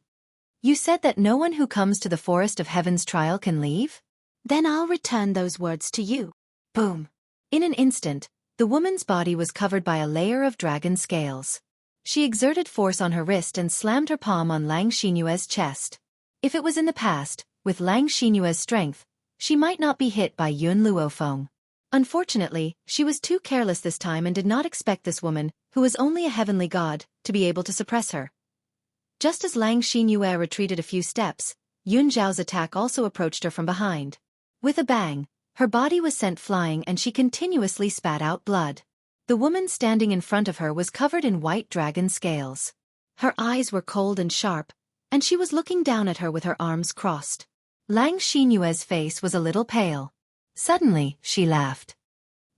You said that no one who comes to the Forest of Heaven's trial can leave? Then I'll return those words to you. Boom. In an instant, the woman's body was covered by a layer of dragon scales. She exerted force on her wrist and slammed her palm on Lang Xinyue's chest. If it was in the past, with Lang Xinyue's strength, she might not be hit by Yun Luofeng. Unfortunately, she was too careless this time and did not expect this woman, who was only a heavenly god, to be able to suppress her. Just as Lang Xinyue retreated a few steps, Yun Zhao's attack also approached her from behind. With a bang, her body was sent flying and she continuously spat out blood. The woman standing in front of her was covered in white dragon scales. Her eyes were cold and sharp, and she was looking down at her with her arms crossed. Lang Xinyue's face was a little pale. Suddenly, she laughed.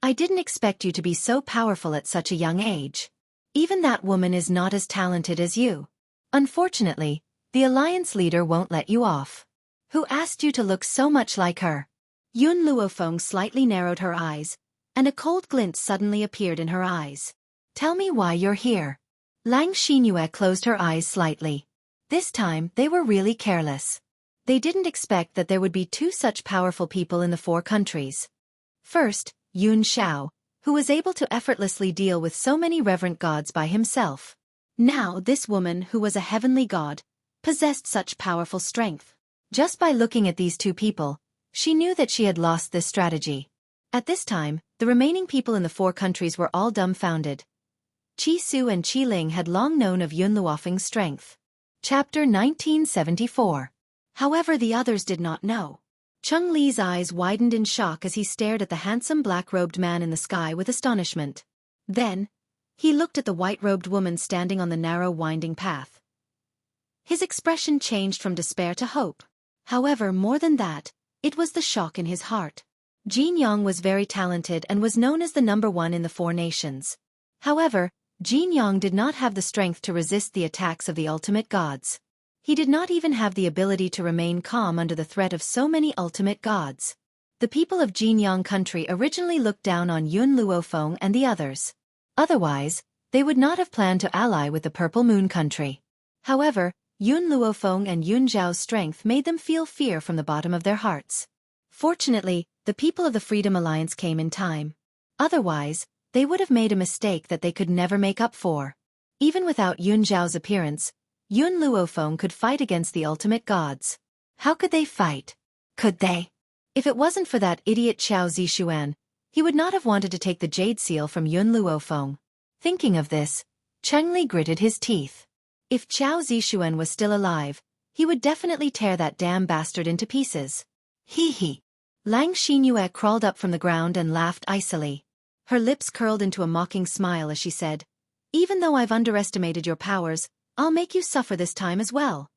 I didn't expect you to be so powerful at such a young age. Even that woman is not as talented as you. Unfortunately, the alliance leader won't let you off. Who asked you to look so much like her? Yun Luofeng slightly narrowed her eyes, and a cold glint suddenly appeared in her eyes. Tell me why you're here. Lang Xinyue closed her eyes slightly. This time, they were really careless. They didn't expect that there would be two such powerful people in the four countries. First, Yun Xiao, who was able to effortlessly deal with so many reverent gods by himself. Now this woman, who was a heavenly god, possessed such powerful strength. Just by looking at these two people, she knew that she had lost this strategy. At this time, the remaining people in the four countries were all dumbfounded. Qi Su and Qi Ling had long known of Yun Luofeng's strength. Chapter 1974. However, the others did not know. Cheng Li's eyes widened in shock as he stared at the handsome black-robed man in the sky with astonishment. Then, he looked at the white-robed woman standing on the narrow winding path. His expression changed from despair to hope. However, more than that, it was the shock in his heart. Jin Yang was very talented and was known as the #1 in the four nations. However, Jin Yang did not have the strength to resist the attacks of the ultimate gods. He did not even have the ability to remain calm under the threat of so many ultimate gods. The people of Jin Yang country originally looked down on Yun Luofeng and the others. Otherwise, they would not have planned to ally with the Purple Moon country. However, Yun Luofeng and Yun Zhao's strength made them feel fear from the bottom of their hearts. Fortunately, the people of the Freedom Alliance came in time. Otherwise, they would have made a mistake that they could never make up for. Even without Yun Zhao's appearance, Yun Luofeng could fight against the ultimate gods. How could they fight? Could they? If it wasn't for that idiot Qiao Zixuan, he would not have wanted to take the jade seal from Yun Luofeng. Thinking of this, Cheng Li gritted his teeth. If Qiao Zixuan was still alive, he would definitely tear that damn bastard into pieces. Hee hee. Lang Xinyue crawled up from the ground and laughed icily. Her lips curled into a mocking smile as she said, Even though I've underestimated your powers, I'll make you suffer this time as well.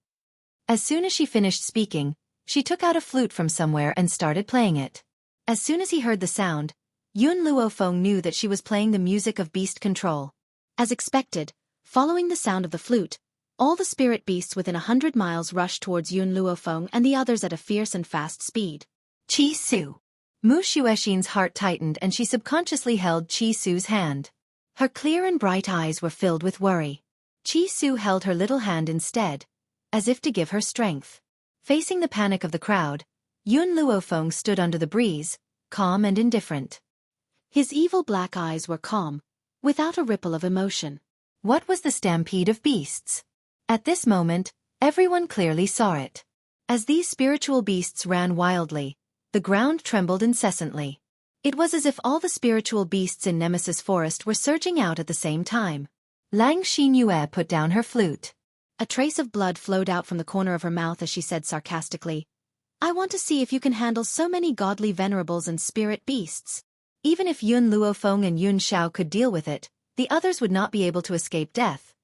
As soon as she finished speaking, she took out a flute from somewhere and started playing it. As soon as he heard the sound, Yun Luofeng knew that she was playing the music of beast control. As expected, following the sound of the flute, all the spirit beasts within 100 miles rushed towards Yun Luofeng and the others at a fierce and fast speed. Qi Su. Mu Xuexin's heart tightened and she subconsciously held Qi Su's hand. Her clear and bright eyes were filled with worry. Qi Su held her little hand instead, as if to give her strength. Facing the panic of the crowd, Yun Luofeng stood under the breeze, calm and indifferent. His evil black eyes were calm, without a ripple of emotion. What was the stampede of beasts? At this moment, everyone clearly saw it. As these spiritual beasts ran wildly, the ground trembled incessantly. It was as if all the spiritual beasts in Nemesis Forest were surging out at the same time. Lang Xinyue put down her flute. A trace of blood flowed out from the corner of her mouth as she said sarcastically, "I want to see if you can handle so many godly venerables and spirit beasts." Even if Yun Luofeng and Yun Xiao could deal with it, the others would not be able to escape death.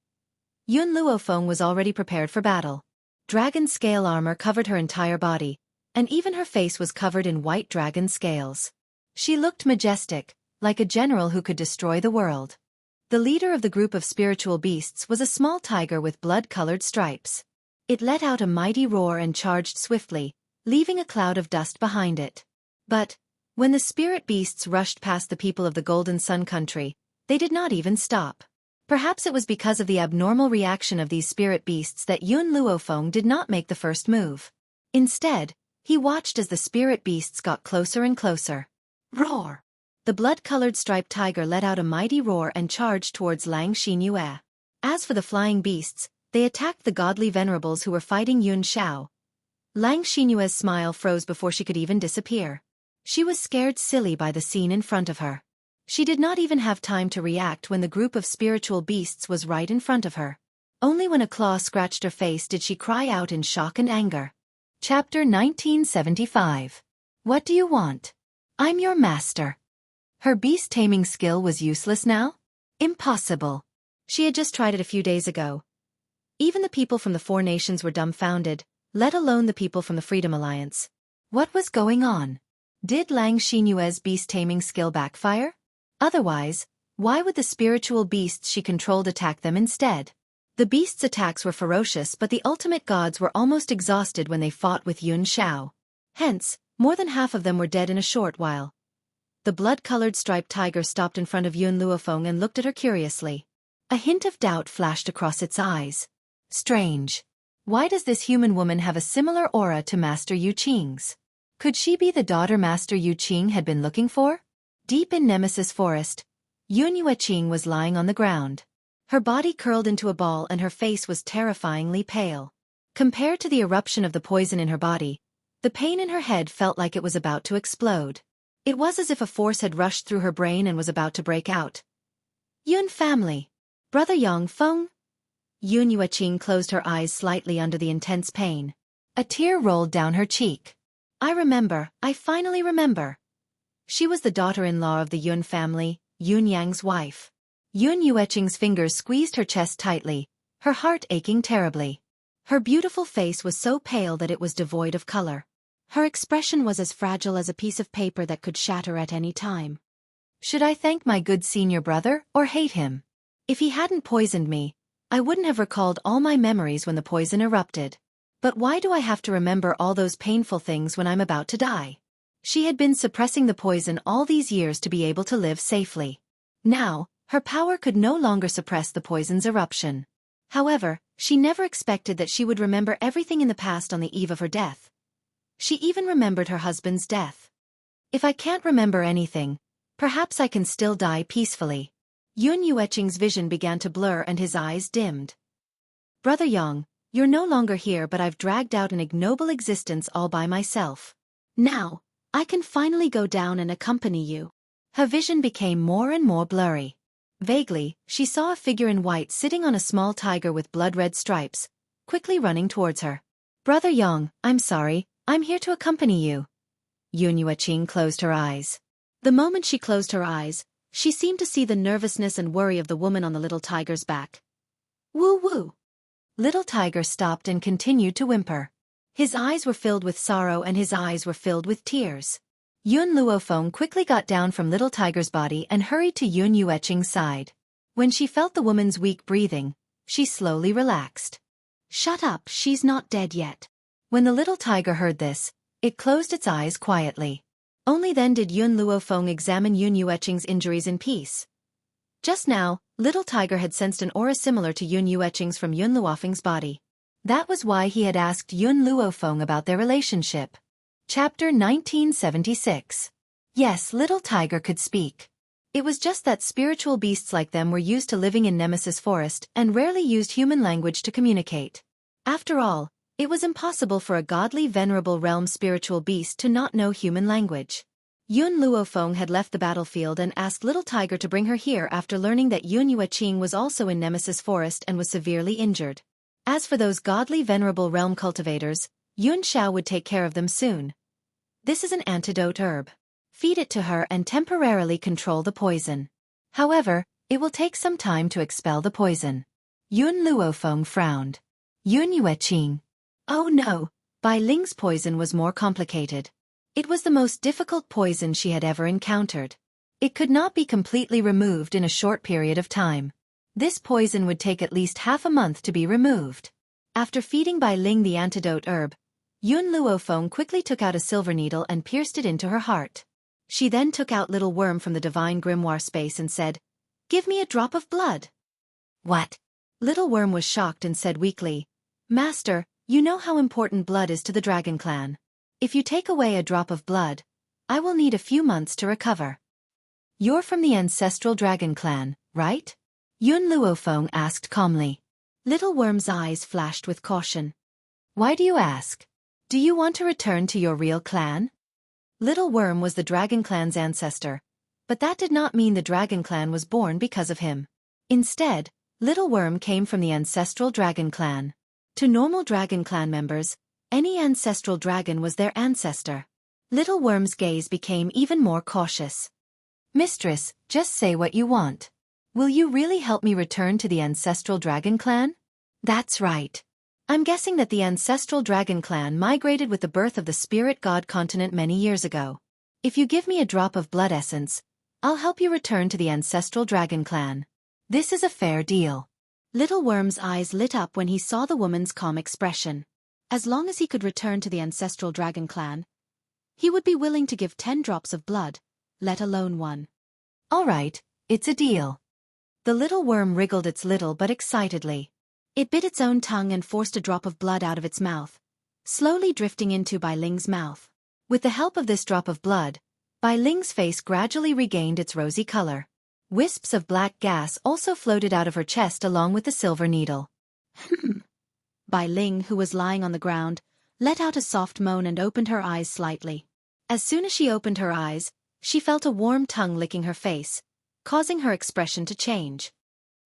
Yun Luofeng was already prepared for battle. Dragon scale armor covered her entire body, and even her face was covered in white dragon scales. She looked majestic, like a general who could destroy the world. The leader of the group of spiritual beasts was a small tiger with blood-colored stripes. It let out a mighty roar and charged swiftly, leaving a cloud of dust behind it. But, when the spirit beasts rushed past the people of the Golden Sun Country, they did not even stop. Perhaps it was because of the abnormal reaction of these spirit beasts that Yun Luofeng did not make the first move. Instead, he watched as the spirit beasts got closer and closer. Roar! The blood-colored striped tiger let out a mighty roar and charged towards Lang Xinyue. As for the flying beasts, they attacked the godly venerables who were fighting Yun Xiao. Lang Xinyue's smile froze before she could even disappear. She was scared silly by the scene in front of her. She did not even have time to react when the group of spiritual beasts was right in front of her. Only when a claw scratched her face did she cry out in shock and anger. Chapter 1975. What do you want? I'm your master. Her beast-taming skill was useless now? Impossible. She had just tried it a few days ago. Even the people from the Four Nations were dumbfounded, let alone the people from the Freedom Alliance. What was going on? Did Lang Xinyue's beast-taming skill backfire? Otherwise, why would the spiritual beasts she controlled attack them instead? The beasts' attacks were ferocious, but the ultimate gods were almost exhausted when they fought with Yun Xiao. Hence, more than half of them were dead in a short while. The blood-colored striped tiger stopped in front of Yun Luofeng and looked at her curiously. A hint of doubt flashed across its eyes. Strange. Why does this human woman have a similar aura to Master Yu Qing's? Could she be the daughter Master Yu Qing had been looking for? Deep in Nemesis Forest, Yun Yueqing was lying on the ground. Her body curled into a ball and her face was terrifyingly pale. Compared to the eruption of the poison in her body, the pain in her head felt like it was about to explode. It was as if a force had rushed through her brain and was about to break out. Yun family. Brother Yang Feng? Yun Yueqing closed her eyes slightly under the intense pain. A tear rolled down her cheek. I finally remember. She was the daughter-in-law of the Yun family, Yun Yang's wife. Yun Yueqing's fingers squeezed her chest tightly, her heart aching terribly. Her beautiful face was so pale that it was devoid of color. Her expression was as fragile as a piece of paper that could shatter at any time. Should I thank my good senior brother or hate him? If he hadn't poisoned me, I wouldn't have recalled all my memories when the poison erupted. But why do I have to remember all those painful things when I'm about to die? She had been suppressing the poison all these years to be able to live safely. Now, her power could no longer suppress the poison's eruption. However, she never expected that she would remember everything in the past on the eve of her death. She even remembered her husband's death. If I can't remember anything, perhaps I can still die peacefully. Yun Yueqing's vision began to blur and his eyes dimmed. Brother Yang, you're no longer here, but I've dragged out an ignoble existence all by myself. Now, I can finally go down and accompany you. Her vision became more and more blurry. Vaguely, she saw a figure in white sitting on a small tiger with blood-red stripes, quickly running towards her. Brother Yang, I'm sorry, I'm here to accompany you. Yun Yueqing closed her eyes. The moment she closed her eyes, she seemed to see the nervousness and worry of the woman on the little tiger's back. Woo-woo! Little tiger stopped and continued to whimper. His eyes were filled with sorrow and his eyes were filled with tears. Yun Luofeng quickly got down from little tiger's body and hurried to Yun Yueqing's side. When she felt the woman's weak breathing, she slowly relaxed. Shut up, she's not dead yet. When the little tiger heard this, it closed its eyes quietly. Only then did Yun Luofeng examine Yun Yueching's injuries in peace. Just now, Little Tiger had sensed an aura similar to Yun Yueching's from Yun Luofeng's body. That was why he had asked Yun Luofeng about their relationship. Chapter 1976. Yes, Little Tiger could speak. It was just that spiritual beasts like them were used to living in Nemesis Forest and rarely used human language to communicate. After all, it was impossible for a godly venerable realm spiritual beast to not know human language. Yun Luofeng had left the battlefield and asked Little Tiger to bring her here after learning that Yun Yueching was also in Nemesis Forest and was severely injured. As for those godly venerable realm cultivators, Yun Xiao would take care of them soon. This is an antidote herb. Feed it to her and temporarily control the poison. However, it will take some time to expel the poison. Yun Luofeng frowned. Yun Yueching. Oh no, Bai Ling's poison was more complicated. It was the most difficult poison she had ever encountered. It could not be completely removed in a short period of time. This poison would take at least half a month to be removed. After feeding Bai Ling the antidote herb, Yun Luofeng quickly took out a silver needle and pierced it into her heart. She then took out Little Worm from the divine grimoire space and said, "Give me a drop of blood." What? Little Worm was shocked and said weakly, "Master, you know how important blood is to the Dragon Clan. If you take away a drop of blood, I will need a few months to recover." You're from the ancestral Dragon Clan, right? Yun Luofeng asked calmly. Little Worm's eyes flashed with caution. Why do you ask? Do you want to return to your real clan? Little Worm was the Dragon Clan's ancestor, but that did not mean the Dragon Clan was born because of him. Instead, Little Worm came from the ancestral Dragon Clan. To normal Dragon Clan members, any ancestral dragon was their ancestor. Little Worm's gaze became even more cautious. Mistress, just say what you want. Will you really help me return to the ancestral Dragon Clan? That's right. I'm guessing that the ancestral Dragon Clan migrated with the birth of the spirit god continent many years ago. If you give me a drop of blood essence, I'll help you return to the ancestral Dragon Clan. This is a fair deal. Little Worm's eyes lit up when he saw the woman's calm expression. As long as he could return to the ancestral Dragon Clan, he would be willing to give 10 drops of blood, let alone 1. All right, it's a deal. The little worm wriggled its little butt excitedly. It bit its own tongue and forced a drop of blood out of its mouth, slowly drifting into Bai Ling's mouth. With the help of this drop of blood, Bai Ling's face gradually regained its rosy color. Wisps of black gas also floated out of her chest along with the silver needle. Bai Ling, who was lying on the ground, let out a soft moan and opened her eyes slightly. As soon as she opened her eyes, she felt a warm tongue licking her face, causing her expression to change.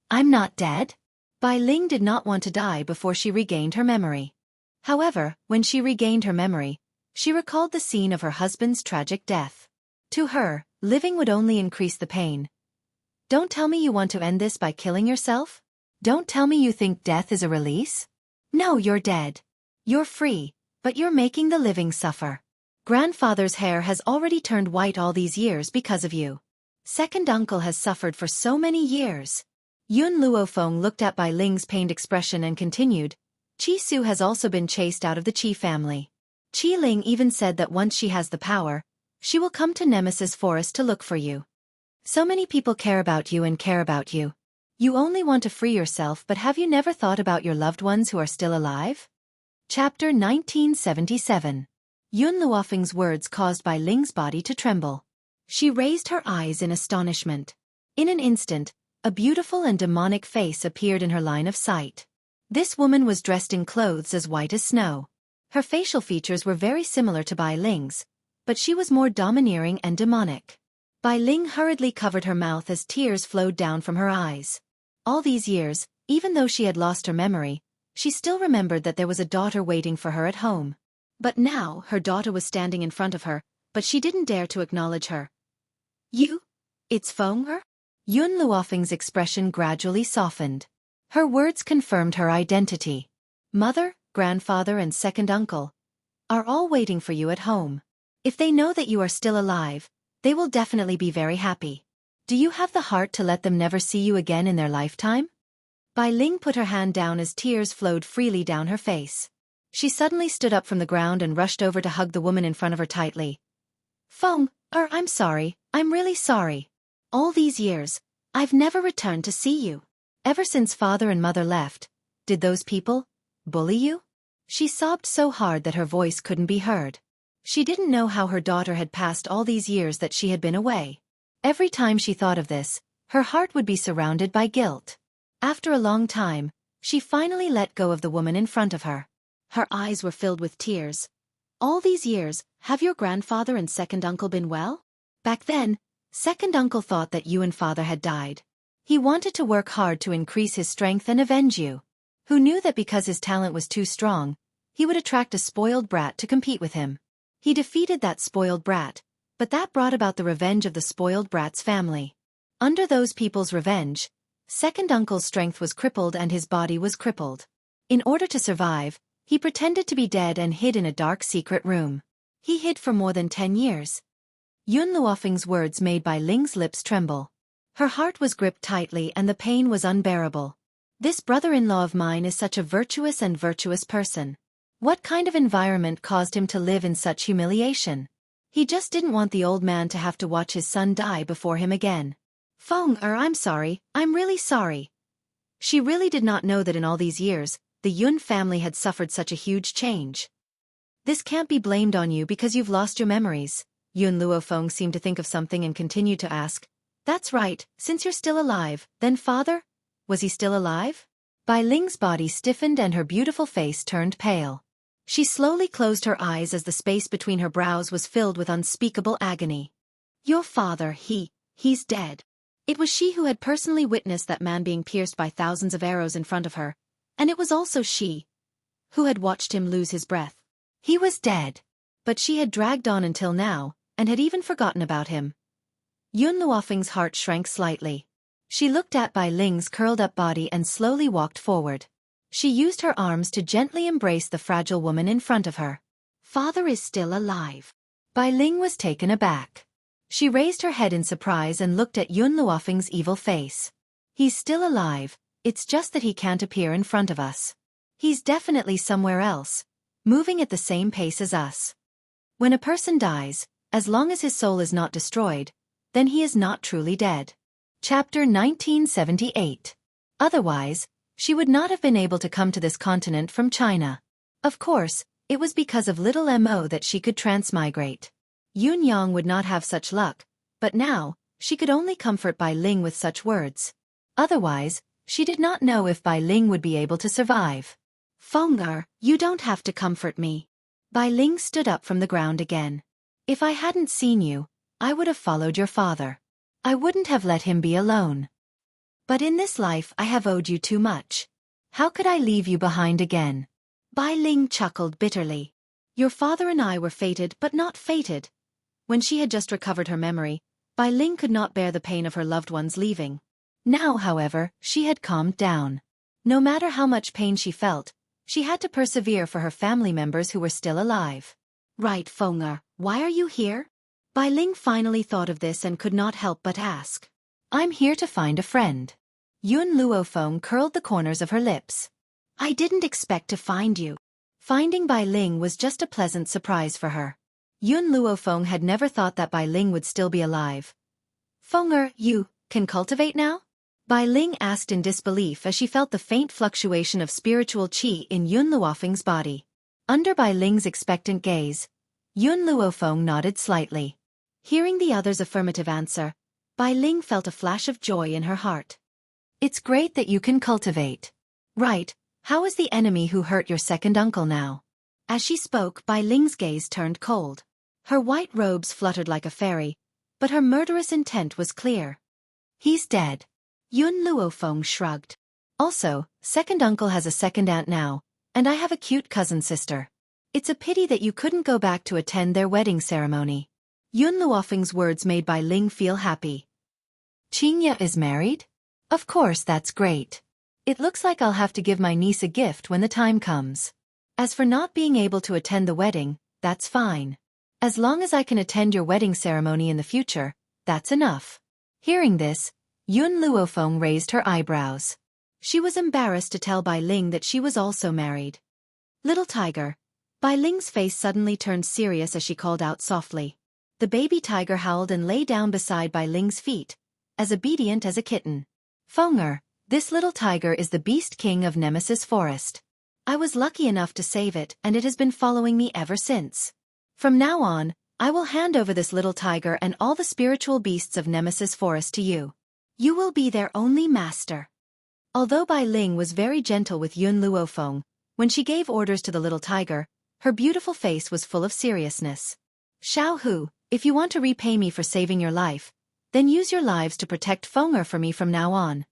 I'm not dead? Bai Ling did not want to die before she regained her memory. However, when she regained her memory, she recalled the scene of her husband's tragic death. To her, living would only increase the pain. Don't tell me you want to end this by killing yourself? Don't tell me you think death is a release? No, you're dead. You're free, but you're making the living suffer. Grandfather's hair has already turned white all these years because of you. Second uncle has suffered for so many years. Yun Luofeng looked at Bai Ling's pained expression and continued, Chi Su has also been chased out of the Chi family. Chi Ling even said that once she has the power, she will come to Nemesis Forest to look for you. So many people care about you and care about you. You only want to free yourself, but have you never thought about your loved ones who are still alive? Chapter 1977. Yun Luofeng's words caused Bai Ling's body to tremble. She raised her eyes in astonishment. In an instant, a beautiful and demonic face appeared in her line of sight. This woman was dressed in clothes as white as snow. Her facial features were very similar to Bai Ling's, but she was more domineering and demonic. Bai Ling hurriedly covered her mouth as tears flowed down from her eyes. All these years, even though she had lost her memory, she still remembered that there was a daughter waiting for her at home. But now, her daughter was standing in front of her, but she didn't dare to acknowledge her. You? It's Feng? Yun Luofeng's expression gradually softened. Her words confirmed her identity. Mother, grandfather and second uncle are all waiting for you at home. If they know that you are still alive, they will definitely be very happy. Do you have the heart to let them never see you again in their lifetime? Bai Ling put her hand down as tears flowed freely down her face. She suddenly stood up from the ground and rushed over to hug the woman in front of her tightly. I'm sorry, I'm really sorry. All these years, I've never returned to see you. Ever since father and mother left, did those people bully you? She sobbed so hard that her voice couldn't be heard. She didn't know how her daughter had passed all these years that she had been away. Every time she thought of this, her heart would be surrounded by guilt. After a long time, she finally let go of the woman in front of her. Her eyes were filled with tears. All these years, have your grandfather and second uncle been well? Back then, second uncle thought that you and father had died. He wanted to work hard to increase his strength and avenge you. Who knew that because his talent was too strong, he would attract a spoiled brat to compete with him. He defeated that spoiled brat, but that brought about the revenge of the spoiled brat's family. Under those people's revenge, second uncle's strength was crippled and his body was crippled. In order to survive, he pretended to be dead and hid in a dark secret room. He hid for more than 10 years. Yun Luofeng's words made Bai Ling's lips tremble. Her heart was gripped tightly and the pain was unbearable. This brother-in-law of mine is such a virtuous person. What kind of environment caused him to live in such humiliation? He just didn't want the old man to have to watch his son die before him again. I'm sorry, I'm really sorry. She really did not know that in all these years, the Yun family had suffered such a huge change. This can't be blamed on you because you've lost your memories. Yun Luofeng seemed to think of something and continued to ask. That's right, since you're still alive, then father? Was he still alive? Bai Ling's body stiffened and her beautiful face turned pale. She slowly closed her eyes as the space between her brows was filled with unspeakable agony. Your father, he's dead. It was she who had personally witnessed that man being pierced by thousands of arrows in front of her, and it was also she who had watched him lose his breath. He was dead. But she had dragged on until now, and had even forgotten about him. Yun Luofeng's heart shrank slightly. She looked at Bai Ling's curled-up body and slowly walked forward. She used her arms to gently embrace the fragile woman in front of her. Father is still alive. Bai Ling was taken aback. She raised her head in surprise and looked at Yun Luofeng's evil face. He's still alive, it's just that he can't appear in front of us. He's definitely somewhere else, moving at the same pace as us. When a person dies, as long as his soul is not destroyed, then he is not truly dead. Chapter 1978. Otherwise, she would not have been able to come to this continent from China. Of course, it was because of little Mo that she could transmigrate. Yun Yang would not have such luck, but now, she could only comfort Bai Ling with such words. Otherwise, she did not know if Bai Ling would be able to survive. Feng'er, you don't have to comfort me. Bai Ling stood up from the ground again. If I hadn't seen you, I would have followed your father. I wouldn't have let him be alone. But in this life I have owed you too much. How could I leave you behind again? Bai Ling chuckled bitterly. Your father and I were fated but not fated. When she had just recovered her memory, Bai Ling could not bear the pain of her loved ones leaving. Now, however, she had calmed down. No matter how much pain she felt, she had to persevere for her family members who were still alive. Right, Feng'er, why are you here? Bai Ling finally thought of this and could not help but ask. I'm here to find a friend. Yun Luofeng curled the corners of her lips. I didn't expect to find you. Finding Bai Ling was just a pleasant surprise for her. Yun Luofeng had never thought that Bai Ling would still be alive. Feng'er, you can cultivate now? Bai Ling asked in disbelief as she felt the faint fluctuation of spiritual qi in Yun Luofeng's body. Under Bai Ling's expectant gaze, Yun Luofeng nodded slightly. Hearing the other's affirmative answer, Bai Ling felt a flash of joy in her heart. It's great that you can cultivate. Right, how is the enemy who hurt your second uncle now? As she spoke, Bai Ling's gaze turned cold. Her white robes fluttered like a fairy, but her murderous intent was clear. He's dead. Yun Luofeng shrugged. Also, second uncle has a second aunt now, and I have a cute cousin sister. It's a pity that you couldn't go back to attend their wedding ceremony. Yun Luofeng's words made Bai Ling feel happy. Qingya is married? Of course, that's great. It looks like I'll have to give my niece a gift when the time comes. As for not being able to attend the wedding, that's fine. As long as I can attend your wedding ceremony in the future, that's enough. Hearing this, Yun Luofeng raised her eyebrows. She was embarrassed to tell Bai Ling that she was also married. Little tiger. Bai Ling's face suddenly turned serious as she called out softly. The baby tiger howled and lay down beside Bai Ling's feet, as obedient as a kitten. Feng'er, this little tiger is the beast king of Nemesis Forest. I was lucky enough to save it and it has been following me ever since. From now on, I will hand over this little tiger and all the spiritual beasts of Nemesis Forest to you. You will be their only master. Although Bai Ling was very gentle with Yun Luofeng, when she gave orders to the little tiger, her beautiful face was full of seriousness. Xiao Hu, if you want to repay me for saving your life, then use your lives to protect Feng'er for me from now on.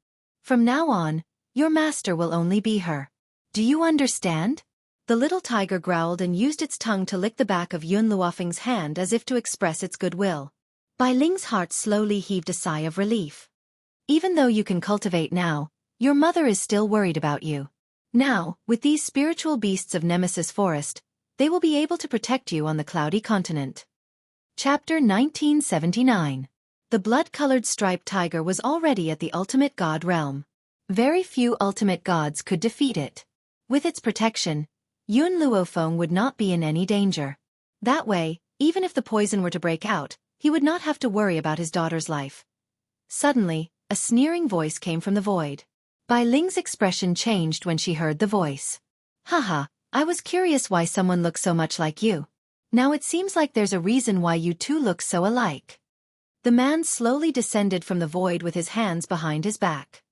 From now on, your master will only be her. Do you understand? The little tiger growled and used its tongue to lick the back of Yun Luofeng's hand as if to express its goodwill. Bai Ling's heart slowly heaved a sigh of relief. Even though you can cultivate now, your mother is still worried about you. Now, with these spiritual beasts of Nemesis Forest, they will be able to protect you on the cloudy continent. Chapter 1979. The blood-colored striped tiger was already at the ultimate god realm. Very few ultimate gods could defeat it. With its protection, Yun Luofeng would not be in any danger. That way, even if the poison were to break out, he would not have to worry about his daughter's life. Suddenly, a sneering voice came from the void. Bai Ling's expression changed when she heard the voice. Haha, I was curious why someone looks so much like you. Now it seems like there's a reason why you two look so alike. The man slowly descended from the void with his hands behind his back.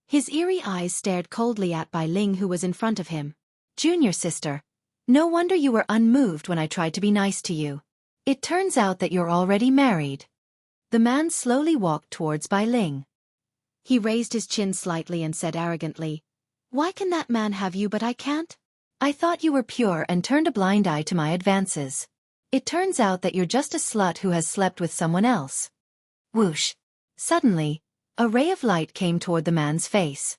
His eerie eyes stared coldly at Bai Ling, who was in front of him. Junior sister, no wonder you were unmoved when I tried to be nice to you. It turns out that you're already married. The man slowly walked towards Bai Ling. He raised his chin slightly and said arrogantly, "Why can that man have you but I can't? I thought you were pure and turned a blind eye to my advances. It turns out that you're just a slut who has slept with someone else." Whoosh! Suddenly, a ray of light came toward the man's face.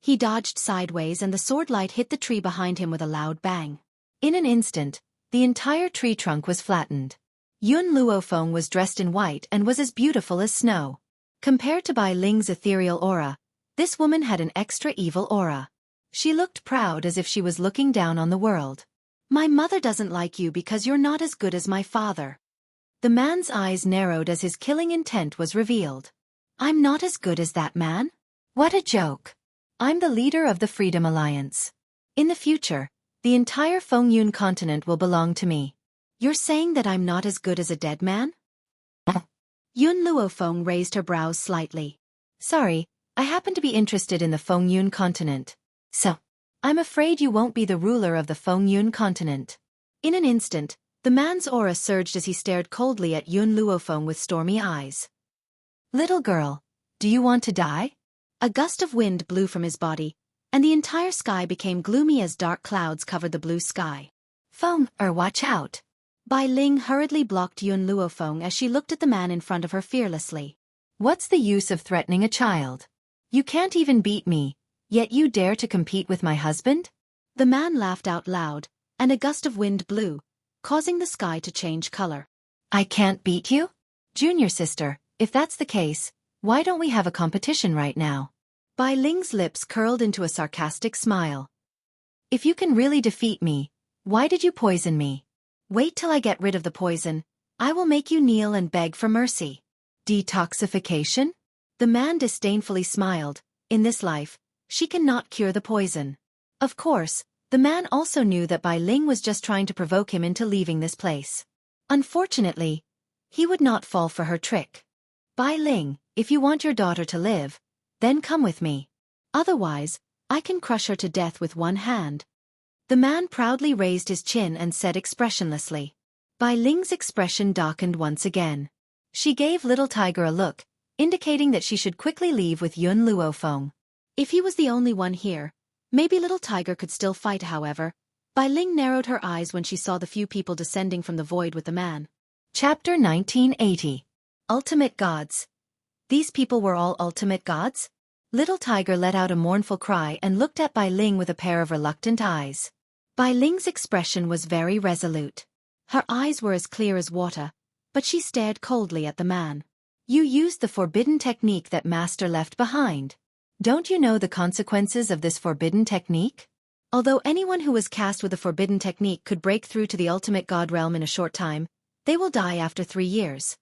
He dodged sideways and the sword light hit the tree behind him with a loud bang. In an instant, the entire tree trunk was flattened. Yun Luofeng was dressed in white and was as beautiful as snow. Compared to Bai Ling's ethereal aura, this woman had an extra evil aura. She looked proud as if she was looking down on the world. My mother doesn't like you because you're not as good as my father. The man's eyes narrowed as his killing intent was revealed. I'm not as good as that man? What a joke. I'm the leader of the Freedom Alliance. In the future, the entire Fengyun continent will belong to me. You're saying that I'm not as good as a dead man? Yun Luofeng raised her brows slightly. Sorry, I happen to be interested in the Fengyun continent. So, I'm afraid you won't be the ruler of the Fengyun continent. In an instant, the man's aura surged as he stared coldly at Yun Luofeng with stormy eyes. Little girl, do you want to die? A gust of wind blew from his body, and the entire sky became gloomy as dark clouds covered the blue sky. Feng'er, watch out. Bai Ling hurriedly blocked Yun Luofeng as she looked at the man in front of her fearlessly. What's the use of threatening a child? You can't even beat me, yet you dare to compete with my husband? The man laughed out loud, and a gust of wind blew, causing the sky to change color. I can't beat you? Junior sister, if that's the case, why don't we have a competition right now? Bai Ling's lips curled into a sarcastic smile. If you can really defeat me, why did you poison me? Wait till I get rid of the poison. I will make you kneel and beg for mercy. Detoxification? The man disdainfully smiled. In this life, she cannot cure the poison. Of course, the man also knew that Bai Ling was just trying to provoke him into leaving this place. Unfortunately, he would not fall for her trick. Bai Ling, if you want your daughter to live, then come with me. Otherwise, I can crush her to death with one hand. The man proudly raised his chin and said expressionlessly. Bai Ling's expression darkened once again. She gave little tiger a look, indicating that she should quickly leave with Yun Luofeng. If he was the only one here, maybe little tiger could still fight. However, Bai Ling narrowed her eyes when she saw the few people descending from the void with the man. Chapter 1980. Ultimate Gods. These people were all ultimate gods? Little tiger let out a mournful cry and looked at Bai Ling with a pair of reluctant eyes. Bai Ling's expression was very resolute. Her eyes were as clear as water, but she stared coldly at the man. You used the forbidden technique that Master left behind. Don't you know the consequences of this forbidden technique? Although anyone who was cast with the forbidden technique could break through to the ultimate god realm in a short time, They will die after 3 years.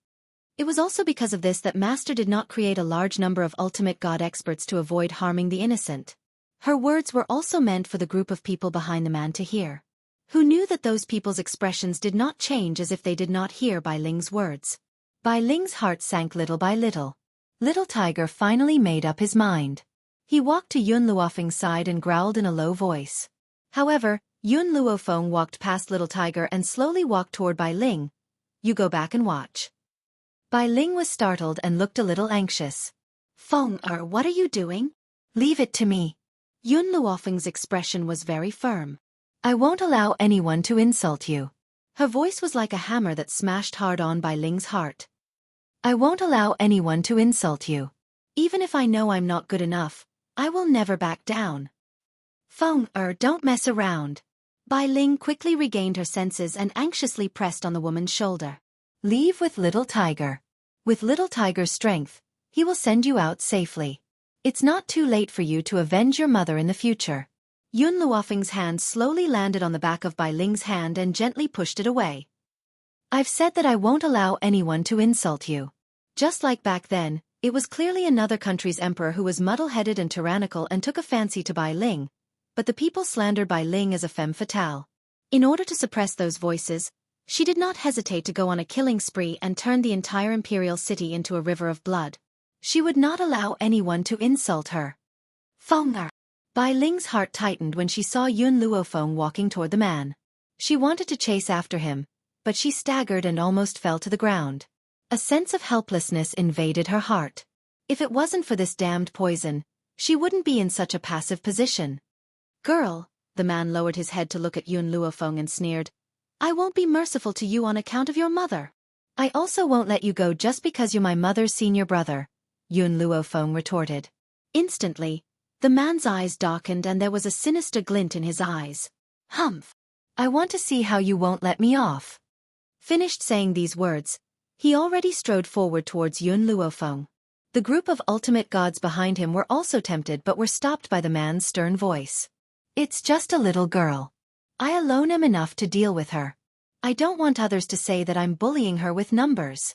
It was also because of this that Master did not create a large number of ultimate god experts to avoid harming the innocent. Her words were also meant for the group of people behind the man to hear, who knew that those people's expressions did not change as if they did not hear Bai Ling's words. Bai Ling's heart sank little by little. Little Tiger finally made up his mind. He walked to Yun Luofeng's side and growled in a low voice. However, Yun Luofeng walked past Little Tiger and slowly walked toward Bai Ling. You go back and watch. Bai Ling was startled and looked a little anxious. Feng what are you doing? Leave it to me. Yun Luofeng's expression was very firm. I won't allow anyone to insult you. Her voice was like a hammer that smashed hard on Bai Ling's heart. I won't allow anyone to insult you. Even if I know I'm not good enough, I will never back down. Feng don't mess around. Bai Ling quickly regained her senses and anxiously pressed on the woman's shoulder. Leave with Little Tiger. With Little Tiger's strength, he will send you out safely. It's not too late for you to avenge your mother in the future. Yun Luofeng's hand slowly landed on the back of Bai Ling's hand and gently pushed it away. I've said that I won't allow anyone to insult you. Just like back then, it was clearly another country's emperor who was muddle-headed and tyrannical and took a fancy to Bai Ling, but the people slandered Bai Ling as a femme fatale. In order to suppress those voices, she did not hesitate to go on a killing spree and turn the entire imperial city into a river of blood. She would not allow anyone to insult her. Feng Bai Ling's heart tightened when she saw Yun Luofeng walking toward the man. She wanted to chase after him, but she staggered and almost fell to the ground. A sense of helplessness invaded her heart. If it wasn't for this damned poison, she wouldn't be in such a passive position. Girl, the man lowered his head to look at Yun Luofeng and sneered. I won't be merciful to you on account of your mother. I also won't let you go just because you're my mother's senior brother, Yun Luofeng retorted. Instantly, the man's eyes darkened and there was a sinister glint in his eyes. Humph! I want to see how you won't let me off. Finished saying these words, he already strode forward towards Yun Luofeng. The group of ultimate gods behind him were also tempted but were stopped by the man's stern voice. It's just a little girl. I alone am enough to deal with her. I don't want others to say that I'm bullying her with numbers.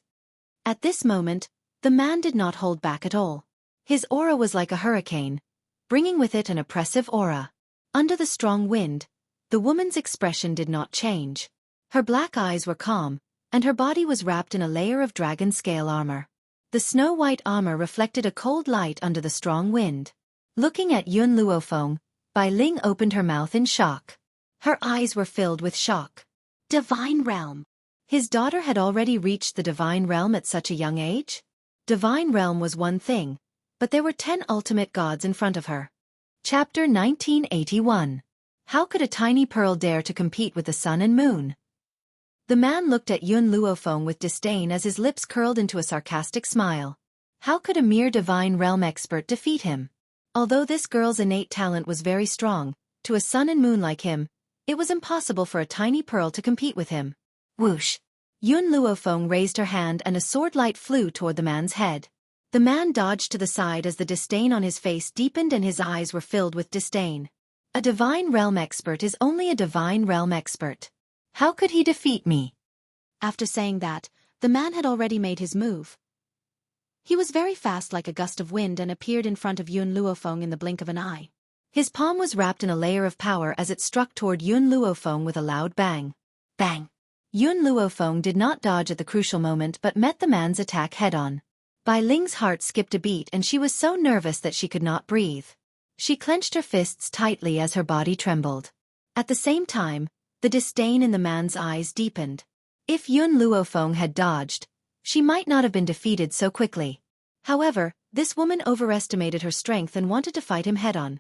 At this moment, the man did not hold back at all. His aura was like a hurricane, bringing with it an oppressive aura. Under the strong wind, the woman's expression did not change. Her black eyes were calm, and her body was wrapped in a layer of dragon scale armor. The snow-white armor reflected a cold light under the strong wind. Looking at Yun Luofeng, Bai Ling opened her mouth in shock. Her eyes were filled with shock. Divine Realm. His daughter had already reached the Divine Realm at such a young age? Divine Realm was one thing, but there were 10 ultimate gods in front of her. Chapter 1981. How could a tiny pearl dare to compete with the sun and moon? The man looked at Yun Luofeng with disdain as his lips curled into a sarcastic smile. How could a mere Divine Realm expert defeat him? Although this girl's innate talent was very strong, to a sun and moon like him, it was impossible for a tiny pearl to compete with him. Whoosh! Yun Luofeng raised her hand and a sword light flew toward the man's head. The man dodged to the side as the disdain on his face deepened and his eyes were filled with disdain. A Divine Realm expert is only a Divine Realm expert. How could he defeat me? After saying that, the man had already made his move. He was very fast like a gust of wind and appeared in front of Yun Luofeng in the blink of an eye. His palm was wrapped in a layer of power as it struck toward Yun Luofeng with a loud bang. Bang! Yun Luofeng did not dodge at the crucial moment but met the man's attack head-on. Bai Ling's heart skipped a beat and she was so nervous that she could not breathe. She clenched her fists tightly as her body trembled. At the same time, the disdain in the man's eyes deepened. If Yun Luofeng had dodged, she might not have been defeated so quickly. However, this woman overestimated her strength and wanted to fight him head-on.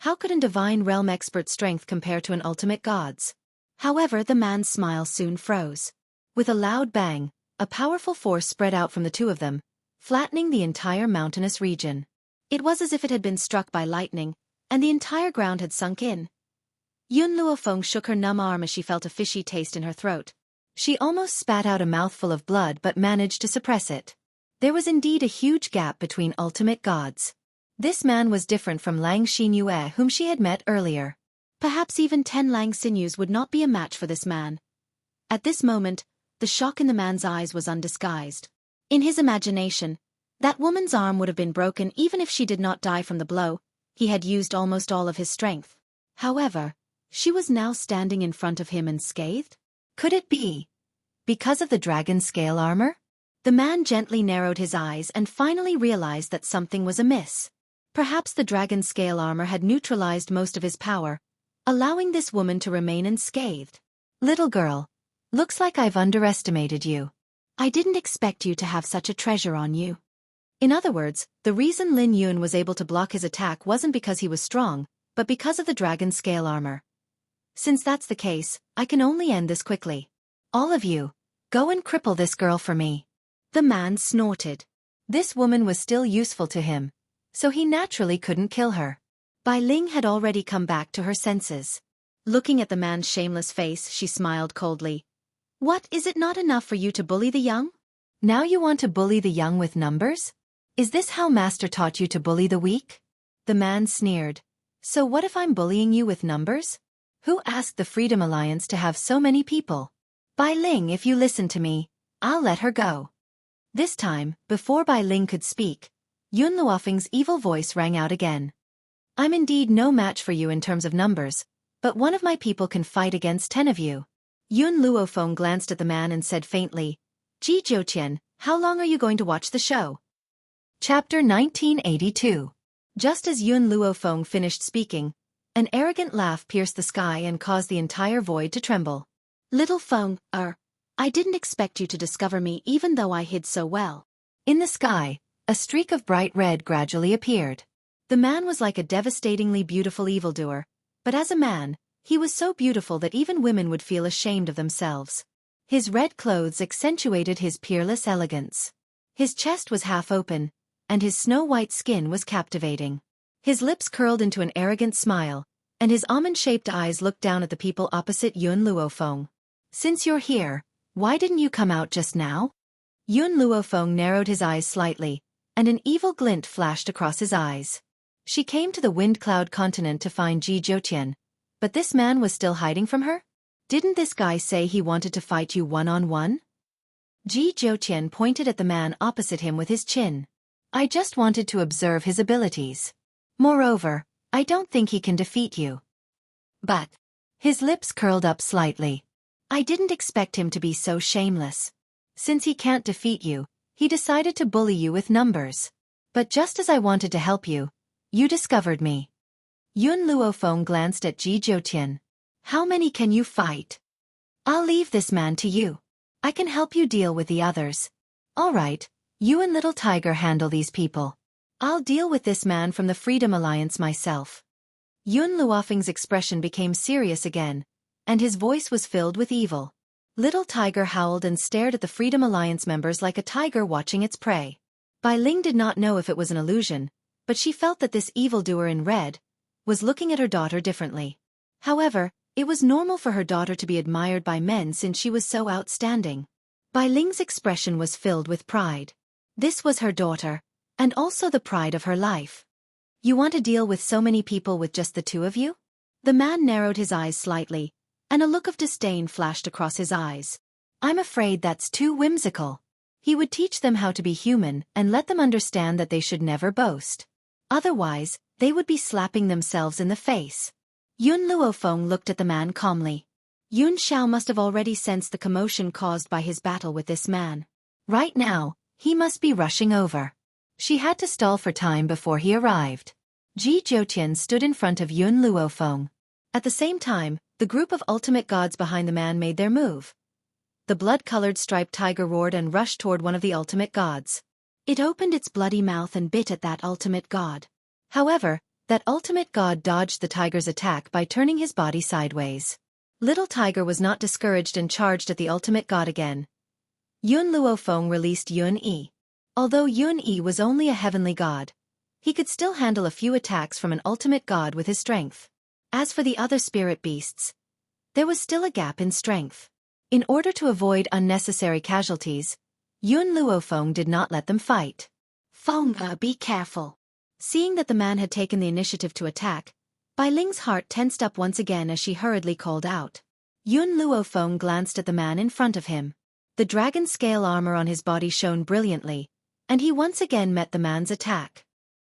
How could a Divine Realm expert's strength compare to an ultimate god's? However, the man's smile soon froze. With a loud bang, a powerful force spread out from the two of them, flattening the entire mountainous region. It was as if it had been struck by lightning, and the entire ground had sunk in. Yun Luofeng shook her numb arm as she felt a fishy taste in her throat. She almost spat out a mouthful of blood but managed to suppress it. There was indeed a huge gap between ultimate gods. This man was different from Lang Xinyue whom she had met earlier. Perhaps even 10 Lang Sinews would not be a match for this man. At this moment, the The shock in the man's eyes was undisguised. In his imagination, that woman's arm would have been broken even if she did not die from the blow. He had used almost all of his strength. However, she was now standing in front of him unscathed? Could it be because of the dragon scale armor? The man gently narrowed his eyes and finally realized that something was amiss. Perhaps the dragon scale armor had neutralized most of his power, allowing this woman to remain unscathed. Little girl, looks like I've underestimated you. I didn't expect you to have such a treasure on you. In other words, the reason Lin Yun was able to block his attack wasn't because he was strong, but because of the dragon scale armor. Since that's the case, I can only end this quickly. All of you, go and cripple this girl for me. The man snorted. This woman was still useful to him, so he naturally couldn't kill her. Bai Ling had already come back to her senses. Looking at the man's shameless face, she smiled coldly. What, is it not enough for you to bully the young? Now you want to bully the young with numbers? Is this how Master taught you to bully the weak? The man sneered. So what if I'm bullying you with numbers? Who asked the Freedom Alliance to have so many people? Bai Ling, if you listen to me, I'll let her go. This time, before Bai Ling could speak, Yun Luofeng's evil voice rang out again. I'm indeed no match for you in terms of numbers, but one of my people can fight against 10 of you. Yun Luofeng glanced at the man and said faintly, Ji Zhouqian, how long are you going to watch the show? Chapter 1982. Just as Yun Luofeng finished speaking, an arrogant laugh pierced the sky and caused the entire void to tremble. Little Feng, I didn't expect you to discover me even though I hid so well. In the sky, a streak of bright red gradually appeared. The man was like a devastatingly beautiful evildoer, but as a man, he was so beautiful that even women would feel ashamed of themselves. His red clothes accentuated his peerless elegance. His chest was half open, and his snow-white skin was captivating. His lips curled into an arrogant smile, and his almond-shaped eyes looked down at the people opposite Yun Luofeng. Since you're here, why didn't you come out just now? Yun Luofeng narrowed his eyes slightly, and an evil glint flashed across his eyes. She came to the Wind Cloud continent to find Ji Zhouqian, but this man was still hiding from her? Didn't this guy say he wanted to fight you one-on-one? Ji Zhouqian pointed at the man opposite him with his chin. I just wanted to observe his abilities. Moreover, I don't think he can defeat you. But his lips curled up slightly. I didn't expect him to be so shameless. Since he can't defeat you, he decided to bully you with numbers. But just as I wanted to help you, you discovered me. Yun Luofeng glanced at Ji Zhouqian. How many can you fight? I'll leave this man to you. I can help you deal with the others. All right, you and Little Tiger handle these people. I'll deal with this man from the Freedom Alliance myself. Yun Luofeng's expression became serious again, and his voice was filled with evil. Little Tiger howled and stared at the Freedom Alliance members like a tiger watching its prey. Bai Ling did not know if it was an illusion, but she felt that this evildoer in red was looking at her daughter differently. However, it was normal for her daughter to be admired by men since she was so outstanding. Bai Ling's expression was filled with pride. This was her daughter, and also the pride of her life. You want to deal with so many people with just the two of you? The man narrowed his eyes slightly, and a look of disdain flashed across his eyes. I'm afraid that's too whimsical. He would teach them how to be human and let them understand that they should never boast. Otherwise, they would be slapping themselves in the face. Yun Luofeng looked at the man calmly. Yun Xiao must have already sensed the commotion caused by his battle with this man. Right now, he must be rushing over. She had to stall for time before he arrived. Ji Zhouqian stood in front of Yun Luofeng. At the same time, the group of ultimate gods behind the man made their move. The blood-colored striped tiger roared and rushed toward one of the ultimate gods. It opened its bloody mouth and bit at that ultimate god. However, that ultimate god dodged the tiger's attack by turning his body sideways. Little Tiger was not discouraged and charged at the ultimate god again. Yun Luofeng released Yun Yi. Although Yun Yi was only a heavenly god, he could still handle a few attacks from an ultimate god with his strength. As for the other spirit beasts, there was still a gap in strength. In order to avoid unnecessary casualties, Yun Luofeng did not let them fight. Feng, be careful. Seeing that the man had taken the initiative to attack, Bai Ling's heart tensed up once again as she hurriedly called out. Yun Luofeng glanced at the man in front of him. The dragon scale armor on his body shone brilliantly, and he once again met the man's attack.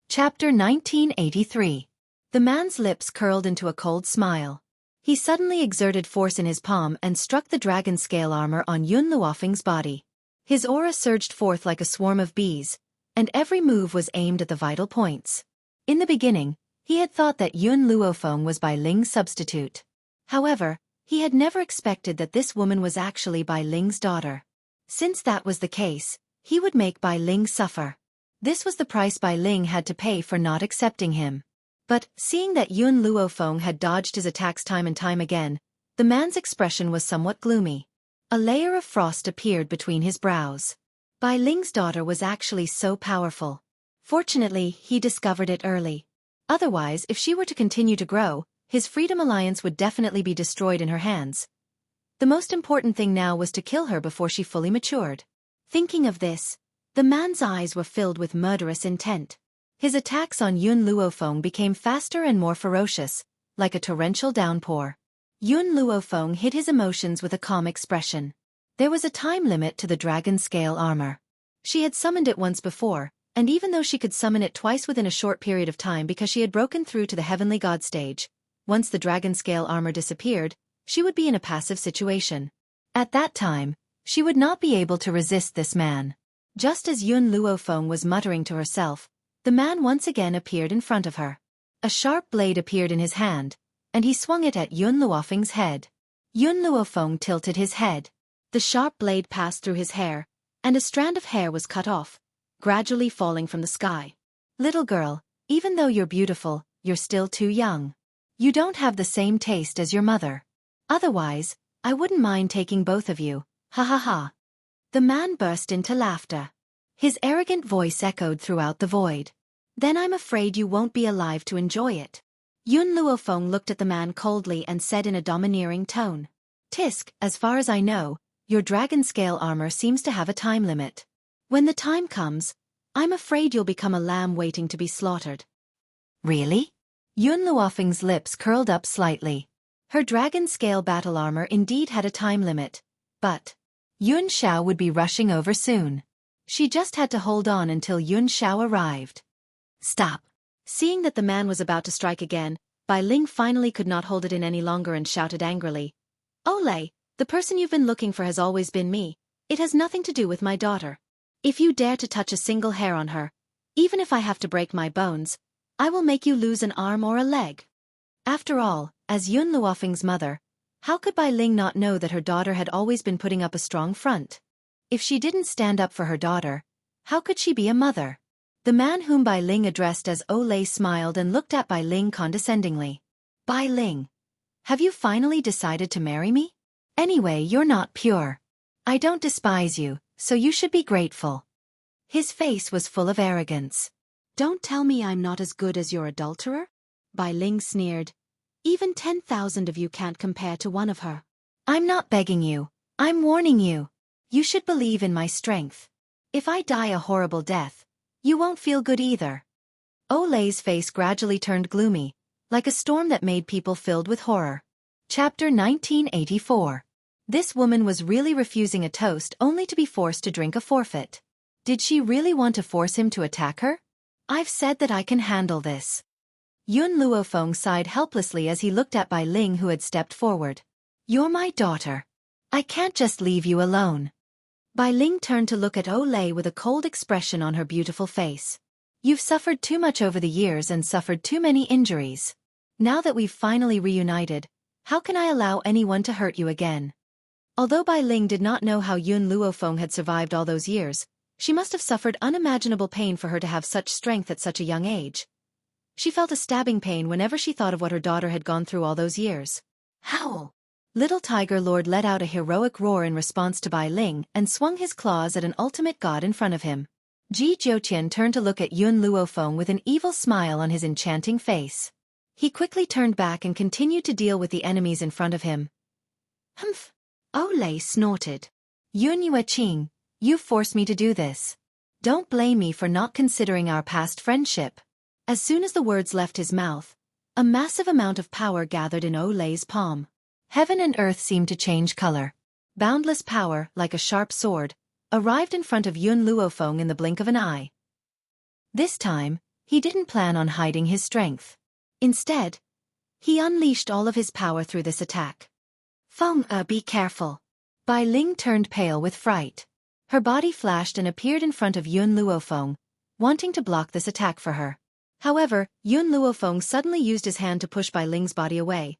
Chapter 1983. The man's lips curled into a cold smile. He suddenly exerted force in his palm and struck the dragon scale armor on Yun Luofeng's body. His aura surged forth like a swarm of bees, and every move was aimed at the vital points. In the beginning, he had thought that Yun Luofeng was Bai Ling's substitute. However, he had never expected that this woman was actually Bai Ling's daughter. Since that was the case, he would make Bai Ling suffer. This was the price Bai Ling had to pay for not accepting him. But, seeing that Yun Luofeng had dodged his attacks time and time again, the man's expression was somewhat gloomy. A layer of frost appeared between his brows. Bai Ling's daughter was actually so powerful. Fortunately, he discovered it early. Otherwise, if she were to continue to grow, his Freedom Alliance would definitely be destroyed in her hands. The most important thing now was to kill her before she fully matured. Thinking of this, the man's eyes were filled with murderous intent. His attacks on Yun Luofeng became faster and more ferocious, like a torrential downpour. Yun Luofeng hid his emotions with a calm expression. There was a time limit to the dragon scale armor. She had summoned it once before, and even though she could summon it twice within a short period of time because she had broken through to the heavenly god stage, once the dragon scale armor disappeared, she would be in a passive situation. At that time, she would not be able to resist this man. Just as Yun Luofeng was muttering to herself, the man once again appeared in front of her. A sharp blade appeared in his hand, and he swung it at Yun Luofeng's head. Yun Luofeng tilted his head. The sharp blade passed through his hair, and a strand of hair was cut off, gradually falling from the sky. Little girl, even though you're beautiful, you're still too young. You don't have the same taste as your mother. Otherwise, I wouldn't mind taking both of you, ha ha ha. The man burst into laughter. His arrogant voice echoed throughout the void. Then I'm afraid you won't be alive to enjoy it. Yun Luofeng looked at the man coldly and said in a domineering tone. Tisk, as far as I know, your dragon scale armor seems to have a time limit. When the time comes, I'm afraid you'll become a lamb waiting to be slaughtered. Really? Yun Luofeng's lips curled up slightly. Her dragon scale battle armor indeed had a time limit, but Yun Xiao would be rushing over soon. She just had to hold on until Yun Xiao arrived. Stop. Seeing that the man was about to strike again, Bai Ling finally could not hold it in any longer and shouted angrily. Ole, the person you've been looking for has always been me. It has nothing to do with my daughter. If you dare to touch a single hair on her, even if I have to break my bones, I will make you lose an arm or a leg. After all, as Yun Luofeng's mother, how could Bai Ling not know that her daughter had always been putting up a strong front? If she didn't stand up for her daughter, how could she be a mother? The man whom Bai Ling addressed as Ole smiled and looked at Bai Ling condescendingly. Bai Ling, have you finally decided to marry me? Anyway, you're not pure. I don't despise you, so you should be grateful. His face was full of arrogance. Don't tell me I'm not as good as your adulterer? Bai Ling sneered. Even 10,000 of you can't compare to one of her. I'm not begging you, I'm warning you. You should believe in my strength. If I die a horrible death, you won't feel good either. Ole's face gradually turned gloomy, like a storm that made people filled with horror. Chapter 1984. This woman was really refusing a toast only to be forced to drink a forfeit. Did she really want to force him to attack her? I've said that I can handle this. Yun Luofeng sighed helplessly as he looked at Bai Ling who had stepped forward. You're my daughter. I can't just leave you alone. Bai Ling turned to look at Ole with a cold expression on her beautiful face. You've suffered too much over the years and suffered too many injuries. Now that we've finally reunited, how can I allow anyone to hurt you again? Although Bai Ling did not know how Yun Luofeng had survived all those years, she must have suffered unimaginable pain for her to have such strength at such a young age. She felt a stabbing pain whenever she thought of what her daughter had gone through all those years. Howl! Little Tiger Lord let out a heroic roar in response to Bai Ling and swung his claws at an ultimate god in front of him. Ji Jiutian turned to look at Yun Luofeng with an evil smile on his enchanting face. He quickly turned back and continued to deal with the enemies in front of him. Humph! Ole snorted. Yun Yueqing, you forced me to do this. Don't blame me for not considering our past friendship. As soon as the words left his mouth, a massive amount of power gathered in Ole's palm. Heaven and earth seemed to change color. boundless power like a sharp sword, arrived in front of Yun Luofeng in the blink of an eye. This time, he didn't plan on hiding his strength. Instead, he unleashed all of his power through this attack. Feng, be careful. Bai Ling turned pale with fright. Her body flashed and appeared in front of Yun Luofeng, wanting to block this attack for her. However, Yun Luofeng suddenly used his hand to push Bai Ling's body away.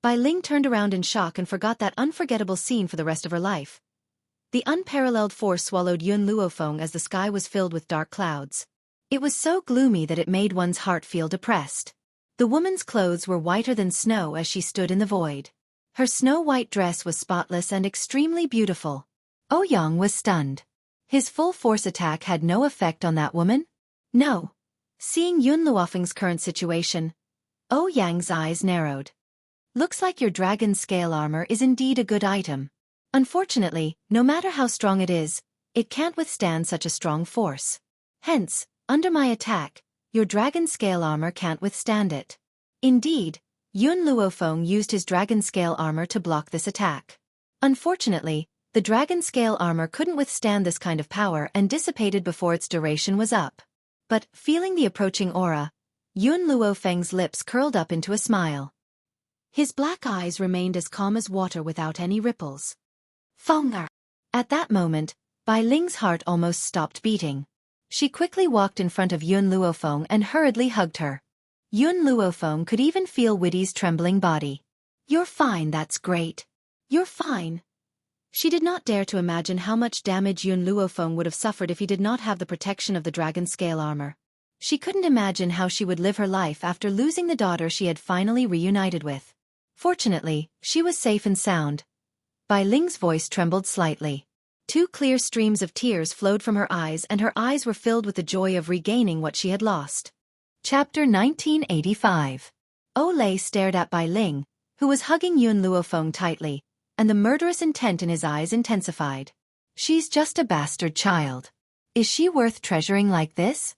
Bai Ling turned around in shock and forgot that unforgettable scene for the rest of her life. The unparalleled force swallowed Yun Luofeng as the sky was filled with dark clouds. It was so gloomy that it made one's heart feel depressed. The woman's clothes were whiter than snow as she stood in the void. Her snow-white dress was spotless and extremely beautiful. Ouyang was stunned. His full-force attack had no effect on that woman? No. Seeing Yun Luofeng's current situation, Ouyang's eyes narrowed. Looks like your dragon scale armor is indeed a good item. Unfortunately, no matter how strong it is, it can't withstand such a strong force. Hence, under my attack, your dragon scale armor can't withstand it. Indeed, Yun Luofeng used his dragon scale armor to block this attack. Unfortunately, the dragon scale armor couldn't withstand this kind of power and dissipated before its duration was up. But, feeling the approaching aura, Yun Luofeng's lips curled up into a smile. His black eyes remained as calm as water without any ripples. Fenger! At that moment, Bai Ling's heart almost stopped beating. She quickly walked in front of Yun Luofeng and hurriedly hugged her. Yun Luofeng could even feel Witty's trembling body. You're fine, that's great. You're fine. She did not dare to imagine how much damage Yun Luofeng would have suffered if he did not have the protection of the dragon scale armor. She couldn't imagine how she would live her life after losing the daughter she had finally reunited with. Fortunately, she was safe and sound. Bai Ling's voice trembled slightly. 2 clear streams of tears flowed from her eyes and her eyes were filled with the joy of regaining what she had lost. Chapter 1985. Olay stared at Bai Ling, who was hugging Yun Luofeng tightly, and the murderous intent in his eyes intensified. She's just a bastard child. Is she worth treasuring like this?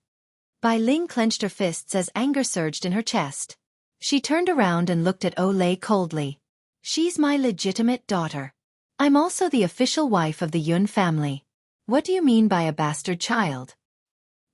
Bai Ling clenched her fists as anger surged in her chest. She turned around and looked at Olay coldly. She's my legitimate daughter. I'm also the official wife of the Yun family. What do you mean by a bastard child?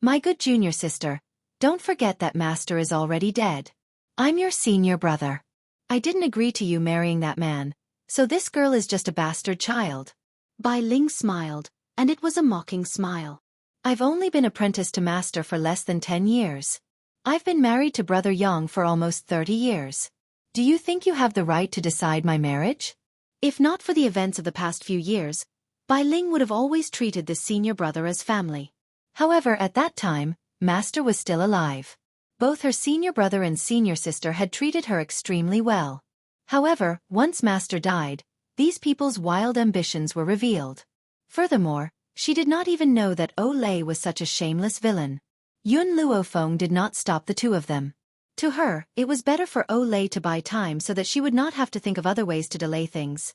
My good junior sister, don't forget that master is already dead. I'm your senior brother. I didn't agree to you marrying that man, so this girl is just a bastard child. Bai Ling smiled, and it was a mocking smile. I've only been apprenticed to master for less than 10 years. I've been married to Brother Yang for almost 30 years. Do you think you have the right to decide my marriage? If not for the events of the past few years, Bai Ling would have always treated this senior brother as family. However, at that time, Master was still alive. Both her senior brother and senior sister had treated her extremely well. However, once Master died, these people's wild ambitions were revealed. Furthermore, she did not even know that Olay was such a shameless villain. Yun Luofeng did not stop the two of them. To her, it was better for Olay to buy time so that she would not have to think of other ways to delay things.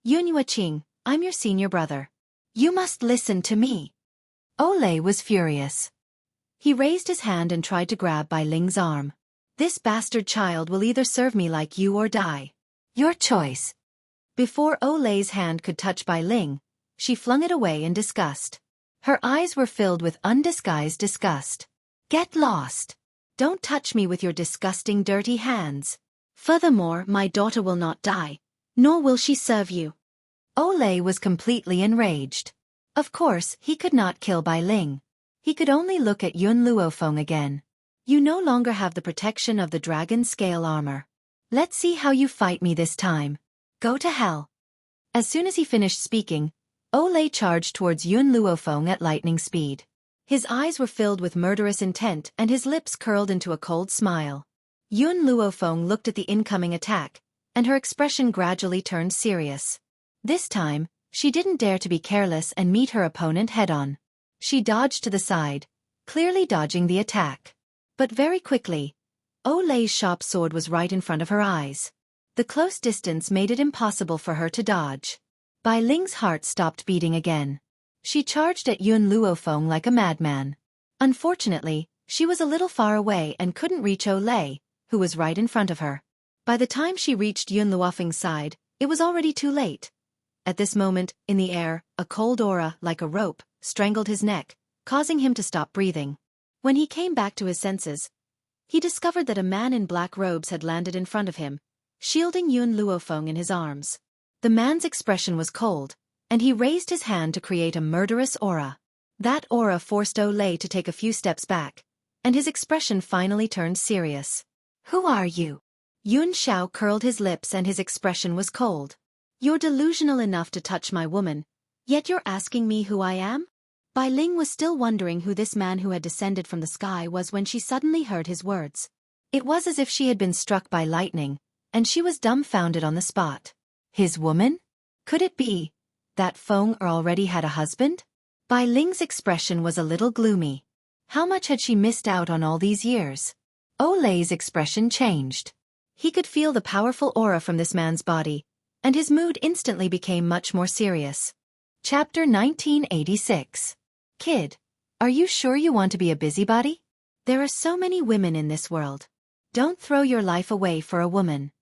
Yun Yuqing, I'm your senior brother. You must listen to me. Olay was furious. He raised his hand and tried to grab Bai Ling's arm. This bastard child will either serve me like you or die. Your choice. Before Olay's hand could touch Bai Ling, she flung it away in disgust. Her eyes were filled with undisguised disgust. Get lost. Don't touch me with your disgusting dirty hands. Furthermore, my daughter will not die, nor will she serve you. Olay was completely enraged. Of course, he could not kill Bai Ling. He could only look at Yun Luofeng again. You no longer have the protection of the dragon scale armor. Let's see how you fight me this time. Go to hell. As soon as he finished speaking, Olay charged towards Yun Luofeng at lightning speed. His eyes were filled with murderous intent and his lips curled into a cold smile. Yun Luofeng looked at the incoming attack, and her expression gradually turned serious. This time, she didn't dare to be careless and meet her opponent head-on. She dodged to the side, clearly dodging the attack. But very quickly, Olay's sharp sword was right in front of her eyes. The close distance made it impossible for her to dodge. Bai Ling's heart stopped beating again. She charged at Yun Luofeng like a madman. Unfortunately, she was a little far away and couldn't reach Olay, who was right in front of her. By the time she reached Yun Luofeng's side, it was already too late. At this moment, in the air, a cold aura, like a rope, strangled his neck, causing him to stop breathing. When he came back to his senses, he discovered that a man in black robes had landed in front of him, shielding Yun Luofeng in his arms. The man's expression was cold, and he raised his hand to create a murderous aura. That aura forced Olay to take a few steps back, and his expression finally turned serious. Who are you? Yun Xiao curled his lips and his expression was cold. You're delusional enough to touch my woman, yet you're asking me who I am? Bai Ling was still wondering who this man who had descended from the sky was when she suddenly heard his words. It was as if she had been struck by lightning, and she was dumbfounded on the spot. His woman? Could it be that Feng already had a husband? Bai Ling's expression was a little gloomy. How much had she missed out on all these years? Olay's expression changed. He could feel the powerful aura from this man's body, and his mood instantly became much more serious. Chapter 1986. Kid, are you sure you want to be a busybody? There are so many women in this world. Don't throw your life away for a woman.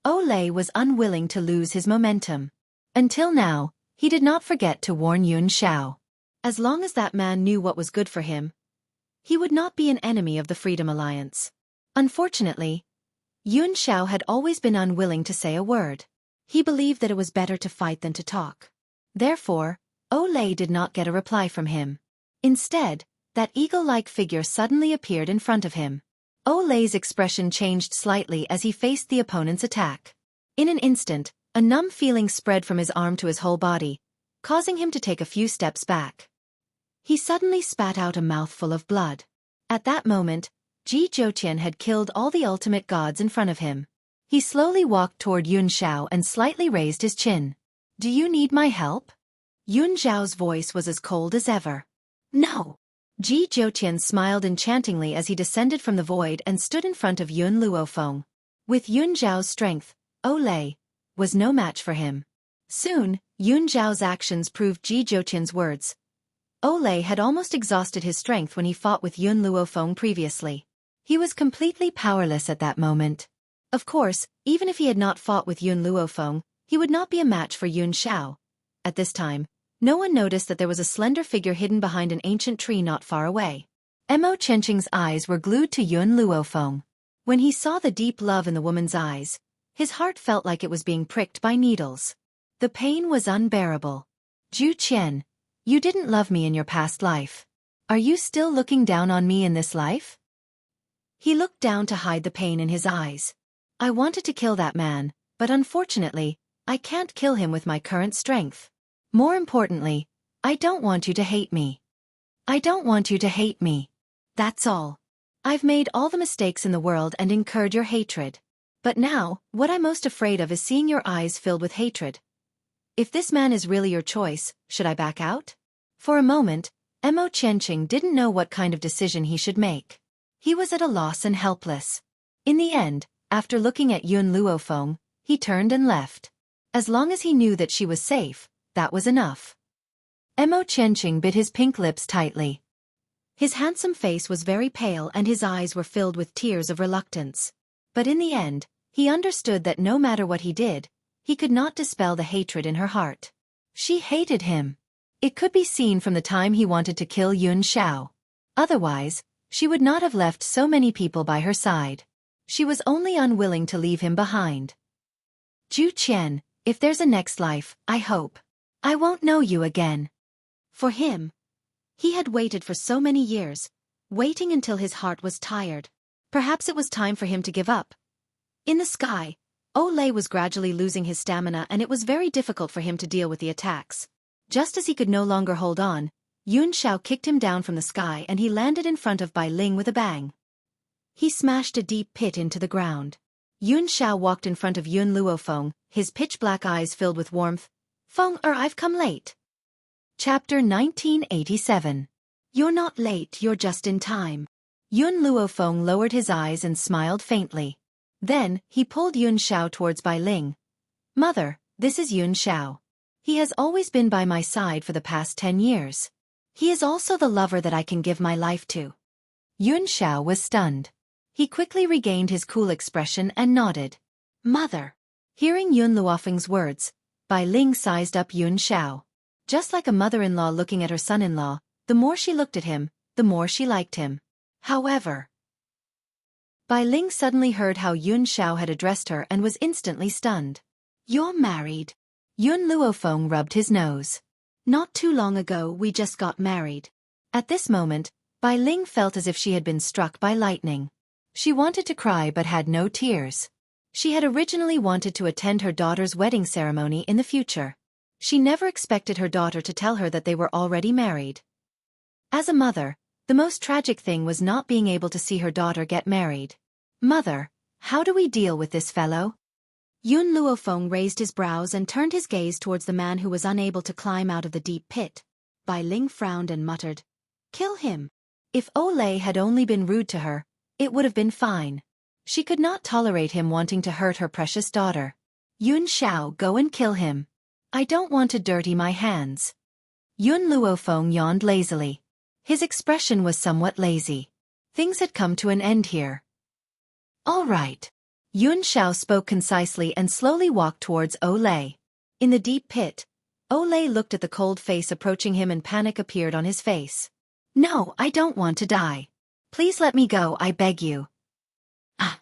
Olay was unwilling to lose his momentum. Until now, he did not forget to warn Yun Xiao. As long as that man knew what was good for him, he would not be an enemy of the Freedom Alliance. Unfortunately, Yun Xiao had always been unwilling to say a word. He believed that it was better to fight than to talk. Therefore, Olay did not get a reply from him. Instead, that eagle-like figure suddenly appeared in front of him. Olay's expression changed slightly as he faced the opponent's attack. In an instant, a numb feeling spread from his arm to his whole body, causing him to take a few steps back. He suddenly spat out a mouthful of blood. At that moment, Ji Zhoutian had killed all the ultimate gods in front of him. He slowly walked toward Yun Xiao and slightly raised his chin. Do you need my help? Yun Xiao's voice was as cold as ever. No. Ji Zhoutian smiled enchantingly as he descended from the void and stood in front of Yun Luofeng. With Yun Zhao's strength, Olay was no match for him. Soon, Yun Zhao's actions proved Ji Zhoutian's words. Olay had almost exhausted his strength when he fought with Yun Luofeng previously. He was completely powerless at that moment. Of course, even if he had not fought with Yun Luofeng, he would not be a match for Yun Xiao. At this time, no one noticed that there was a slender figure hidden behind an ancient tree not far away. Mo Chenqing's eyes were glued to Yun Luofeng. When he saw the deep love in the woman's eyes, his heart felt like it was being pricked by needles. The pain was unbearable. Zhu Qian, you didn't love me in your past life. Are you still looking down on me in this life? He looked down to hide the pain in his eyes. I wanted to kill that man, but unfortunately, I can't kill him with my current strength. More importantly, I don't want you to hate me. I don't want you to hate me. That's all. I've made all the mistakes in the world and incurred your hatred. But now, what I'm most afraid of is seeing your eyes filled with hatred. If this man is really your choice, should I back out? For a moment, Mo Chenqing didn't know what kind of decision he should make. He was at a loss and helpless. In the end, after looking at Yun Luofeng, he turned and left. As long as he knew that she was safe, that was enough. Mo Chenqing bit his pink lips tightly. His handsome face was very pale and his eyes were filled with tears of reluctance. But in the end, he understood that no matter what he did, he could not dispel the hatred in her heart. She hated him. It could be seen from the time he wanted to kill Yun Xiao. Otherwise, she would not have left so many people by her side. She was only unwilling to leave him behind. Zhu Qian, if there's a next life, I hope I won't know you again. For him, he had waited for so many years, waiting until his heart was tired. Perhaps it was time for him to give up. In the sky, Olay was gradually losing his stamina and it was very difficult for him to deal with the attacks. Just as he could no longer hold on, Yun Xiao kicked him down from the sky and he landed in front of Bai Ling with a bang. He smashed a deep pit into the ground. Yun Xiao walked in front of Yun Luofeng, his pitch-black eyes filled with warmth. Feng, I've come late. Chapter 1987. You're not late, you're just in time. Yun Luofeng lowered his eyes and smiled faintly. Then, he pulled Yun Xiao towards Bai Ling. Mother, this is Yun Xiao. He has always been by my side for the past 10 years. He is also the lover that I can give my life to. Yun Xiao was stunned. He quickly regained his cool expression and nodded. Mother. Hearing Yun Luofeng's words, Bai Ling sized up Yun Xiao. Just like a mother-in-law looking at her son-in-law, the more she looked at him, the more she liked him. However, Bai Ling suddenly heard how Yun Xiao had addressed her and was instantly stunned. "You're married." Yun Luofeng rubbed his nose. "Not too long ago we just got married." At this moment, Bai Ling felt as if she had been struck by lightning. She wanted to cry but had no tears. She had originally wanted to attend her daughter's wedding ceremony in the future. She never expected her daughter to tell her that they were already married. As a mother, the most tragic thing was not being able to see her daughter get married. "Mother, how do we deal with this fellow?" Yun Luofeng raised his brows and turned his gaze towards the man who was unable to climb out of the deep pit. Bai Ling frowned and muttered, "Kill him." If Olay had only been rude to her, it would have been fine. She could not tolerate him wanting to hurt her precious daughter. "Yun Xiao, go and kill him. I don't want to dirty my hands." Yun Luofeng yawned lazily. His expression was somewhat lazy. Things had come to an end here. "All right." Yun Xiao spoke concisely and slowly walked towards Olay. In the deep pit, Olay looked at the cold face approaching him and panic appeared on his face. "No, I don't want to die. Please let me go, I beg you." Ah!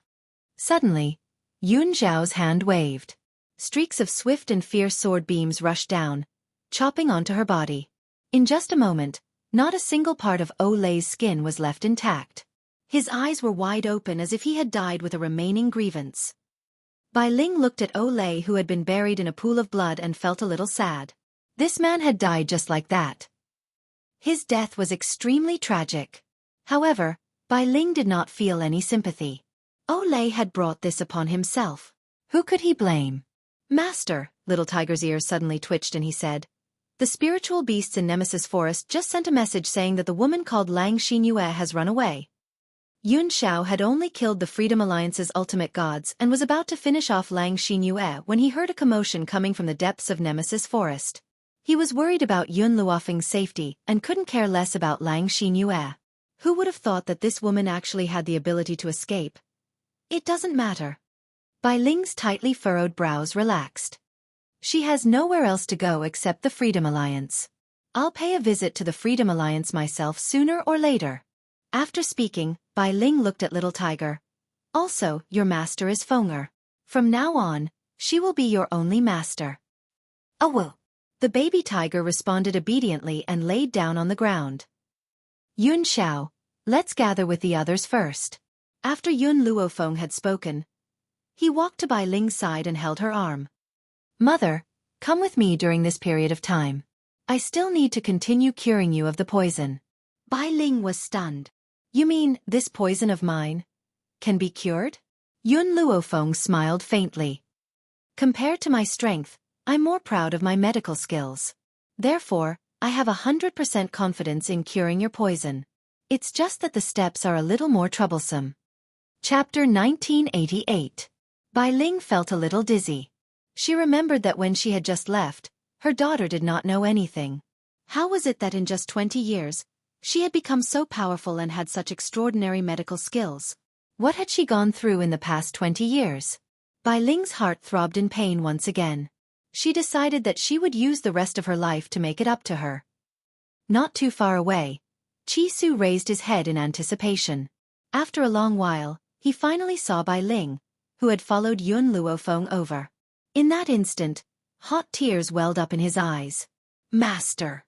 Suddenly, Yun Xiao's hand waved. Streaks of swift and fierce sword beams rushed down, chopping onto her body. In just a moment, not a single part of Olay's skin was left intact. His eyes were wide open as if he had died with a remaining grievance. Bai Ling looked at Olay who had been buried in a pool of blood and felt a little sad. This man had died just like that. His death was extremely tragic. However, Bai Ling did not feel any sympathy. Olay had brought this upon himself. Who could he blame? "Master," Little Tiger's ears suddenly twitched and he said, "The spiritual beasts in Nemesis Forest just sent a message saying that the woman called Lang Xinyue has run away." Yun Xiao had only killed the Freedom Alliance's ultimate gods and was about to finish off Lang Xinyue when he heard a commotion coming from the depths of Nemesis Forest. He was worried about Yun Luofeng's safety and couldn't care less about Lang Xinyue. Who would have thought that this woman actually had the ability to escape? It doesn't matter. Bai Ling's tightly furrowed brows relaxed. She has nowhere else to go except the Freedom Alliance. I'll pay a visit to the Freedom Alliance myself sooner or later. After speaking, Bai Ling looked at Little Tiger. "Also, your master is Fenger. From now on, she will be your only master." "Oh well." The baby tiger responded obediently and laid down on the ground. "Yun Xiao, let's gather with the others first." After Yun Luofeng had spoken, he walked to Bai Ling's side and held her arm. "Mother, come with me during this period of time. I still need to continue curing you of the poison." Bai Ling was stunned. "You mean, this poison of mine can be cured?" Yun Luofeng smiled faintly. "Compared to my strength, I'm more proud of my medical skills. Therefore, I have 100% confidence in curing your poison. It's just that the steps are a little more troublesome." Chapter 1988. Bai Ling felt a little dizzy. She remembered that when she had just left, her daughter did not know anything. How was it that in just 20 years, she had become so powerful and had such extraordinary medical skills? What had she gone through in the past 20 years? Bai Ling's heart throbbed in pain once again. She decided that she would use the rest of her life to make it up to her. Not too far away, Chi Su raised his head in anticipation. After a long while, he finally saw Bai Ling, who had followed Yun Luofeng over. In that instant, hot tears welled up in his eyes. "Master!"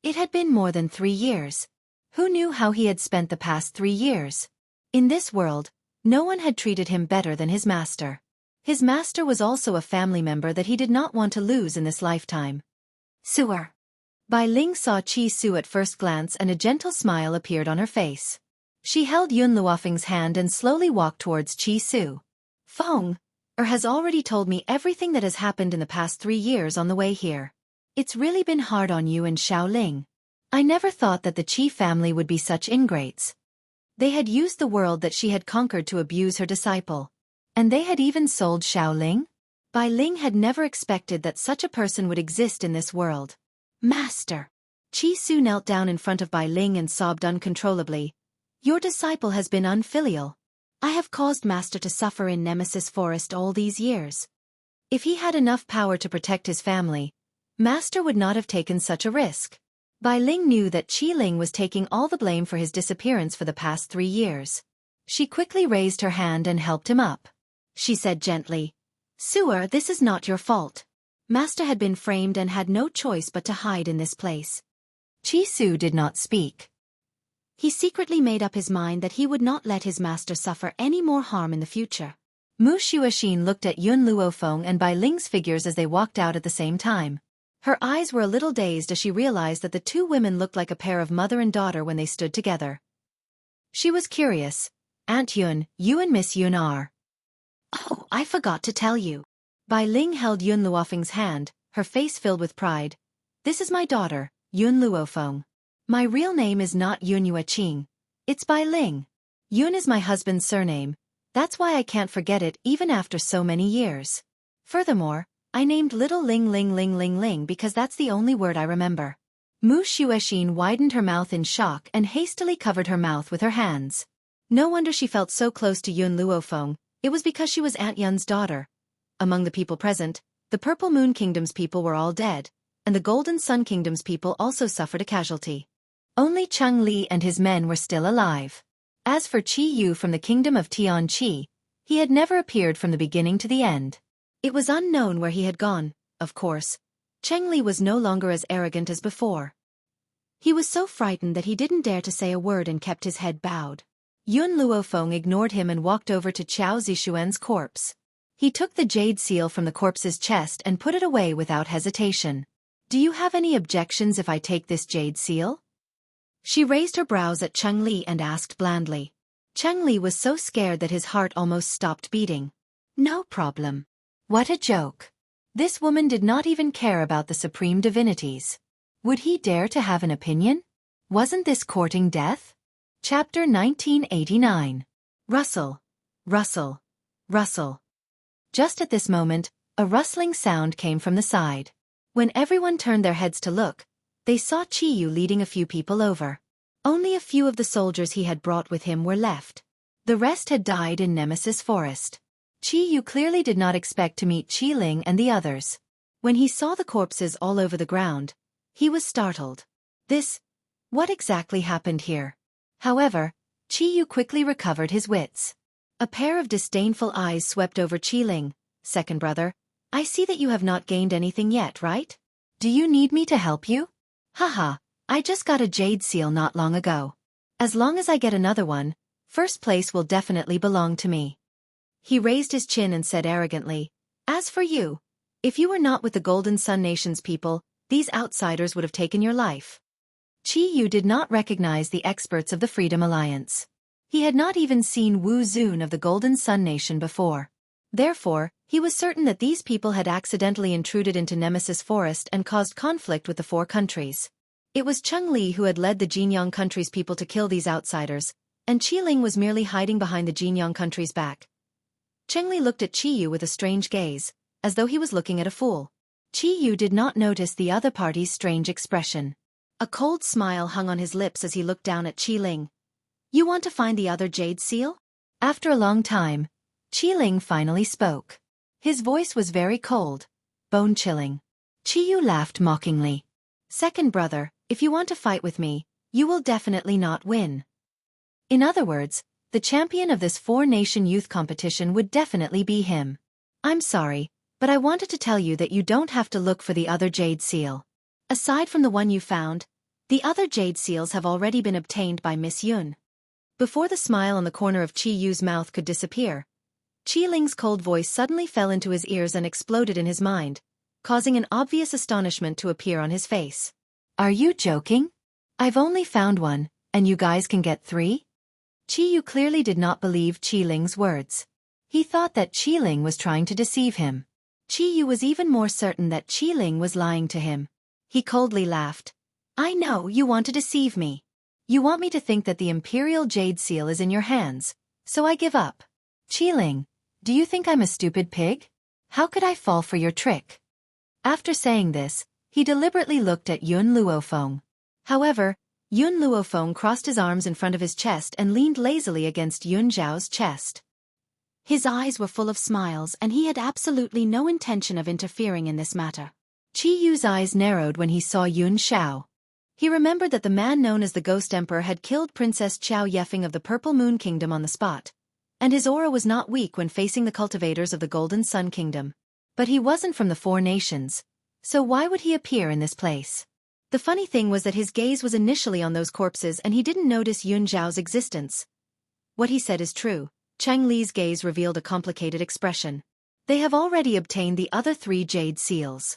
It had been more than 3 years. Who knew how he had spent the past 3 years? In this world, no one had treated him better than his master. His master was also a family member that he did not want to lose in this lifetime. "Sewer." Bai Ling saw Chi Su at first glance and a gentle smile appeared on her face. She held Yun Luofeng's hand and slowly walked towards Chi Su. "Feng has already told me everything that has happened in the past 3 years on the way here. It's really been hard on you and Xiaoling. I never thought that the Qi family would be such ingrates. They had used the world that she had conquered to abuse her disciple. And they had even sold Xiaoling? Bai Ling had never expected that such a person would exist in this world. Master! Chi Su knelt down in front of Bai Ling and sobbed uncontrollably. Your disciple has been unfilial. I have caused Master to suffer in Nemesis Forest all these years. If he had enough power to protect his family, Master would not have taken such a risk. Bai Ling knew that Qi Ling was taking all the blame for his disappearance for the past 3 years. She quickly raised her hand and helped him up. She said gently, "Sewer, this is not your fault. Master had been framed and had no choice but to hide in this place." Chi Su did not speak. He secretly made up his mind that he would not let his master suffer any more harm in the future. Mu Xuexin looked at Yun Luofeng and Bai Ling's figures as they walked out at the same time. Her eyes were a little dazed as she realized that the two women looked like a pair of mother and daughter when they stood together. She was curious. "Aunt Yun, you and Miss Yun are—" "Oh, I forgot to tell you." Bai Ling held Yun Luofeng's hand, her face filled with pride. "This is my daughter, Yun Luofeng. My real name is not Yun Yueqing. It's Bai Ling. Yun is my husband's surname. That's why I can't forget it even after so many years. Furthermore, I named little Ling Ling Ling Ling Ling because that's the only word I remember." Mu Xuexin widened her mouth in shock and hastily covered her mouth with her hands. No wonder she felt so close to Yun Luofeng. It was because she was Aunt Yun's daughter. Among the people present, the Purple Moon Kingdom's people were all dead, and the Golden Sun Kingdom's people also suffered a casualty. Only Cheng Li and his men were still alive. As for Qi Yu from the kingdom of Tianqi, he had never appeared from the beginning to the end. It was unknown where he had gone, of course. Cheng Li was no longer as arrogant as before. He was so frightened that he didn't dare to say a word and kept his head bowed. Yun Luofeng ignored him and walked over to Qiao Zixuan's corpse. He took the jade seal from the corpse's chest and put it away without hesitation. "Do you have any objections if I take this jade seal?" She raised her brows at Cheng Li and asked blandly. Cheng Li was so scared that his heart almost stopped beating. "No problem." What a joke. This woman did not even care about the supreme divinities. Would he dare to have an opinion? Wasn't this courting death? Chapter 1989. Rustle. Rustle. Rustle. Just at this moment, a rustling sound came from the side. When everyone turned their heads to look, they saw Qi Yu leading a few people over. Only a few of the soldiers he had brought with him were left. The rest had died in Nemesis Forest. Qi Yu clearly did not expect to meet Qi Ling and the others. When he saw the corpses all over the ground, he was startled. What exactly happened here? However, Qi Yu quickly recovered his wits. A pair of disdainful eyes swept over Qi Ling. "Second brother, I see that you have not gained anything yet, right? Do you need me to help you?" "Haha, I just got a jade seal not long ago. As long as I get another one, first place will definitely belong to me." He raised his chin and said arrogantly, "As for you, if you were not with the Golden Sun Nation's people, these outsiders would have taken your life." Qi Yu did not recognize the experts of the Freedom Alliance. He had not even seen Wu Zun of the Golden Sun Nation before. Therefore, he was certain that these people had accidentally intruded into Nemesis Forest and caused conflict with the 4 countries. It was Cheng Li who had led the Jinyang country's people to kill these outsiders, and Qi Ling was merely hiding behind the Jinyang country's back. Cheng Li looked at Qi Yu with a strange gaze, as though he was looking at a fool. Qi Yu did not notice the other party's strange expression. A cold smile hung on his lips as he looked down at Qi Ling. "You want to find the other jade seal?" After a long time, Qi Ling finally spoke. His voice was very cold, bone-chilling. Qi Yu laughed mockingly. "Second brother, if you want to fight with me, you will definitely not win." In other words, the champion of this 4-nation youth competition would definitely be him. "I'm sorry, but I wanted to tell you that you don't have to look for the other jade seal. Aside from the one you found, the other jade seals have already been obtained by Miss Yun." Before the smile on the corner of Qi Yu's mouth could disappear, Qi Ling's cold voice suddenly fell into his ears and exploded in his mind, causing an obvious astonishment to appear on his face. "Are you joking? I've only found one, and you guys can get 3? Qi Yu clearly did not believe Qi Ling's words. He thought that Qi Ling was trying to deceive him. Qi Yu was even more certain that Qi Ling was lying to him. He coldly laughed. "I know you want to deceive me. You want me to think that the Imperial Jade Seal is in your hands, so I give up. Qi Ling, do you think I'm a stupid pig? How could I fall for your trick?" After saying this, he deliberately looked at Yun Luofeng. However, Yun Luofeng crossed his arms in front of his chest and leaned lazily against Yun Zhao's chest. His eyes were full of smiles and he had absolutely no intention of interfering in this matter. Chi Yu's eyes narrowed when he saw Yun Xiao. He remembered that the man known as the Ghost Emperor had killed Princess Qiao Yefeng of the Purple Moon Kingdom on the spot, and his aura was not weak when facing the cultivators of the Golden Sun Kingdom. But he wasn't from the Four Nations, so why would he appear in this place? The funny thing was that his gaze was initially on those corpses and he didn't notice Yun Zhao's existence. What he said is true. Chang Li's gaze revealed a complicated expression. They have already obtained the other 3 jade seals.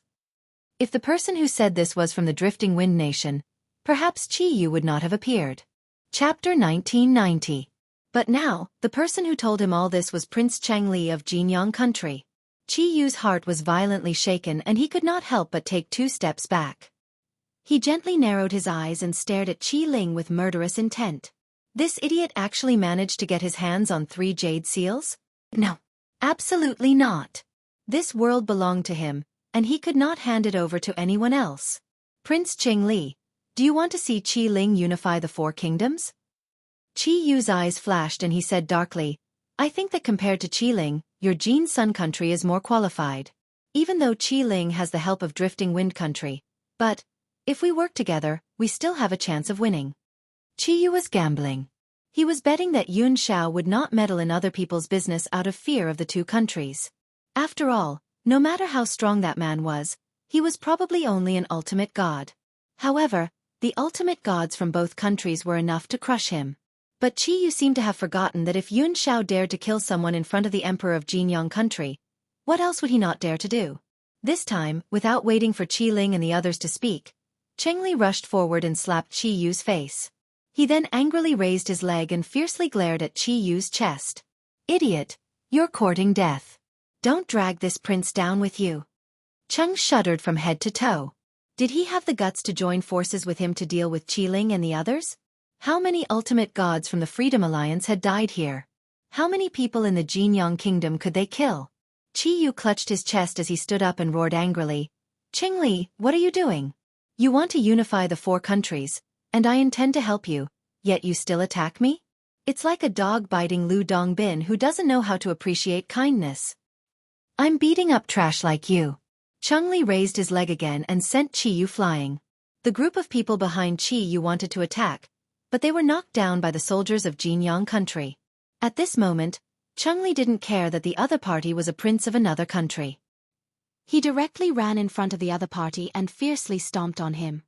If the person who said this was from the Drifting Wind Nation, perhaps Chi Yu would not have appeared. Chapter 1990. But now, the person who told him all this was Prince Chang Li of Jinyang Country. Chi Yu's heart was violently shaken and he could not help but take 2 steps back. He gently narrowed his eyes and stared at Qi Ling with murderous intent. This idiot actually managed to get his hands on 3 jade seals? No. Absolutely not. This world belonged to him, and he could not hand it over to anyone else. Prince Ching Li, do you want to see Qi Ling unify the 4 kingdoms? Qi Yu's eyes flashed and he said darkly, I think that compared to Qi Ling, your Jin Sun Country is more qualified. Even though Qi Ling has the help of Drifting Wind Country. But, if we work together, we still have a chance of winning. Qi Yu was gambling. He was betting that Yun Xiao would not meddle in other people's business out of fear of the 2 countries. After all, no matter how strong that man was, he was probably only an ultimate god. However, the ultimate gods from both countries were enough to crush him. But Qi Yu seemed to have forgotten that if Yun Xiao dared to kill someone in front of the Emperor of Jinyang Country, what else would he not dare to do? This time, without waiting for Qi Ling and the others to speak, Cheng Li rushed forward and slapped Qi Yu's face. He then angrily raised his leg and fiercely glared at Qi Yu's chest. Idiot, you're courting death. Don't drag this prince down with you. Cheng shuddered from head to toe. Did he have the guts to join forces with him to deal with Qi Ling and the others? How many ultimate gods from the Freedom Alliance had died here? How many people in the Jinyang Kingdom could they kill? Qi Yu clutched his chest as he stood up and roared angrily. Cheng Li, what are you doing? You want to unify the 4 countries, and I intend to help you, yet you still attack me? It's like a dog biting Lu Dongbin who doesn't know how to appreciate kindness. I'm beating up trash like you. Cheng Li raised his leg again and sent Qi Yu flying. The group of people behind Qi Yu wanted to attack, but they were knocked down by the soldiers of Jinyang Country. At this moment, Cheng Li didn't care that the other party was a prince of another country. He directly ran in front of the other party and fiercely stomped on him.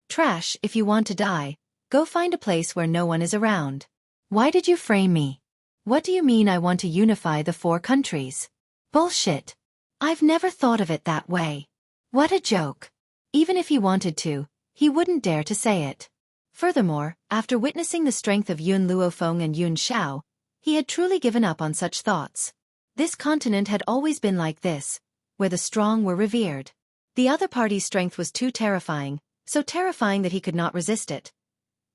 Trash, if you want to die, go find a place where no one is around. Why did you frame me? What do you mean I want to unify the 4 countries? Bullshit. I've never thought of it that way. What a joke. Even if he wanted to, he wouldn't dare to say it. Furthermore, after witnessing the strength of Yun Luofeng and Yun Xiao, he had truly given up on such thoughts. This continent had always been like this, where the strong were revered. The other party's strength was too terrifying, so terrifying that he could not resist it.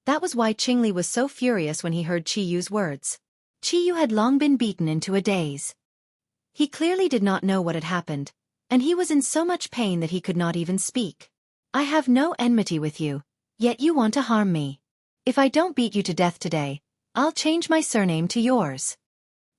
That was why Qing Li was so furious when he heard Qi Yu's words. Qi Yu had long been beaten into a daze. He clearly did not know what had happened, and he was in so much pain that he could not even speak. I have no enmity with you, yet you want to harm me. If I don't beat you to death today, I'll change my surname to yours.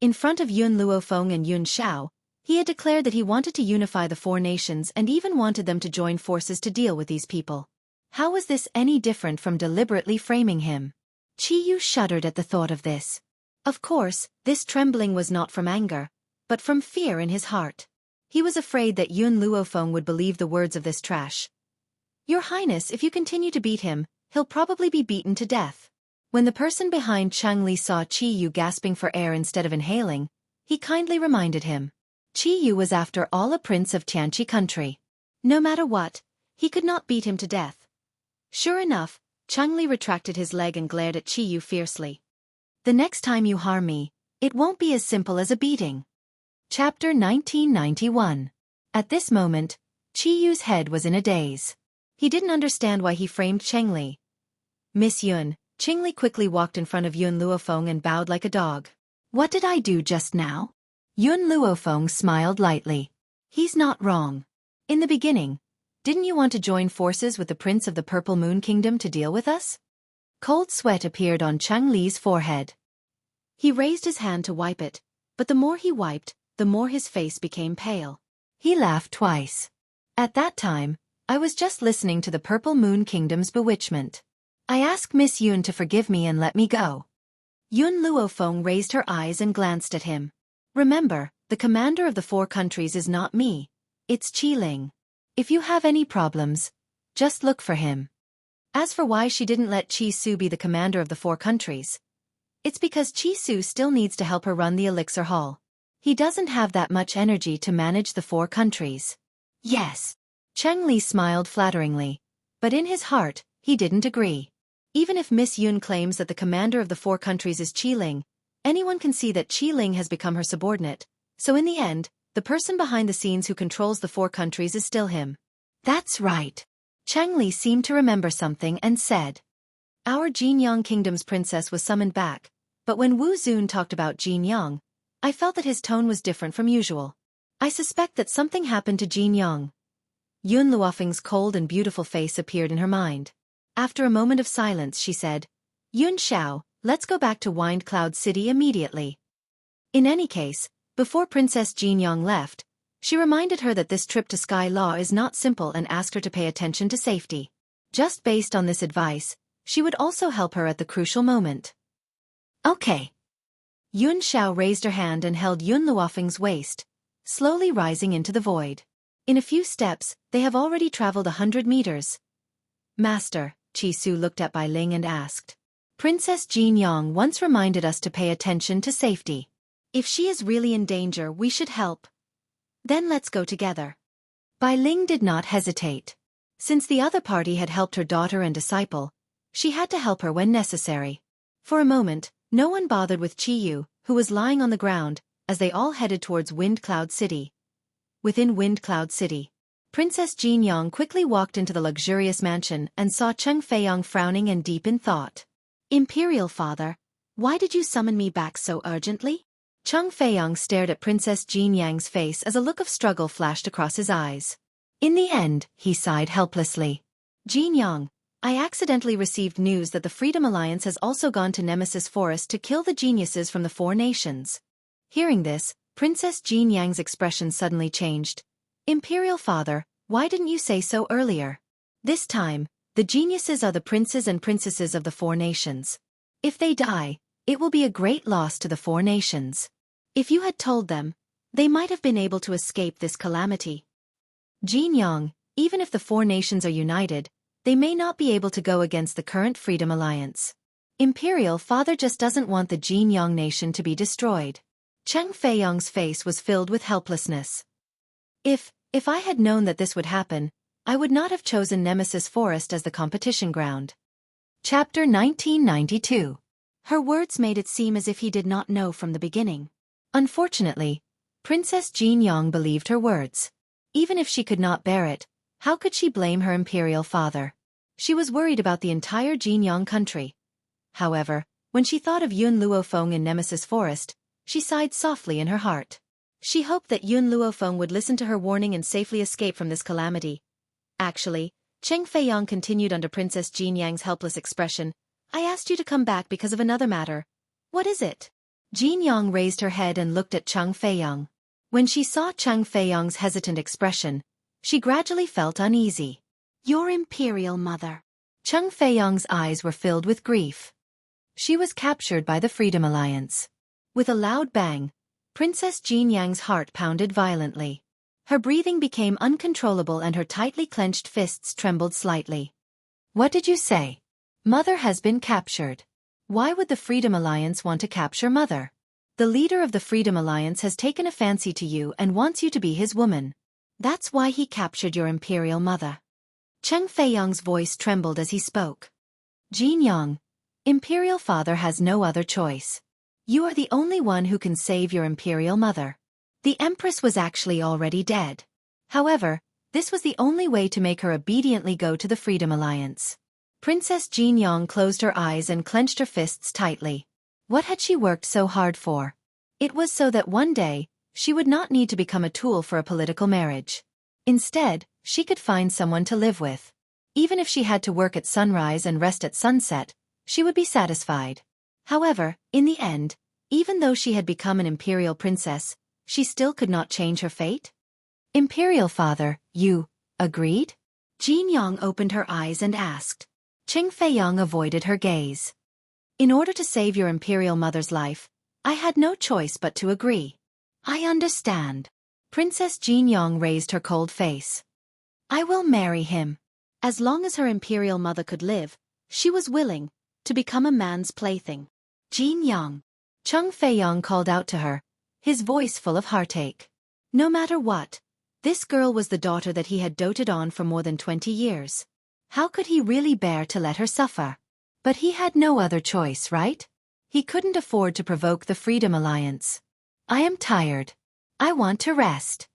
In front of Yun Luofeng and Yun Xiao, he had declared that he wanted to unify the 4 nations and even wanted them to join forces to deal with these people. How was this any different from deliberately framing him? Qi Yu shuddered at the thought of this. Of course, this trembling was not from anger, but from fear in his heart. He was afraid that Yun Luofeng would believe the words of this trash. Your Highness, if you continue to beat him, he'll probably be beaten to death. When the person behind Chang Li saw Qi Yu gasping for air instead of inhaling, he kindly reminded him. Qi Yu was after all a prince of Tianqi country. No matter what, he could not beat him to death. Sure enough, Chang Li retracted his leg and glared at Qi Yu fiercely. The next time you harm me, it won't be as simple as a beating. Chapter 1991. At this moment, Qi Yu's head was in a daze. He didn't understand why he framed Cheng Li. Miss Yun, Cheng Li quickly walked in front of Yun Luofeng and bowed like a dog. What did I do just now? Yun Luofeng smiled lightly. He's not wrong. In the beginning, didn't you want to join forces with the Prince of the Purple Moon Kingdom to deal with us? Cold sweat appeared on Cheng Li's forehead. He raised his hand to wipe it, but the more he wiped, the more his face became pale. He laughed twice. At that time, I was just listening to the Purple Moon Kingdom's bewitchment. I ask Miss Yun to forgive me and let me go. Yun Luofeng raised her eyes and glanced at him. Remember, the commander of the 4 countries is not me. It's Qiling. If you have any problems, just look for him. As for why she didn't let Qi Su be the commander of the 4 countries, it's because Qi Su still needs to help her run the elixir hall. He doesn't have that much energy to manage the 4 countries. Yes. Cheng Li smiled flatteringly, but in his heart, he didn't agree. Even if Miss Yun claims that the commander of the 4 countries is Qiling, anyone can see that Qiling has become her subordinate, so in the end, the person behind the scenes who controls the 4 countries is still him. That's right. Cheng Li seemed to remember something and said, Our Jinyang Kingdom's princess was summoned back, but when Wu Zun talked about Jinyang, I felt that his tone was different from usual. I suspect that something happened to Jinyang. Yun Luofeng's cold and beautiful face appeared in her mind. After a moment of silence she said, Yun Xiao, let's go back to Wind Cloud City immediately. In any case, before Princess Jinyang left, she reminded her that this trip to Sky Law is not simple and asked her to pay attention to safety. Just based on this advice, she would also help her at the crucial moment. Okay. Yun Xiao raised her hand and held Yun Luofeng's waist, slowly rising into the void. In a few steps, they have already traveled 100 meters. Master, Qi Su looked at Bai Ling and asked. Princess Jinyang once reminded us to pay attention to safety. If she is really in danger, we should help. Then let's go together. Bai Ling did not hesitate. Since the other party had helped her daughter and disciple, she had to help her when necessary. For a moment, no one bothered with Qi Yu, who was lying on the ground, as they all headed towards Wind Cloud City. Within Wind Cloud City, Princess Jinyang quickly walked into the luxurious mansion and saw Cheng Feiyang frowning and deep in thought. Imperial Father, why did you summon me back so urgently? Cheng Feiyang stared at Princess Jinyang's face as a look of struggle flashed across his eyes. In the end, he sighed helplessly. Jinyang, I accidentally received news that the Freedom Alliance has also gone to Nemesis Forest to kill the geniuses from the 4 nations. Hearing this, Princess Jinyang's expression suddenly changed. Imperial Father, why didn't you say so earlier? This time, the geniuses are the princes and princesses of the 4 nations. If they die, it will be a great loss to the 4 nations. If you had told them, they might have been able to escape this calamity. Jinyang, even if the 4 nations are united, they may not be able to go against the current Freedom Alliance. Imperial Father just doesn't want the Jinyang nation to be destroyed. Cheng Feiyang's face was filled with helplessness. If I had known that this would happen, I would not have chosen Nemesis Forest as the competition ground. Chapter 1992. Her words made it seem as if he did not know from the beginning. Unfortunately, Princess Jinyang believed her words. Even if she could not bear it, how could she blame her imperial father? She was worried about the entire Jinyang country. However, when she thought of Yun Luofeng in Nemesis Forest, she sighed softly in her heart. She hoped that Yun Luofeng would listen to her warning and safely escape from this calamity. Actually, Cheng Feiyang continued under Princess Jinyang's helpless expression, I asked you to come back because of another matter. What is it? Jinyang raised her head and looked at Cheng Feiyang. When she saw Cheng Feiyang's hesitant expression, she gradually felt uneasy. Your imperial mother. Cheng Feiyang's eyes were filled with grief. She was captured by the Freedom Alliance. With a loud bang, Princess Jinyang's heart pounded violently. Her breathing became uncontrollable and her tightly clenched fists trembled slightly. What did you say? Mother has been captured. Why would the Freedom Alliance want to capture Mother? The leader of the Freedom Alliance has taken a fancy to you and wants you to be his woman. That's why he captured your imperial mother. Cheng Feiyang's voice trembled as he spoke. Jinyang, imperial father has no other choice. You are the only one who can save your imperial mother. The empress was actually already dead. However, this was the only way to make her obediently go to the Freedom Alliance. Princess Jinyang closed her eyes and clenched her fists tightly. What had she worked so hard for? It was so that one day, she would not need to become a tool for a political marriage. Instead, she could find someone to live with. Even if she had to work at sunrise and rest at sunset, she would be satisfied. However, in the end, Even though she had become an imperial princess, she still could not change her fate? Imperial father, you agreed? Jin Yang opened her eyes and asked. Qing Feiyang avoided her gaze. In order to save your imperial mother's life, I had no choice but to agree. I understand. Princess Jin Yang raised her cold face. I will marry him. As long as her imperial mother could live, she was willing to become a man's plaything. Jin Yang. Qing Feiyang called out to her, his voice full of heartache. No matter what, this girl was the daughter that he had doted on for more than 20 years. How could he really bear to let her suffer? But he had no other choice, right? He couldn't afford to provoke the Freedom Alliance. I am tired. I want to rest.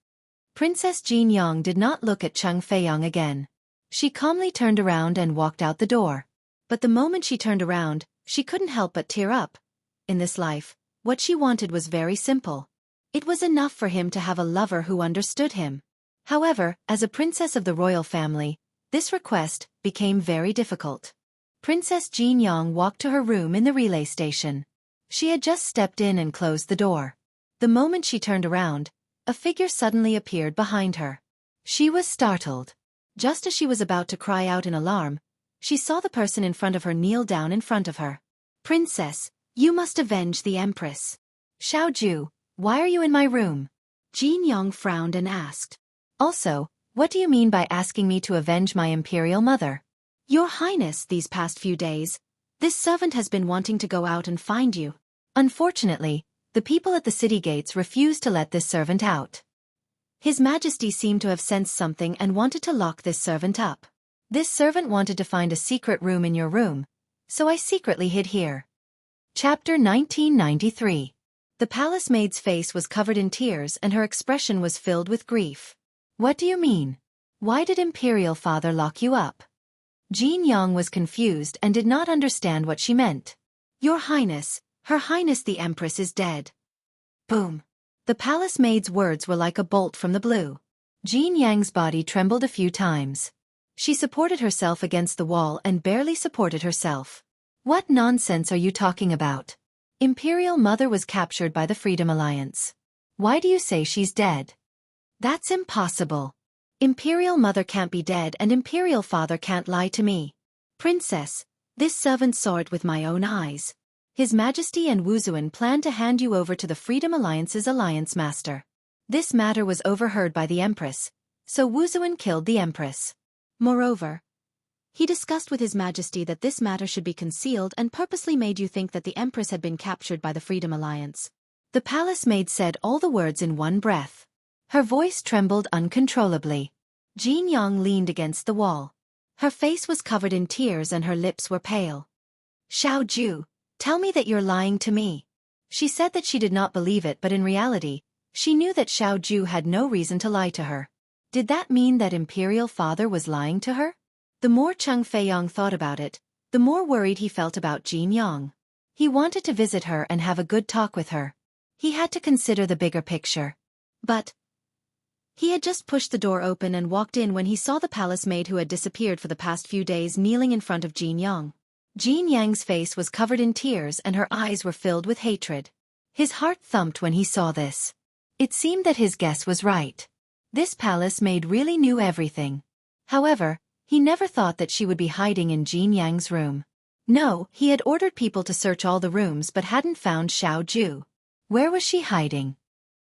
Princess Jin Yang did not look at Qing Feiyang again. She calmly turned around and walked out the door. But the moment she turned around, she couldn't help but tear up. In this life, what she wanted was very simple. It was enough for him to have a lover who understood him. However, as a princess of the royal family, this request became very difficult. Princess Jin Yang walked to her room in the relay station. She had just stepped in and closed the door. The moment she turned around, a figure suddenly appeared behind her. She was startled. Just as she was about to cry out in alarm, she saw the person in front of her kneel down in front of her. Princess, you must avenge the Empress. Xiaoju, why are you in my room? Jin Yang frowned and asked. Also, what do you mean by asking me to avenge my imperial mother? Your Highness, these past few days, this servant has been wanting to go out and find you. Unfortunately, the people at the city gates refused to let this servant out. His Majesty seemed to have sensed something and wanted to lock this servant up. This servant wanted to find a secret room in your room, so I secretly hid here. Chapter 1993. The palace maid's face was covered in tears and her expression was filled with grief. What do you mean? Why did Imperial Father lock you up? Jin Yang was confused and did not understand what she meant. Your Highness, Her Highness the Empress is dead. Boom. The palace maid's words were like a bolt from the blue. Jin Yang's body trembled a few times. She supported herself against the wall and barely supported herself. What nonsense are you talking about? Imperial Mother was captured by the Freedom Alliance. Why do you say she's dead? That's impossible. Imperial Mother can't be dead and Imperial Father can't lie to me. Princess, this servant saw it with my own eyes. His Majesty and Wuzuan planned to hand you over to the Freedom Alliance's Alliance Master. This matter was overheard by the Empress, so Wuzuan killed the Empress. Moreover, he discussed with His Majesty that this matter should be concealed and purposely made you think that the Empress had been captured by the Freedom Alliance. The palace maid said all the words in one breath. Her voice trembled uncontrollably. Jin Yang leaned against the wall. Her face was covered in tears and her lips were pale. Xiaoju, tell me that you're lying to me. She said that she did not believe it, but in reality, she knew that Xiaoju had no reason to lie to her. Did that mean that Imperial Father was lying to her? The more Qing Feiyang thought about it, the more worried he felt about Jin Yang. He wanted to visit her and have a good talk with her. He had to consider the bigger picture. But he had just pushed the door open and walked in when he saw the palace maid who had disappeared for the past few days kneeling in front of Jin Yang. Jin Yang's face was covered in tears and her eyes were filled with hatred. His heart thumped when he saw this. It seemed that his guess was right. This palace maid really knew everything. However, he never thought that she would be hiding in Jin Yang's room. No, he had ordered people to search all the rooms but hadn't found Xiaoju. Where was she hiding?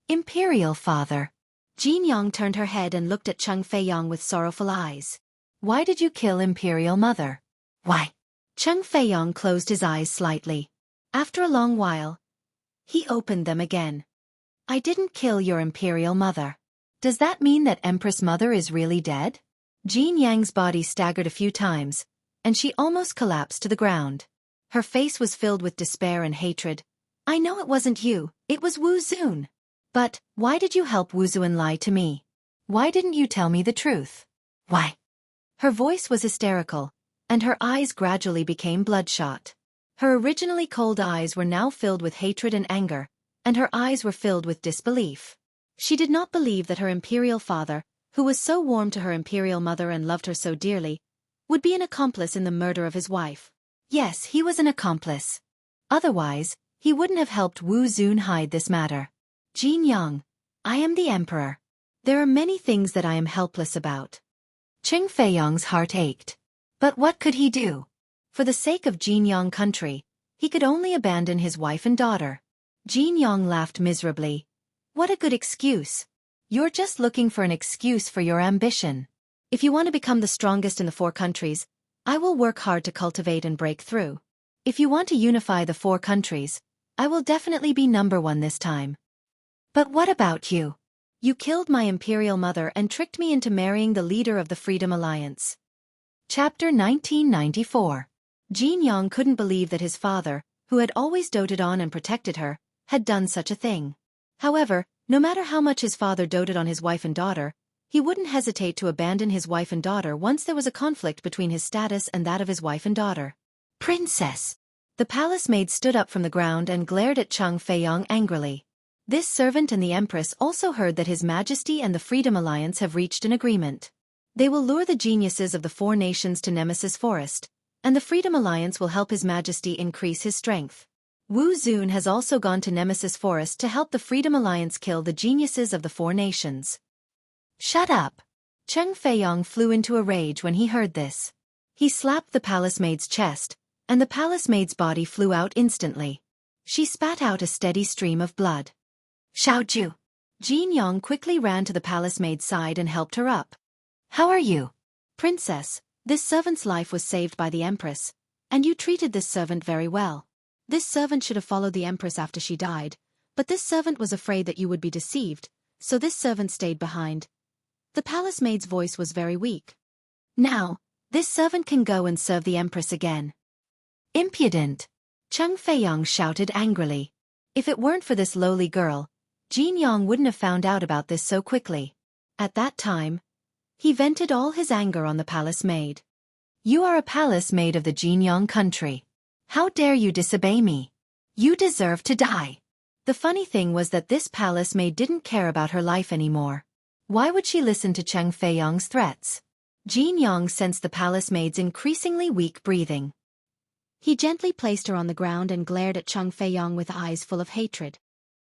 Imperial Father. Jin Yang turned her head and looked at Qing Feiyang with sorrowful eyes. Why did you kill Imperial Mother? Why? Qing Feiyang closed his eyes slightly. After a long while, he opened them again. I didn't kill your Imperial Mother. Does that mean that Empress Mother is really dead? Jin Yang's body staggered a few times, and she almost collapsed to the ground. Her face was filled with despair and hatred. I know it wasn't you, it was Wu Zun. But, why did you help Wuzuan lie to me? Why didn't you tell me the truth? Why? Her voice was hysterical, and her eyes gradually became bloodshot. Her originally cold eyes were now filled with hatred and anger, and her eyes were filled with disbelief. She did not believe that her imperial father, who was so warm to her imperial mother and loved her so dearly, would be an accomplice in the murder of his wife. Yes, he was an accomplice. Otherwise, he wouldn't have helped Wu Zun hide this matter. Jin Yang, I am the emperor. There are many things that I am helpless about. Cheng Feiyang's heart ached. But what could he do? For the sake of Jin Yang country, he could only abandon his wife and daughter. Jin Yang laughed miserably. What a good excuse. You're just looking for an excuse for your ambition. If you want to become the strongest in the 4 countries, I will work hard to cultivate and break through. If you want to unify the 4 countries, I will definitely be number 1 this time. But what about you? You killed my imperial mother and tricked me into marrying the leader of the Freedom Alliance. Chapter 1994. Jin Yang couldn't believe that his father, who had always doted on and protected her, had done such a thing. However, no matter how much his father doted on his wife and daughter, he wouldn't hesitate to abandon his wife and daughter once there was a conflict between his status and that of his wife and daughter. Princess! The palace maid stood up from the ground and glared at Cheng Feiyang angrily. This servant and the Empress also heard that His Majesty and the Freedom Alliance have reached an agreement. They will lure the geniuses of the 4 nations to Nemesis Forest, and the Freedom Alliance will help His Majesty increase his strength. Wu Zun has also gone to Nemesis Forest to help the Freedom Alliance kill the geniuses of the 4 nations. Shut up! Cheng Feiyang flew into a rage when he heard this. He slapped the palace maid's chest, and the palace maid's body flew out instantly. She spat out a steady stream of blood. Xiaoju! Jin Yang quickly ran to the palace maid's side and helped her up. How are you? Princess, this servant's life was saved by the Empress, and you treated this servant very well. This servant should have followed the Empress after she died, but this servant was afraid that you would be deceived, so this servant stayed behind. The palace maid's voice was very weak. Now, this servant can go and serve the Empress again. Impudent! Cheng Feiyang shouted angrily. If it weren't for this lowly girl, Jin Yang wouldn't have found out about this so quickly. At that time, he vented all his anger on the palace maid. You are a palace maid of the Jin Yang country. How dare you disobey me? You deserve to die. The funny thing was that this palace maid didn't care about her life anymore. Why would she listen to Cheng Feiyang's threats? Jin Yang sensed the palace maid's increasingly weak breathing. He gently placed her on the ground and glared at Cheng Feiyang with eyes full of hatred.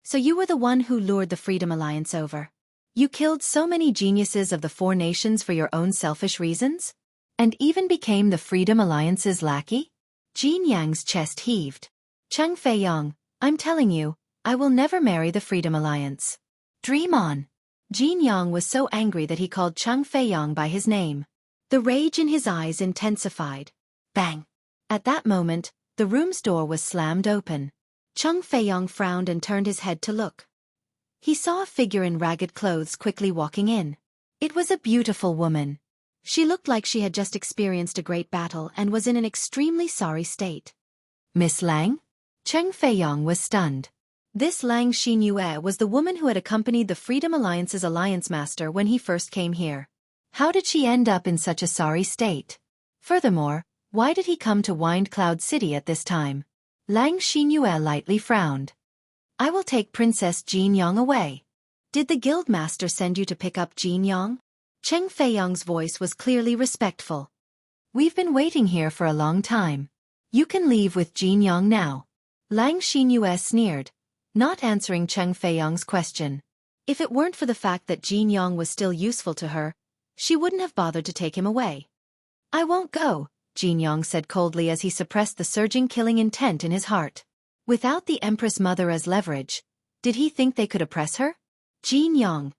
So you were the one who lured the Freedom Alliance over. You killed so many geniuses of the 4 nations for your own selfish reasons? And even became the Freedom Alliance's lackey? Jin Yang's chest heaved. Cheng Feiyang, I'm telling you, I will never marry the Freedom Alliance. Dream on. Jin Yang was so angry that he called Cheng Feiyang by his name. The rage in his eyes intensified. Bang! At that moment, the room's door was slammed open. Cheng Feiyang frowned and turned his head to look. He saw a figure in ragged clothes quickly walking in. It was a beautiful woman. She looked like she had just experienced a great battle and was in an extremely sorry state. Miss Lang? Cheng Feiyang was stunned. This Lang Xinyue was the woman who had accompanied the Freedom Alliance's alliance master when he first came here. How did she end up in such a sorry state? Furthermore, why did he come to Wind Cloud City at this time? Lang Xinyue lightly frowned. I will take Princess Jin Yang away. Did the guild master send you to pick up Jin Yang? Cheng Feiyang's voice was clearly respectful. We've been waiting here for a long time. You can leave with Jin Yang now. Lang Xinyue sneered, not answering Cheng Feiyang's question. If it weren't for the fact that Jin Yang was still useful to her, she wouldn't have bothered to take him away. I won't go, Jin Yang said coldly as he suppressed the surging killing intent in his heart. Without the Empress Mother as leverage, did he think they could oppress her? Jin Yang,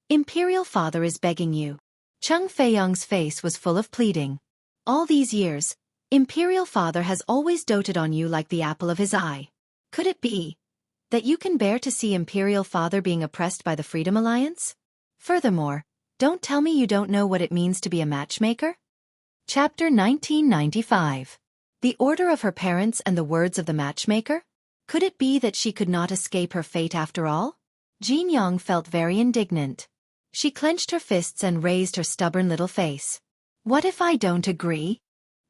Imperial Father is begging you. Cheng Feiyang's face was full of pleading. All these years, Imperial Father has always doted on you like the apple of his eye. Could it be that you can bear to see Imperial Father being oppressed by the Freedom Alliance? Furthermore, don't tell me you don't know what it means to be a matchmaker? Chapter 1995. The order of her parents and the words of the matchmaker? Could it be that she could not escape her fate after all? Jin Yang felt very indignant. She clenched her fists and raised her stubborn little face. What if I don't agree?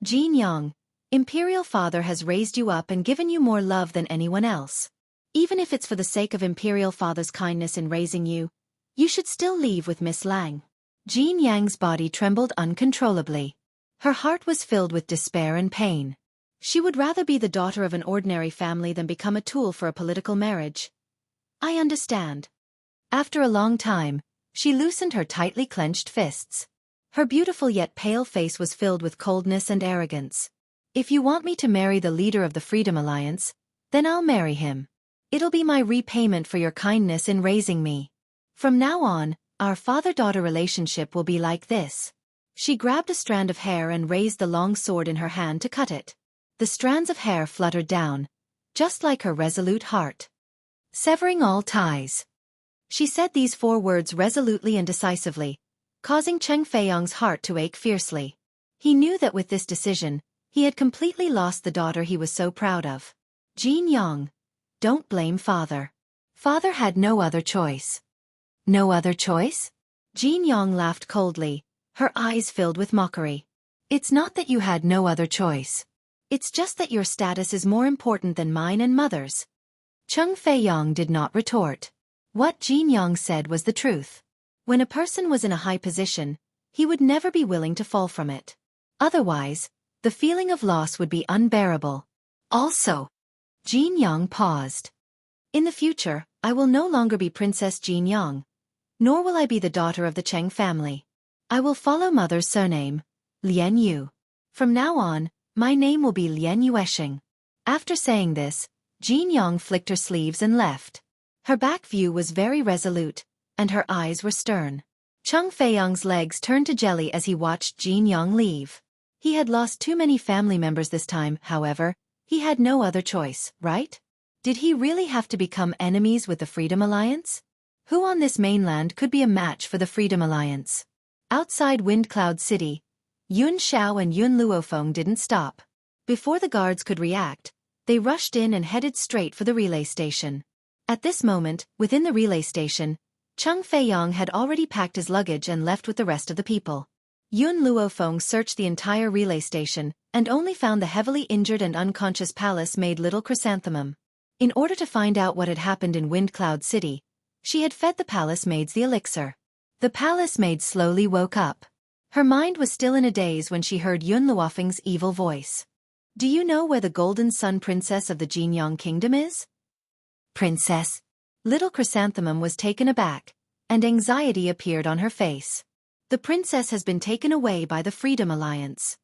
Jin Yang, Imperial Father has raised you up and given you more love than anyone else. Even if it's for the sake of Imperial Father's kindness in raising you, you should still leave with Miss Lang. Jin Yang's body trembled uncontrollably. Her heart was filled with despair and pain. She would rather be the daughter of an ordinary family than become a tool for a political marriage. I understand. After a long time, she loosened her tightly clenched fists. Her beautiful yet pale face was filled with coldness and arrogance. If you want me to marry the leader of the Freedom Alliance, then I'll marry him. It'll be my repayment for your kindness in raising me. From now on, our father-daughter relationship will be like this. She grabbed a strand of hair and raised the long sword in her hand to cut it. The strands of hair fluttered down, just like her resolute heart. Severing all ties. She said these 4 words resolutely and decisively, causing Cheng Feiyong's heart to ache fiercely. He knew that with this decision, he had completely lost the daughter he was so proud of. Jin Yong, don't blame father. Father had no other choice. No other choice? Jin Yong laughed coldly, her eyes filled with mockery. It's not that you had no other choice. It's just that your status is more important than mine and mother's. Cheng Feiyong did not retort. What Jin Yong said was the truth. When a person was in a high position, he would never be willing to fall from it. Otherwise, the feeling of loss would be unbearable. Also, Jin Yong paused. In the future, I will no longer be Princess Jin Yong, nor will I be the daughter of the Cheng family. I will follow mother's surname, Lian Yu. From now on, my name will be Lian Yuesheng. After saying this, Jin Yong flicked her sleeves and left. Her back view was very resolute, and her eyes were stern. Cheng Feiyong's legs turned to jelly as he watched Jin Yong leave. He had lost too many family members this time, however. He had no other choice, right? Did he really have to become enemies with the Freedom Alliance? Who on this mainland could be a match for the Freedom Alliance? Outside Wind Cloud City, Yun Xiao and Yun Luofeng didn't stop. Before the guards could react, they rushed in and headed straight for the relay station. At this moment, within the relay station, Cheng Feiyong had already packed his luggage and left with the rest of the people. Yun Luofeng searched the entire relay station, and only found the heavily injured and unconscious palace-maid Little Chrysanthemum. In order to find out what had happened in Wind Cloud City, she had fed the palace-maids the elixir. The palace-maid slowly woke up. Her mind was still in a daze when she heard Yun Luofeng's evil voice. Do you know where the Golden Sun Princess of the Jinyang Kingdom is? Princess? Little Chrysanthemum was taken aback, and anxiety appeared on her face. The princess has been taken away by the Freedom Alliance.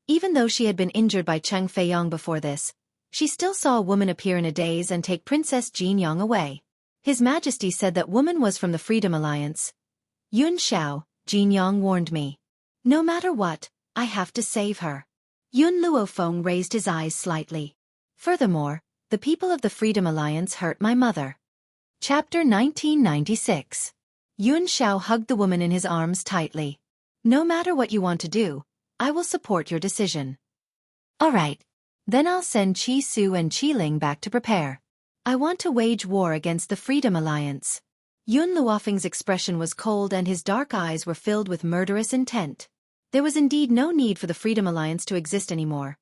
Even though she had been injured by Cheng Feiyong before this, she still saw a woman appear in a daze and take Princess Jin Yong away. His Majesty said that woman was from the Freedom Alliance. Yun Xiao, Jin Yong warned me. No matter what, I have to save her. Yun Luofeng raised his eyes slightly. Furthermore, the people of the Freedom Alliance hurt my mother. Chapter 1996. Yun Xiao hugged the woman in his arms tightly. No matter what you want to do, I will support your decision. All right. Then I'll send Qi Su and Qi Ling back to prepare. I want to wage war against the Freedom Alliance. Yun Luofeng's expression was cold and his dark eyes were filled with murderous intent. There was indeed no need for the Freedom Alliance to exist anymore.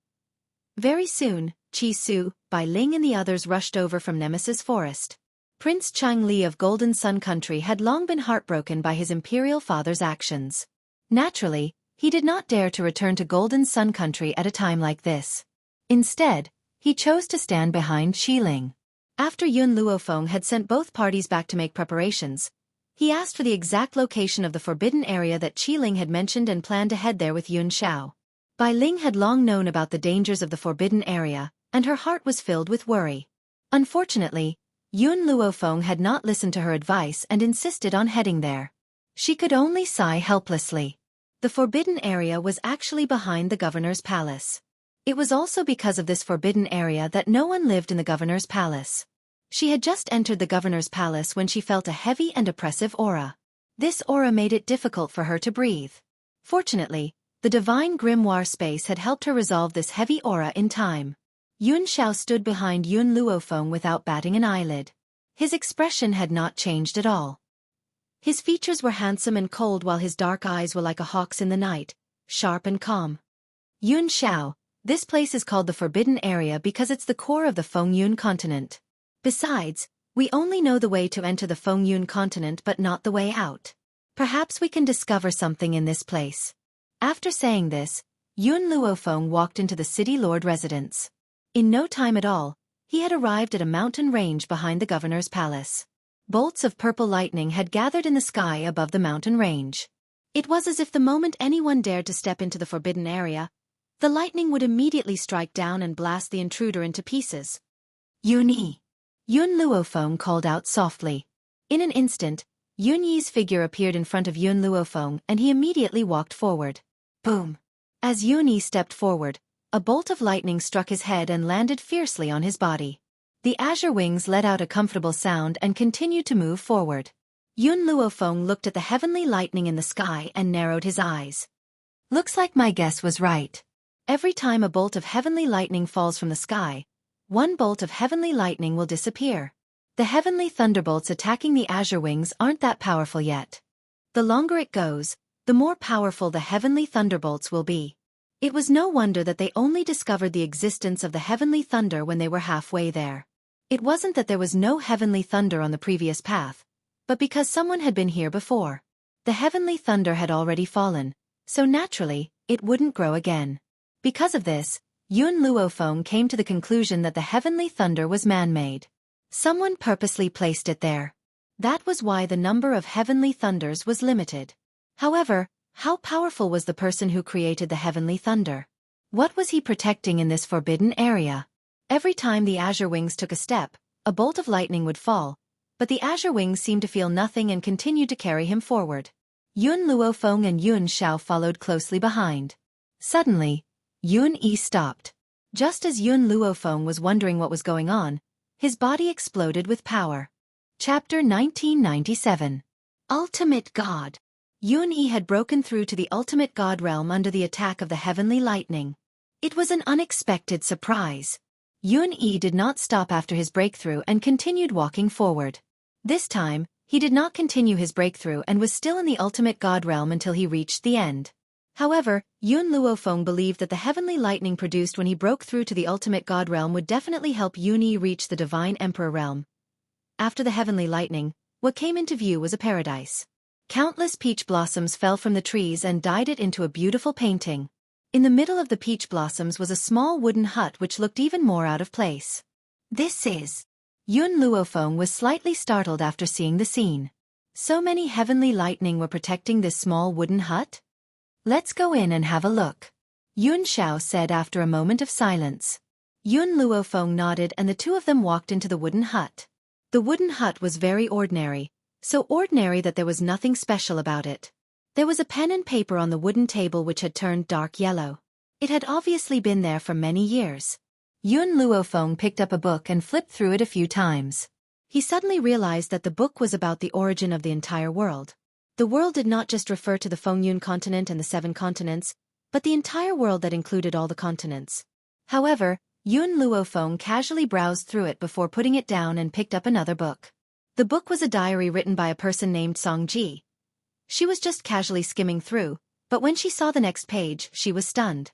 Very soon, Qi Su, Bai Ling and the others rushed over from Nemesis Forest. Prince Chang Li of Golden Sun Country had long been heartbroken by his imperial father's actions. Naturally, he did not dare to return to Golden Sun Country at a time like this. Instead, he chose to stand behind Qi Ling. After Yun Luofeng had sent both parties back to make preparations, he asked for the exact location of the forbidden area that Qi Ling had mentioned and planned to head there with Yun Xiao. Bai Ling had long known about the dangers of the forbidden area, and her heart was filled with worry. Unfortunately, Yun Luofeng had not listened to her advice and insisted on heading there. She could only sigh helplessly. The forbidden area was actually behind the governor's palace. It was also because of this forbidden area that no one lived in the governor's palace. She had just entered the governor's palace when she felt a heavy and oppressive aura. This aura made it difficult for her to breathe. Fortunately, the divine grimoire space had helped her resolve this heavy aura in time. Yun Xiao stood behind Yun Luofeng without batting an eyelid. His expression had not changed at all. His features were handsome and cold while his dark eyes were like a hawk's in the night, sharp and calm. Yun Xiao, this place is called the Forbidden Area because it's the core of the Fengyun continent. Besides, we only know the way to enter the Fengyun continent but not the way out. Perhaps we can discover something in this place. After saying this, Yun Luofeng walked into the city lord residence. In no time at all, he had arrived at a mountain range behind the governor's palace. Bolts of purple lightning had gathered in the sky above the mountain range. It was as if the moment anyone dared to step into the forbidden area, the lightning would immediately strike down and blast the intruder into pieces. Yun Yi. Yun Luofeng called out softly. In an instant, Yun Yi's figure appeared in front of Yun Luofeng and he immediately walked forward. Boom! As Yun Yi stepped forward, a bolt of lightning struck his head and landed fiercely on his body. The azure wings let out a comfortable sound and continued to move forward. Yun Luofeng looked at the heavenly lightning in the sky and narrowed his eyes. Looks like my guess was right. Every time a bolt of heavenly lightning falls from the sky, one bolt of heavenly lightning will disappear. The heavenly thunderbolts attacking the azure wings aren't that powerful yet. The longer it goes, the more powerful the heavenly thunderbolts will be. It was no wonder that they only discovered the existence of the heavenly thunder when they were halfway there. It wasn't that there was no heavenly thunder on the previous path, but because someone had been here before. The heavenly thunder had already fallen, so naturally, it wouldn't grow again. Because of this, Yun Luofeng came to the conclusion that the heavenly thunder was man-made. Someone purposely placed it there. That was why the number of heavenly thunders was limited. However, how powerful was the person who created the heavenly thunder? What was he protecting in this forbidden area? Every time the azure wings took a step, a bolt of lightning would fall, but the azure wings seemed to feel nothing and continued to carry him forward. Yun Luofeng and Yun Shao followed closely behind. Suddenly, Yun Yi stopped. Just as Yun Luofeng was wondering what was going on, his body exploded with power. Chapter 1997. Ultimate God. Yun Yi had broken through to the ultimate God realm under the attack of the heavenly lightning. It was an unexpected surprise. Yun Yi did not stop after his breakthrough and continued walking forward. This time, he did not continue his breakthrough and was still in the ultimate God realm until he reached the end. However, Yun Luofeng believed that the heavenly lightning produced when he broke through to the ultimate God realm would definitely help Yun Yi reach the divine emperor realm. After the heavenly lightning, what came into view was a paradise. Countless peach blossoms fell from the trees and dyed it into a beautiful painting. In the middle of the peach blossoms was a small wooden hut which looked even more out of place. This is... Yun Luofeng was slightly startled after seeing the scene. So many heavenly lightning were protecting this small wooden hut? Let's go in and have a look. Yun Shao said after a moment of silence. Yun Luofeng nodded and the two of them walked into the wooden hut. The wooden hut was very ordinary, so ordinary that there was nothing special about it. There was a pen and paper on the wooden table which had turned dark yellow. It had obviously been there for many years. Yun Luofeng picked up a book and flipped through it a few times. He suddenly realized that the book was about the origin of the entire world. The world did not just refer to the Fengyun continent and the 7 continents, but the entire world that included all the continents. However, Yun Luofeng casually browsed through it before putting it down and picked up another book. The book was a diary written by a person named Songji. She was just casually skimming through, but when she saw the next page, she was stunned.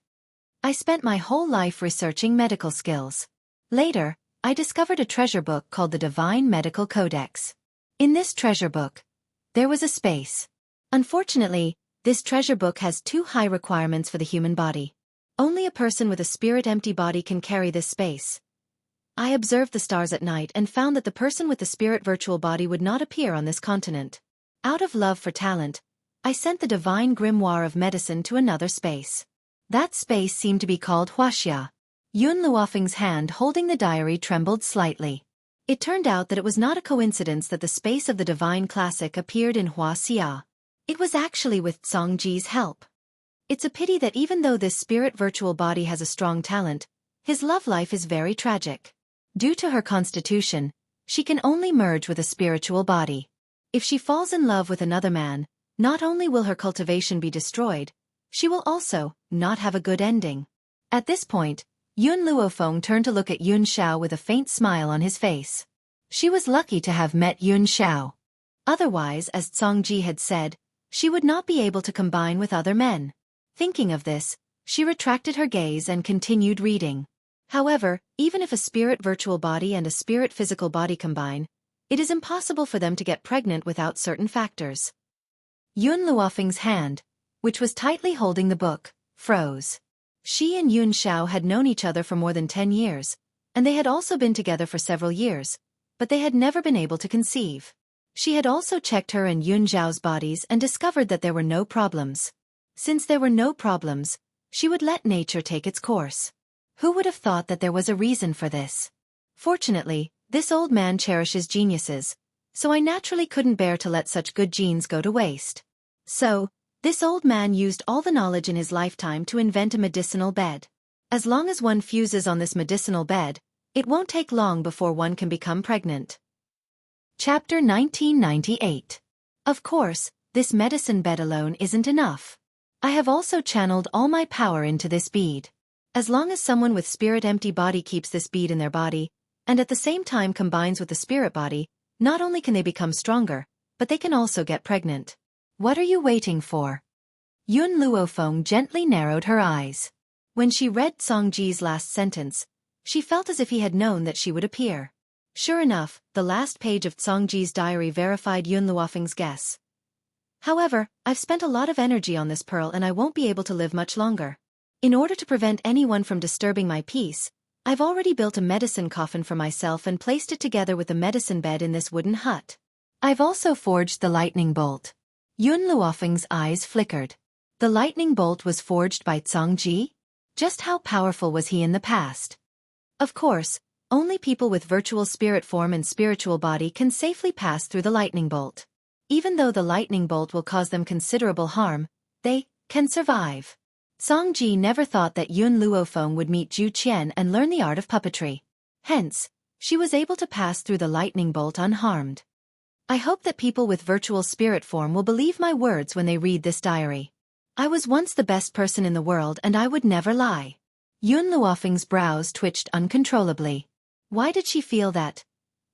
I spent my whole life researching medical skills. Later, I discovered a treasure book called the Divine Medical Codex. In this treasure book, there was a space. Unfortunately, this treasure book has too high requirements for the human body. Only a person with a spirit-empty body can carry this space. I observed the stars at night and found that the person with the spirit virtual body would not appear on this continent. Out of love for talent, I sent the divine grimoire of medicine to another space. That space seemed to be called Huaxia. Yun Luofeng's hand holding the diary trembled slightly. It turned out that it was not a coincidence that the space of the divine classic appeared in Huaxia. It was actually with Songji's help. It's a pity that even though this spirit virtual body has a strong talent, his love life is very tragic. Due to her constitution, she can only merge with a spiritual body. If she falls in love with another man, not only will her cultivation be destroyed, she will also not have a good ending. At this point, Yun Luofeng turned to look at Yun Shao with a faint smile on his face. She was lucky to have met Yun Shao. Otherwise, as Songji had said, she would not be able to combine with other men. Thinking of this, she retracted her gaze and continued reading. However, even if a spirit virtual body and a spirit physical body combine, it is impossible for them to get pregnant without certain factors. Yun Luofeng's hand, which was tightly holding the book, froze. She and Yun Xiao had known each other for more than 10 years, and they had also been together for several years, but they had never been able to conceive. She had also checked her and Yun Xiao's bodies and discovered that there were no problems. Since there were no problems, she would let nature take its course. Who would have thought that there was a reason for this? Fortunately, this old man cherishes geniuses, so I naturally couldn't bear to let such good genes go to waste. So, this old man used all the knowledge in his lifetime to invent a medicinal bed. As long as one fuses on this medicinal bed, it won't take long before one can become pregnant. Chapter 1998. Of course, this medicine bed alone isn't enough. I have also channeled all my power into this bead. As long as someone with spirit-empty body keeps this bead in their body, and at the same time combines with the spirit body, not only can they become stronger, but they can also get pregnant. What are you waiting for? Yun Luofeng gently narrowed her eyes. When she read Songji's last sentence, she felt as if he had known that she would appear. Sure enough, the last page of Songji's diary verified Yun Luofeng's guess. However, I've spent a lot of energy on this pearl and I won't be able to live much longer. In order to prevent anyone from disturbing my peace, I've already built a medicine coffin for myself and placed it together with the medicine bed in this wooden hut. I've also forged the lightning bolt. Yun Luofeng's eyes flickered. The lightning bolt was forged by Songji? Just how powerful was he in the past? Of course, only people with virtual spirit form and spiritual body can safely pass through the lightning bolt. Even though the lightning bolt will cause them considerable harm, they can survive. Songji never thought that Yun Luofeng would meet Zhu Qian and learn the art of puppetry. Hence, she was able to pass through the lightning bolt unharmed. I hope that people with virtual spirit form will believe my words when they read this diary. I was once the best person in the world and I would never lie. Yun Luofeng's brows twitched uncontrollably. Why did she feel that?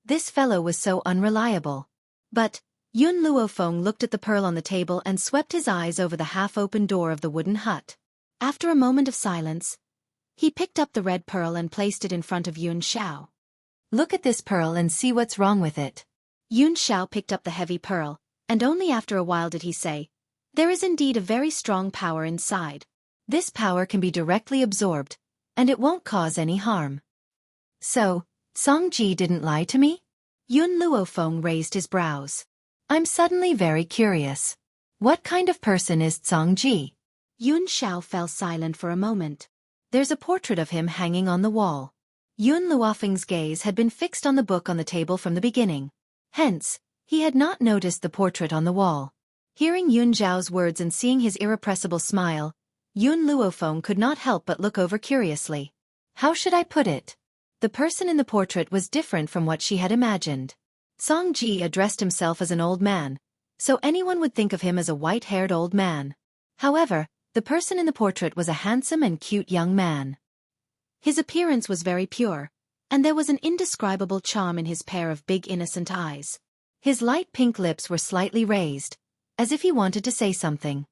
This fellow was so unreliable. But Yun Luofeng looked at the pearl on the table and swept his eyes over the half-open door of the wooden hut. After a moment of silence, he picked up the red pearl and placed it in front of Yun Xiao. Look at this pearl and see what's wrong with it. Yun Xiao picked up the heavy pearl, and only after a while did he say, "There is indeed a very strong power inside. This power can be directly absorbed, and it won't cause any harm." So, Songji didn't lie to me? Yun Luofeng raised his brows. I'm suddenly very curious. What kind of person is Songji? Yun Xiao fell silent for a moment. There's a portrait of him hanging on the wall. Yun Luofeng's gaze had been fixed on the book on the table from the beginning. Hence, he had not noticed the portrait on the wall. Hearing Yun Xiao's words and seeing his irrepressible smile, Yun Luofeng could not help but look over curiously. How should I put it? The person in the portrait was different from what she had imagined. Songji addressed himself as an old man, so anyone would think of him as a white-haired old man. However, the person in the portrait was a handsome and cute young man. His appearance was very pure, and there was an indescribable charm in his pair of big innocent eyes. His light pink lips were slightly raised, as if he wanted to say something.